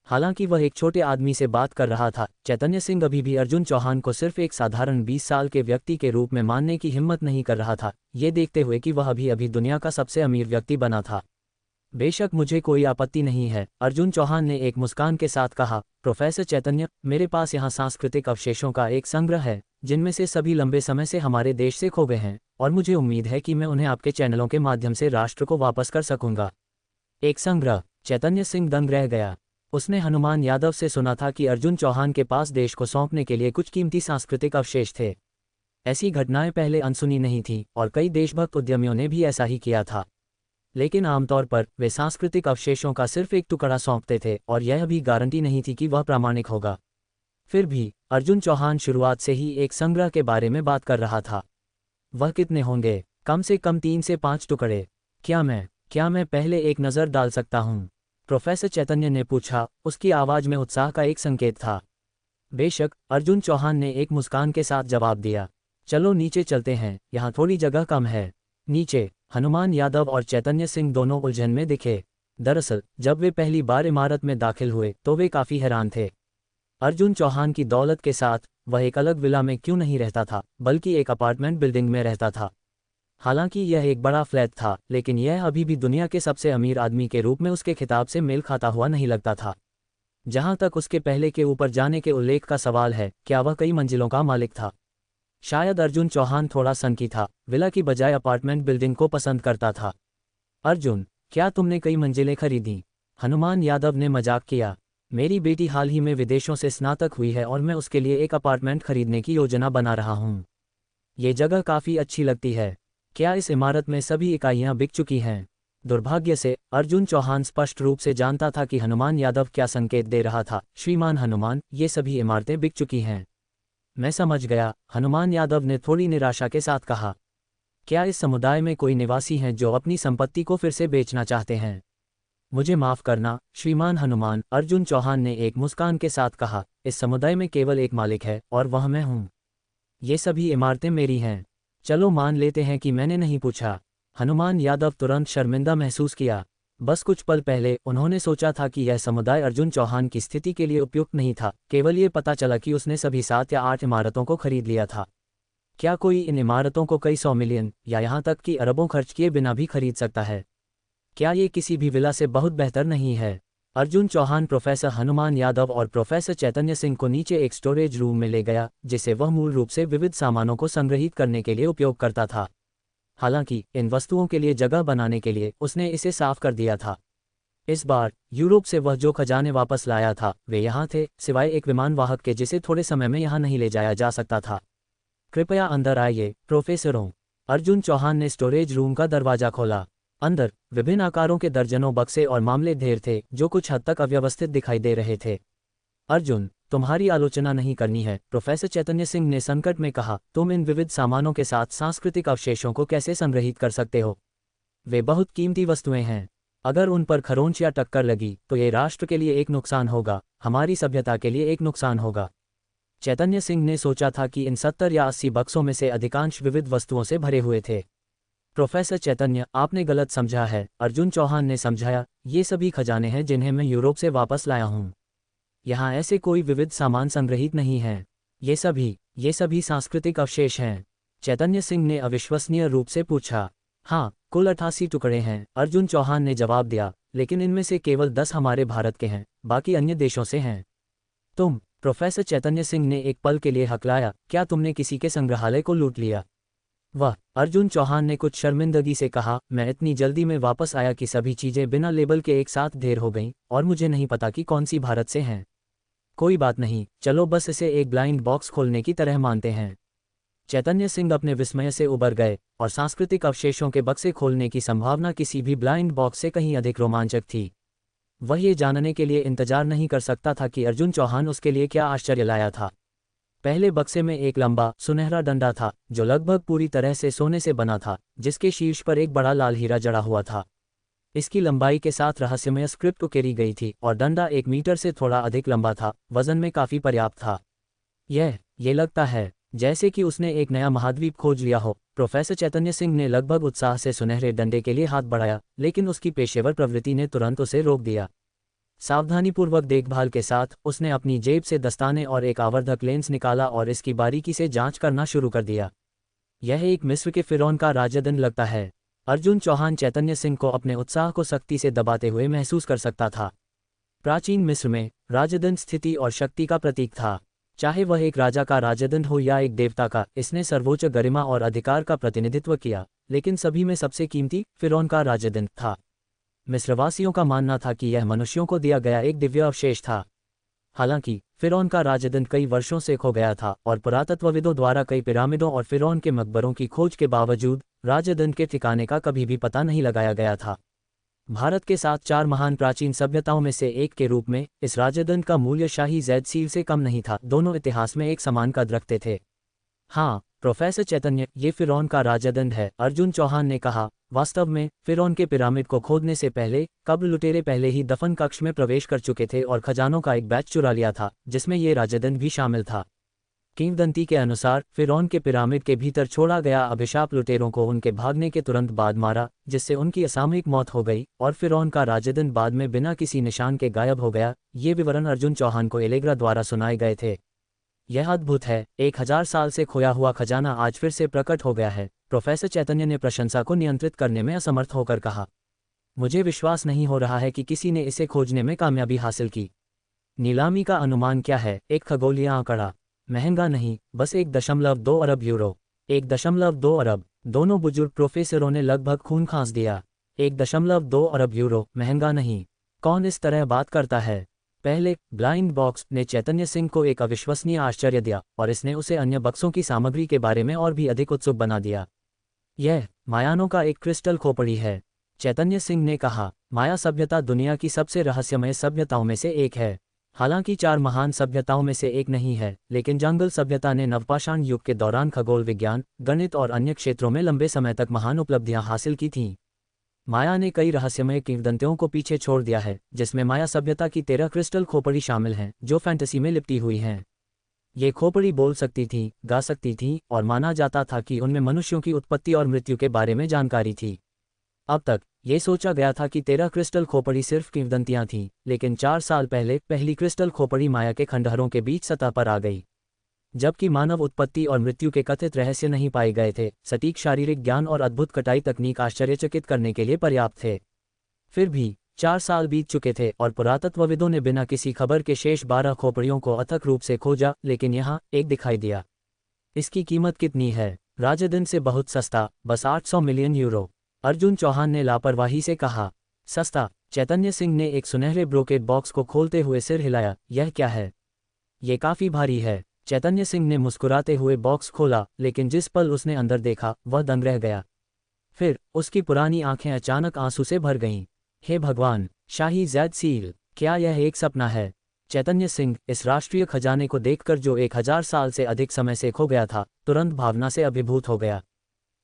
हालांकि वह एक छोटे आदमी से बात कर रहा था, चैतन्य सिंह अभी भी अर्जुन चौहान को सिर्फ एक साधारण 20 साल के व्यक्ति के रूप में मानने की हिम्मत नहीं कर रहा था, ये देखते हुए कि वह अभी दुनिया का सबसे अमीर व्यक्ति बना था। बेशक मुझे कोई आपत्ति नहीं है, अर्जुन चौहान ने एक मुस्कान के साथ कहा। प्रोफेसर चैतन्य, मेरे पास यहाँ सांस्कृतिक अवशेषों का एक संग्रह है, जिनमें से सभी लंबे समय से हमारे देश से खो गए हैं, और मुझे उम्मीद है कि मैं उन्हें आपके चैनलों के माध्यम से राष्ट्र को वापस कर सकूंगा। एक संग्रह? चैतन्य सिंह दंग रह गया। उसने हनुमान यादव से सुना था कि अर्जुन चौहान के पास देश को सौंपने के लिए कुछ कीमती सांस्कृतिक अवशेष थे। ऐसी घटनाएं पहले अनसुनी नहीं थीं, और कई देशभक्त उद्यमियों ने भी ऐसा ही किया था। लेकिन आमतौर पर वे सांस्कृतिक अवशेषों का सिर्फ एक टुकड़ा सौंपते थे, और यह भी गारंटी नहीं थी कि वह प्रामाणिक होगा। फिर भी अर्जुन चौहान शुरुआत से ही एक संग्रह के बारे में बात कर रहा था। वह कितने होंगे? कम से कम 3 से 5 टुकड़े। क्या मैं पहले एक नज़र डाल सकता हूँ? प्रोफेसर चैतन्य ने पूछा, उसकी आवाज़ में उत्साह का एक संकेत था। बेशक, अर्जुन चौहान ने एक मुस्कान के साथ जवाब दिया। चलो नीचे चलते हैं, यहाँ थोड़ी जगह कम है। नीचे? हनुमान यादव और चैतन्य सिंह दोनों उलझन में दिखे। दरअसल जब वे पहली बार इमारत में दाखिल हुए तो वे काफ़ी हैरान थे। अर्जुन चौहान की दौलत के साथ वह एक अलग विला में क्यों नहीं रहता था, बल्कि एक अपार्टमेंट बिल्डिंग में रहता था। हालांकि यह एक बड़ा फ्लैट था, लेकिन यह अभी भी दुनिया के सबसे अमीर आदमी के रूप में उसके खिताब से मेल खाता हुआ नहीं लगता था। जहां तक उसके पहले के ऊपर जाने के उल्लेख का सवाल है, क्या वह कई मंजिलों का मालिक था? शायद अर्जुन चौहान थोड़ा सनकी था, विला की बजाय अपार्टमेंट बिल्डिंग को पसंद करता था। अर्जुन, क्या तुमने कई मंजिलें खरीदी? हनुमान यादव ने मजाक किया। मेरी बेटी हाल ही में विदेशों से स्नातक हुई है और मैं उसके लिए एक अपार्टमेंट खरीदने की योजना बना रहा हूँ। ये जगह काफ़ी अच्छी लगती है। क्या इस इमारत में सभी इकाइयाँ बिक चुकी हैं? दुर्भाग्य से अर्जुन चौहान स्पष्ट रूप से जानता था कि हनुमान यादव क्या संकेत दे रहा था। श्रीमान हनुमान, ये सभी इमारतें बिक चुकी हैं। मैं समझ गया, हनुमान यादव ने थोड़ी निराशा के साथ कहा। क्या इस समुदाय में कोई निवासी हैं जो अपनी संपत्ति को फिर से बेचना चाहते हैं? मुझे माफ़ करना श्रीमान हनुमान, अर्जुन चौहान ने एक मुस्कान के साथ कहा। इस समुदाय में केवल एक मालिक है और वह मैं हूँ। ये सभी इमारतें मेरी हैं। चलो मान लेते हैं कि मैंने नहीं पूछा। हनुमान यादव तुरंत शर्मिंदा महसूस किया। बस कुछ पल पहले उन्होंने सोचा था कि यह समुदाय अर्जुन चौहान की स्थिति के लिए उपयुक्त नहीं था, केवल ये पता चला कि उसने सभी 7 या 8 इमारतों को खरीद लिया था। क्या कोई इन इमारतों को कई 100 मिलियन या यहाँ तक कि अरबों खर्च किए बिना भी खरीद सकता है? क्या ये किसी भी विला से बहुत बेहतर नहीं है? अर्जुन चौहान प्रोफेसर हनुमान यादव और प्रोफेसर चैतन्य सिंह को नीचे एक स्टोरेज रूम में ले गया, जिसे वह मूल रूप से विविध सामानों को संग्रहित करने के लिए उपयोग करता था। हालांकि इन वस्तुओं के लिए जगह बनाने के लिए उसने इसे साफ कर दिया था। इस बार यूरोप से वह जो खजाने वापस लाया था वे यहाँ थे, सिवाय एक विमान वाहक के जिसे थोड़े समय में यहाँ नहीं ले जाया जा सकता था। कृपया अंदर आइए प्रोफेसरों। अर्जुन चौहान ने स्टोरेज रूम का दरवाजा खोला। अंदर विभिन्न आकारों के दर्जनों बक्से और मामले ढेर थे, जो कुछ हद तक अव्यवस्थित दिखाई दे रहे थे। अर्जुन, तुम्हारी आलोचना नहीं करनी है, प्रोफेसर चैतन्य सिंह ने संकट में कहा। तुम इन विविध सामानों के साथ सांस्कृतिक अवशेषों को कैसे संग्रहित कर सकते हो? वे बहुत कीमती वस्तुएं हैं। अगर उन पर खरोंच या टक्कर लगी तो ये राष्ट्र के लिए एक नुकसान होगा, हमारी सभ्यता के लिए एक नुकसान होगा। चैतन्य सिंह ने सोचा था कि इन 70 या 80 बक्सों में से अधिकांश विविध वस्तुओं से भरे हुए थे। प्रोफेसर चैतन्य, आपने गलत समझा है, अर्जुन चौहान ने समझाया। ये सभी खजाने हैं जिन्हें मैं यूरोप से वापस लाया हूँ। यहाँ ऐसे कोई विविध सामान संग्रहित नहीं हैं। ये सभी सांस्कृतिक अवशेष हैं। चैतन्य सिंह ने अविश्वसनीय रूप से पूछा। हाँ, कुल 88 टुकड़े हैं, अर्जुन चौहान ने जवाब दिया, लेकिन इनमें से केवल 10 हमारे भारत के हैं, बाकी अन्य देशों से हैं। तुम? प्रोफेसर चैतन्य सिंह ने एक पल के लिए हकलाया। क्या तुमने किसी के संग्रहालय को लूट लिया? वह अर्जुन चौहान ने कुछ शर्मिंदगी से कहा, मैं इतनी जल्दी में वापस आया कि सभी चीजें बिना लेबल के एक साथ ढेर हो गईं, और मुझे नहीं पता कि कौन सी भारत से हैं। कोई बात नहीं, चलो बस इसे एक ब्लाइंड बॉक्स खोलने की तरह मानते हैं। चैतन्य सिंह अपने विस्मय से उबर गए, और सांस्कृतिक अवशेषों के बक्से खोलने की संभावना किसी भी ब्लाइंड बॉक्स से कहीं अधिक रोमांचक थी। वह ये जानने के लिए इंतजार नहीं कर सकता था कि अर्जुन चौहान उसके लिए क्या आश्चर्य लाया था। पहले बक्से में एक लंबा, सुनहरा डंडा था, जो लगभग पूरी तरह से सोने से बना था, जिसके शीर्ष पर एक बड़ा लाल हीरा जड़ा हुआ था। इसकी लंबाई के साथ रहस्यमय स्क्रिप्ट उकेरी गई थी, और डंडा 1 मीटर से थोड़ा अधिक लंबा था, वजन में काफी पर्याप्त था। ये लगता है जैसे कि उसने एक नया महाद्वीप खोज लिया हो। प्रोफेसर चैतन्य सिंह ने लगभग उत्साह से सुनहरे डंडे के लिए हाथ बढ़ाया, लेकिन उसकी पेशेवर प्रवृत्ति ने तुरंत उसे रोक दिया। सावधानीपूर्वक देखभाल के साथ उसने अपनी जेब से दस्ताने और एक आवर्धक लेंस निकाला और इसकी बारीकी से जांच करना शुरू कर दिया। यह एक मिस्र के फिरौन का राजदंड लगता है। अर्जुन चौहान चैतन्य सिंह को अपने उत्साह को सख्ती से दबाते हुए महसूस कर सकता था। प्राचीन मिस्र में राजदंड स्थिति और शक्ति का प्रतीक था। चाहे वह एक राजा का राजदंड हो या एक देवता का, इसने सर्वोच्च गरिमा और अधिकार का प्रतिनिधित्व किया, लेकिन सभी में सबसे कीमती फिरौन का राजदंड था। मिस्रवासियों का मानना था कि यह मनुष्यों को दिया गया एक दिव्य अवशेष था। हालांकि फिरौन का राजदंड कई वर्षों से खो गया था, और पुरातत्वविदों द्वारा कई पिरामिडों और फिरौन के मकबरों की खोज के बावजूद राजदंड के ठिकाने का कभी भी पता नहीं लगाया गया था। भारत के साथ 4 महान प्राचीन सभ्यताओं में से एक के रूप में इस राजदंड का मूल्य शाही जैद सील से कम नहीं था। दोनों इतिहास में एक समान कद रखते थे। हाँ प्रोफेसर चैतन्य, ये फिरौन का राजदंड है, अर्जुन चौहान ने कहा। वास्तव में फिरौन के पिरामिड को खोदने से पहले कब्र लुटेरे पहले ही दफन कक्ष में प्रवेश कर चुके थे और खजानों का एक बैच चुरा लिया था, जिसमें ये राजदंड भी शामिल था। किंवदंती के अनुसार फिरौन के पिरामिड के भीतर छोड़ा गया अभिशाप लुटेरों को उनके भागने के तुरंत बाद मारा, जिससे उनकी असामयिक मौत हो गई, और फिरौन का राजदंड बाद में बिना किसी निशान के गायब हो गया। ये विवरण अर्जुन चौहान को एलेग्रा द्वारा सुनाए गए थे। यह अद्भुत है, 1000 साल से खोया हुआ खजाना आज फिर से प्रकट हो गया है, प्रोफेसर चैतन्य ने प्रशंसा को नियंत्रित करने में असमर्थ होकर कहा। मुझे विश्वास नहीं हो रहा है कि किसी ने इसे खोजने में कामयाबी हासिल की। नीलामी का अनुमान क्या है? एक खगोलीय आंकड़ा। महंगा नहीं, बस 1.2 अरब यूरो। 1.2 अरब। दोनों बुजुर्ग प्रोफेसरों ने लगभग खून खांस दिया। 1.2 अरब यूरो, महंगा नहीं। कौन इस तरह बात करता है? पहले ब्लाइंड बॉक्स ने चैतन्य सिंह को एक अविश्वसनीय आश्चर्य दिया, और इसने उसे अन्य बक्सों की सामग्री के बारे में और भी अधिक उत्सुक बना दिया। यह मायानों का एक क्रिस्टल खोपड़ी है, चैतन्य सिंह ने कहा। माया सभ्यता दुनिया की सबसे रहस्यमय सभ्यताओं में से एक है। हालांकि 4 महान सभ्यताओं में से एक नहीं है, लेकिन जंगल सभ्यता ने नवपाषाण युग के दौरान खगोल विज्ञान, गणित और अन्य क्षेत्रों में लंबे समय तक महान उपलब्धियां हासिल की थीं। माया ने कई रहस्यमय किंवदंतियों को पीछे छोड़ दिया है, जिसमें माया सभ्यता की 13 क्रिस्टल खोपड़ी शामिल हैं, जो फैंटेसी में लिपटी हुई हैं। ये खोपड़ी बोल सकती थी, गा सकती थी, और माना जाता था कि उनमें मनुष्यों की उत्पत्ति और मृत्यु के बारे में जानकारी थी। अब तक ये सोचा गया था कि 13 क्रिस्टल खोपड़ी सिर्फ किंवदंतियां थीं, लेकिन 4 साल पहले पहली क्रिस्टल खोपड़ी माया के खंडहरों के बीच सतह पर आ गई। जबकि मानव उत्पत्ति और मृत्यु के कथित रहस्य नहीं पाए गए थे, सटीक शारीरिक ज्ञान और अद्भुत कटाई तकनीक आश्चर्यचकित करने के लिए पर्याप्त थे। फिर भी 4 साल बीत चुके थे, और पुरातत्वविदों ने बिना किसी खबर के शेष 12 खोपड़ियों को अथक रूप से खोजा, लेकिन यहाँ एक दिखाई दिया। इसकी कीमत कितनी है? राजदंड से बहुत सस्ता, बस 800 मिलियन यूरो, अर्जुन चौहान ने लापरवाही से कहा। सस्ता? चैतन्य सिंह ने एक सुनहरे ब्रोकेड बॉक्स को खोलते हुए सिर हिलाया। यह क्या है? ये काफी भारी है। चैतन्य सिंह ने मुस्कुराते हुए बॉक्स खोला, लेकिन जिस पल उसने अंदर देखा, वह दंग रह गया। फिर उसकी पुरानी आंखें अचानक आंसू से भर गईं। हे भगवान, शाही जैद सील! क्या यह एक सपना है? चैतन्य सिंह इस राष्ट्रीय खजाने को देखकर, जो 1000 साल से अधिक समय से खो गया था, तुरंत भावना से अभिभूत हो गया।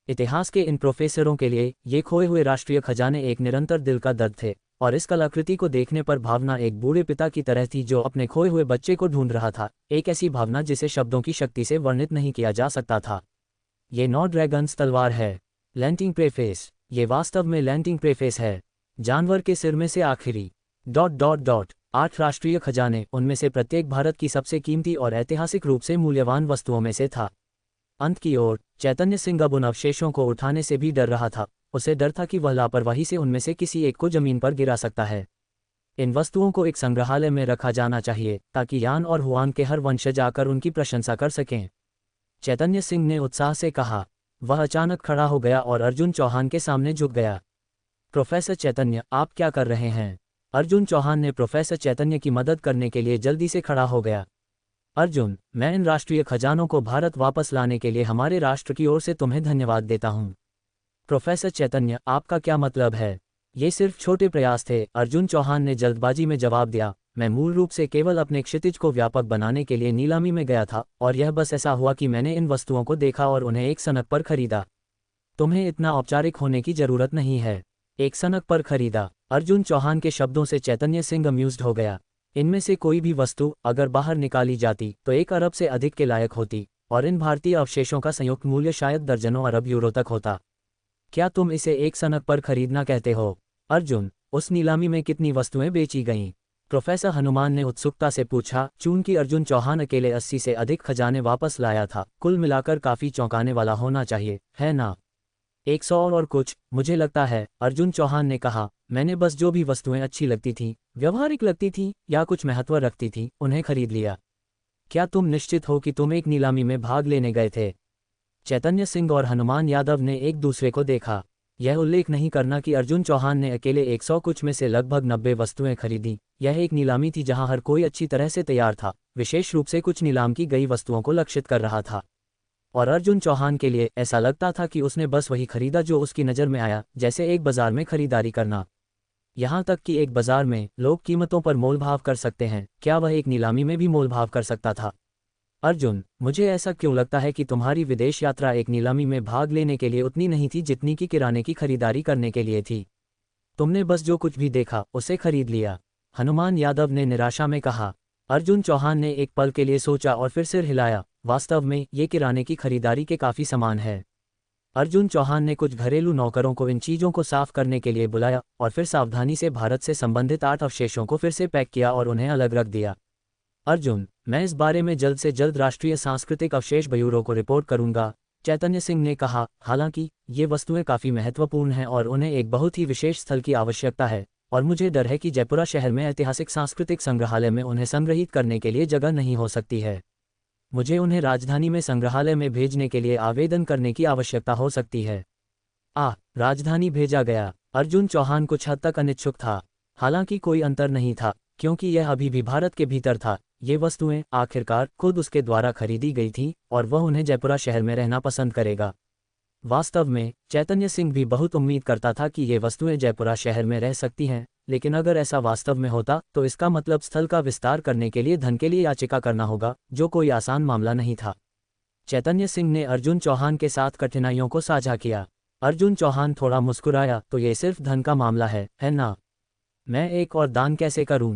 इतिहास के इन प्रोफेसरों के लिए ये खोए हुए राष्ट्रीय खजाने एक निरंतर दिल का दर्द थे, और इस कलाकृति को देखने पर भावना एक बूढ़े पिता की तरह थी जो अपने खोए हुए बच्चे को ढूंढ रहा था, एक ऐसी भावना जिसे शब्दों की शक्ति से वर्णित नहीं किया जा सकता था। ये 9 ड्रैगन्स तलवार है। Landing preface. ये वास्तव में लैंडिंग प्रेफेस है। जानवर के सिर में से आखिरी 8 राष्ट्रीय खजाने, उनमें से प्रत्येक भारत की सबसे कीमती और ऐतिहासिक रूप से मूल्यवान वस्तुओं में से था। अंत की ओर चैतन्य सिंह अब उन अवशेषों को उठाने से भी डर रहा था। उसे डर था कि वह लापरवाही से उनमें से किसी एक को जमीन पर गिरा सकता है। इन वस्तुओं को एक संग्रहालय में रखा जाना चाहिए ताकि यान और हुआन के हर वंशज आकर उनकी प्रशंसा कर सकें, चैतन्य सिंह ने उत्साह से कहा। वह अचानक खड़ा हो गया और अर्जुन चौहान के सामने झुक गया। प्रोफेसर चैतन्य, आप क्या कर रहे हैं? अर्जुन चौहान ने प्रोफेसर चैतन्य की मदद करने के लिए जल्दी से खड़ा हो गया। अर्जुन, मैं इन राष्ट्रीय खजानों को भारत वापस लाने के लिए हमारे राष्ट्र की ओर से तुम्हें धन्यवाद देता हूँ। प्रोफेसर चैतन्य, आपका क्या मतलब है? ये सिर्फ छोटे प्रयास थे, अर्जुन चौहान ने जल्दबाजी में जवाब दिया। मैं मूल रूप से केवल अपने क्षितिज को व्यापक बनाने के लिए नीलामी में गया था, और यह बस ऐसा हुआ कि मैंने इन वस्तुओं को देखा और उन्हें एक सनक पर खरीदा। तुम्हें इतना औपचारिक होने की जरूरत नहीं है। एक सनक पर खरीदा। अर्जुन चौहान के शब्दों से चैतन्य सिंह अम्यूज्ड हो गया। इनमें से कोई भी वस्तु अगर बाहर निकाली जाती तो 1 अरब से अधिक के लायक होती, और इन भारतीय अवशेषों का संयुक्त मूल्य शायद दर्जनों अरब यूरो तक होता। क्या तुम इसे एक सनक पर खरीदना कहते हो? अर्जुन, उस नीलामी में कितनी वस्तुएं बेची गईं? प्रोफेसर हनुमान ने उत्सुकता से पूछा। चूंकि अर्जुन चौहान अकेले 80 से अधिक खजाने वापस लाया था, कुल मिलाकर काफी चौंकाने वाला होना चाहिए, है ना? 100 और कुछ, मुझे लगता है, अर्जुन चौहान ने कहा। मैंने बस जो भी वस्तुएं अच्छी लगती थीं, व्यवहारिक लगती थीं या कुछ महत्व रखती थीं, उन्हें खरीद लिया। क्या तुम निश्चित हो कि तुम एक नीलामी में भाग लेने गए थे? चैतन्य सिंह और हनुमान यादव ने एक दूसरे को देखा। यह उल्लेख नहीं करना कि अर्जुन चौहान ने अकेले 100 कुछ में से लगभग 90 वस्तुएं खरीदी। यह एक नीलामी थी जहां हर कोई अच्छी तरह से तैयार था, विशेष रूप से कुछ नीलाम की गई वस्तुओं को लक्षित कर रहा था। और अर्जुन चौहान के लिए ऐसा लगता था कि उसने बस वही खरीदा जो उसकी नज़र में आया, जैसे एक बाजार में खरीदारी करना। यहाँ तक कि एक बाजार में लोग कीमतों पर मोलभाव कर सकते हैं, क्या वह एक नीलामी में भी मोलभाव कर सकता था? अर्जुन, मुझे ऐसा क्यों लगता है कि तुम्हारी विदेश यात्रा एक नीलामी में भाग लेने के लिए उतनी नहीं थी जितनी कि किराने की खरीदारी करने के लिए थी। तुमने बस जो कुछ भी देखा उसे खरीद लिया, हनुमान यादव ने निराशा में कहा। अर्जुन चौहान ने एक पल के लिए सोचा और फिर सिर हिलाया। वास्तव में ये किराने की खरीदारी के काफ़ी समान है। अर्जुन चौहान ने कुछ घरेलू नौकरों को इन चीज़ों को साफ करने के लिए बुलाया और फिर सावधानी से भारत से संबंधित 8 अवशेषों को फिर से पैक किया और उन्हें अलग रख दिया। अर्जुन, मैं इस बारे में जल्द से जल्द राष्ट्रीय सांस्कृतिक अवशेष ब्यूरो को रिपोर्ट करूंगा, चैतन्य सिंह ने कहा। हालांकि ये वस्तुएं काफ़ी महत्वपूर्ण हैं और उन्हें एक बहुत ही विशेष स्थल की आवश्यकता है, और मुझे डर है कि जयपुरा शहर में ऐतिहासिक सांस्कृतिक संग्रहालय में उन्हें संग्रहित करने के लिए जगह नहीं हो सकती है। मुझे उन्हें राजधानी में संग्रहालय में भेजने के लिए आवेदन करने की आवश्यकता हो सकती है। राजधानी भेजा गया। अर्जुन चौहान कुछ हद तक अनिच्छुक था। हालांकि कोई अंतर नहीं था, क्योंकि यह अभी भी भारत के भीतर था। ये वस्तुएं आखिरकार खुद उसके द्वारा खरीदी गई थीं और वह उन्हें जयपुरा शहर में रहना पसंद करेगा। वास्तव में चैतन्य सिंह भी बहुत उम्मीद करता था कि ये वस्तुएं जयपुरा शहर में रह सकती हैं, लेकिन अगर ऐसा वास्तव में होता तो इसका मतलब स्थल का विस्तार करने के लिए धन के लिए याचिका करना होगा, जो कोई आसान मामला नहीं था। चैतन्य सिंह ने अर्जुन चौहान के साथ कठिनाइयों को साझा किया। अर्जुन चौहान थोड़ा मुस्कुराया। तो ये सिर्फ धन का मामला है ना? मैं एक और दान कैसे करूं?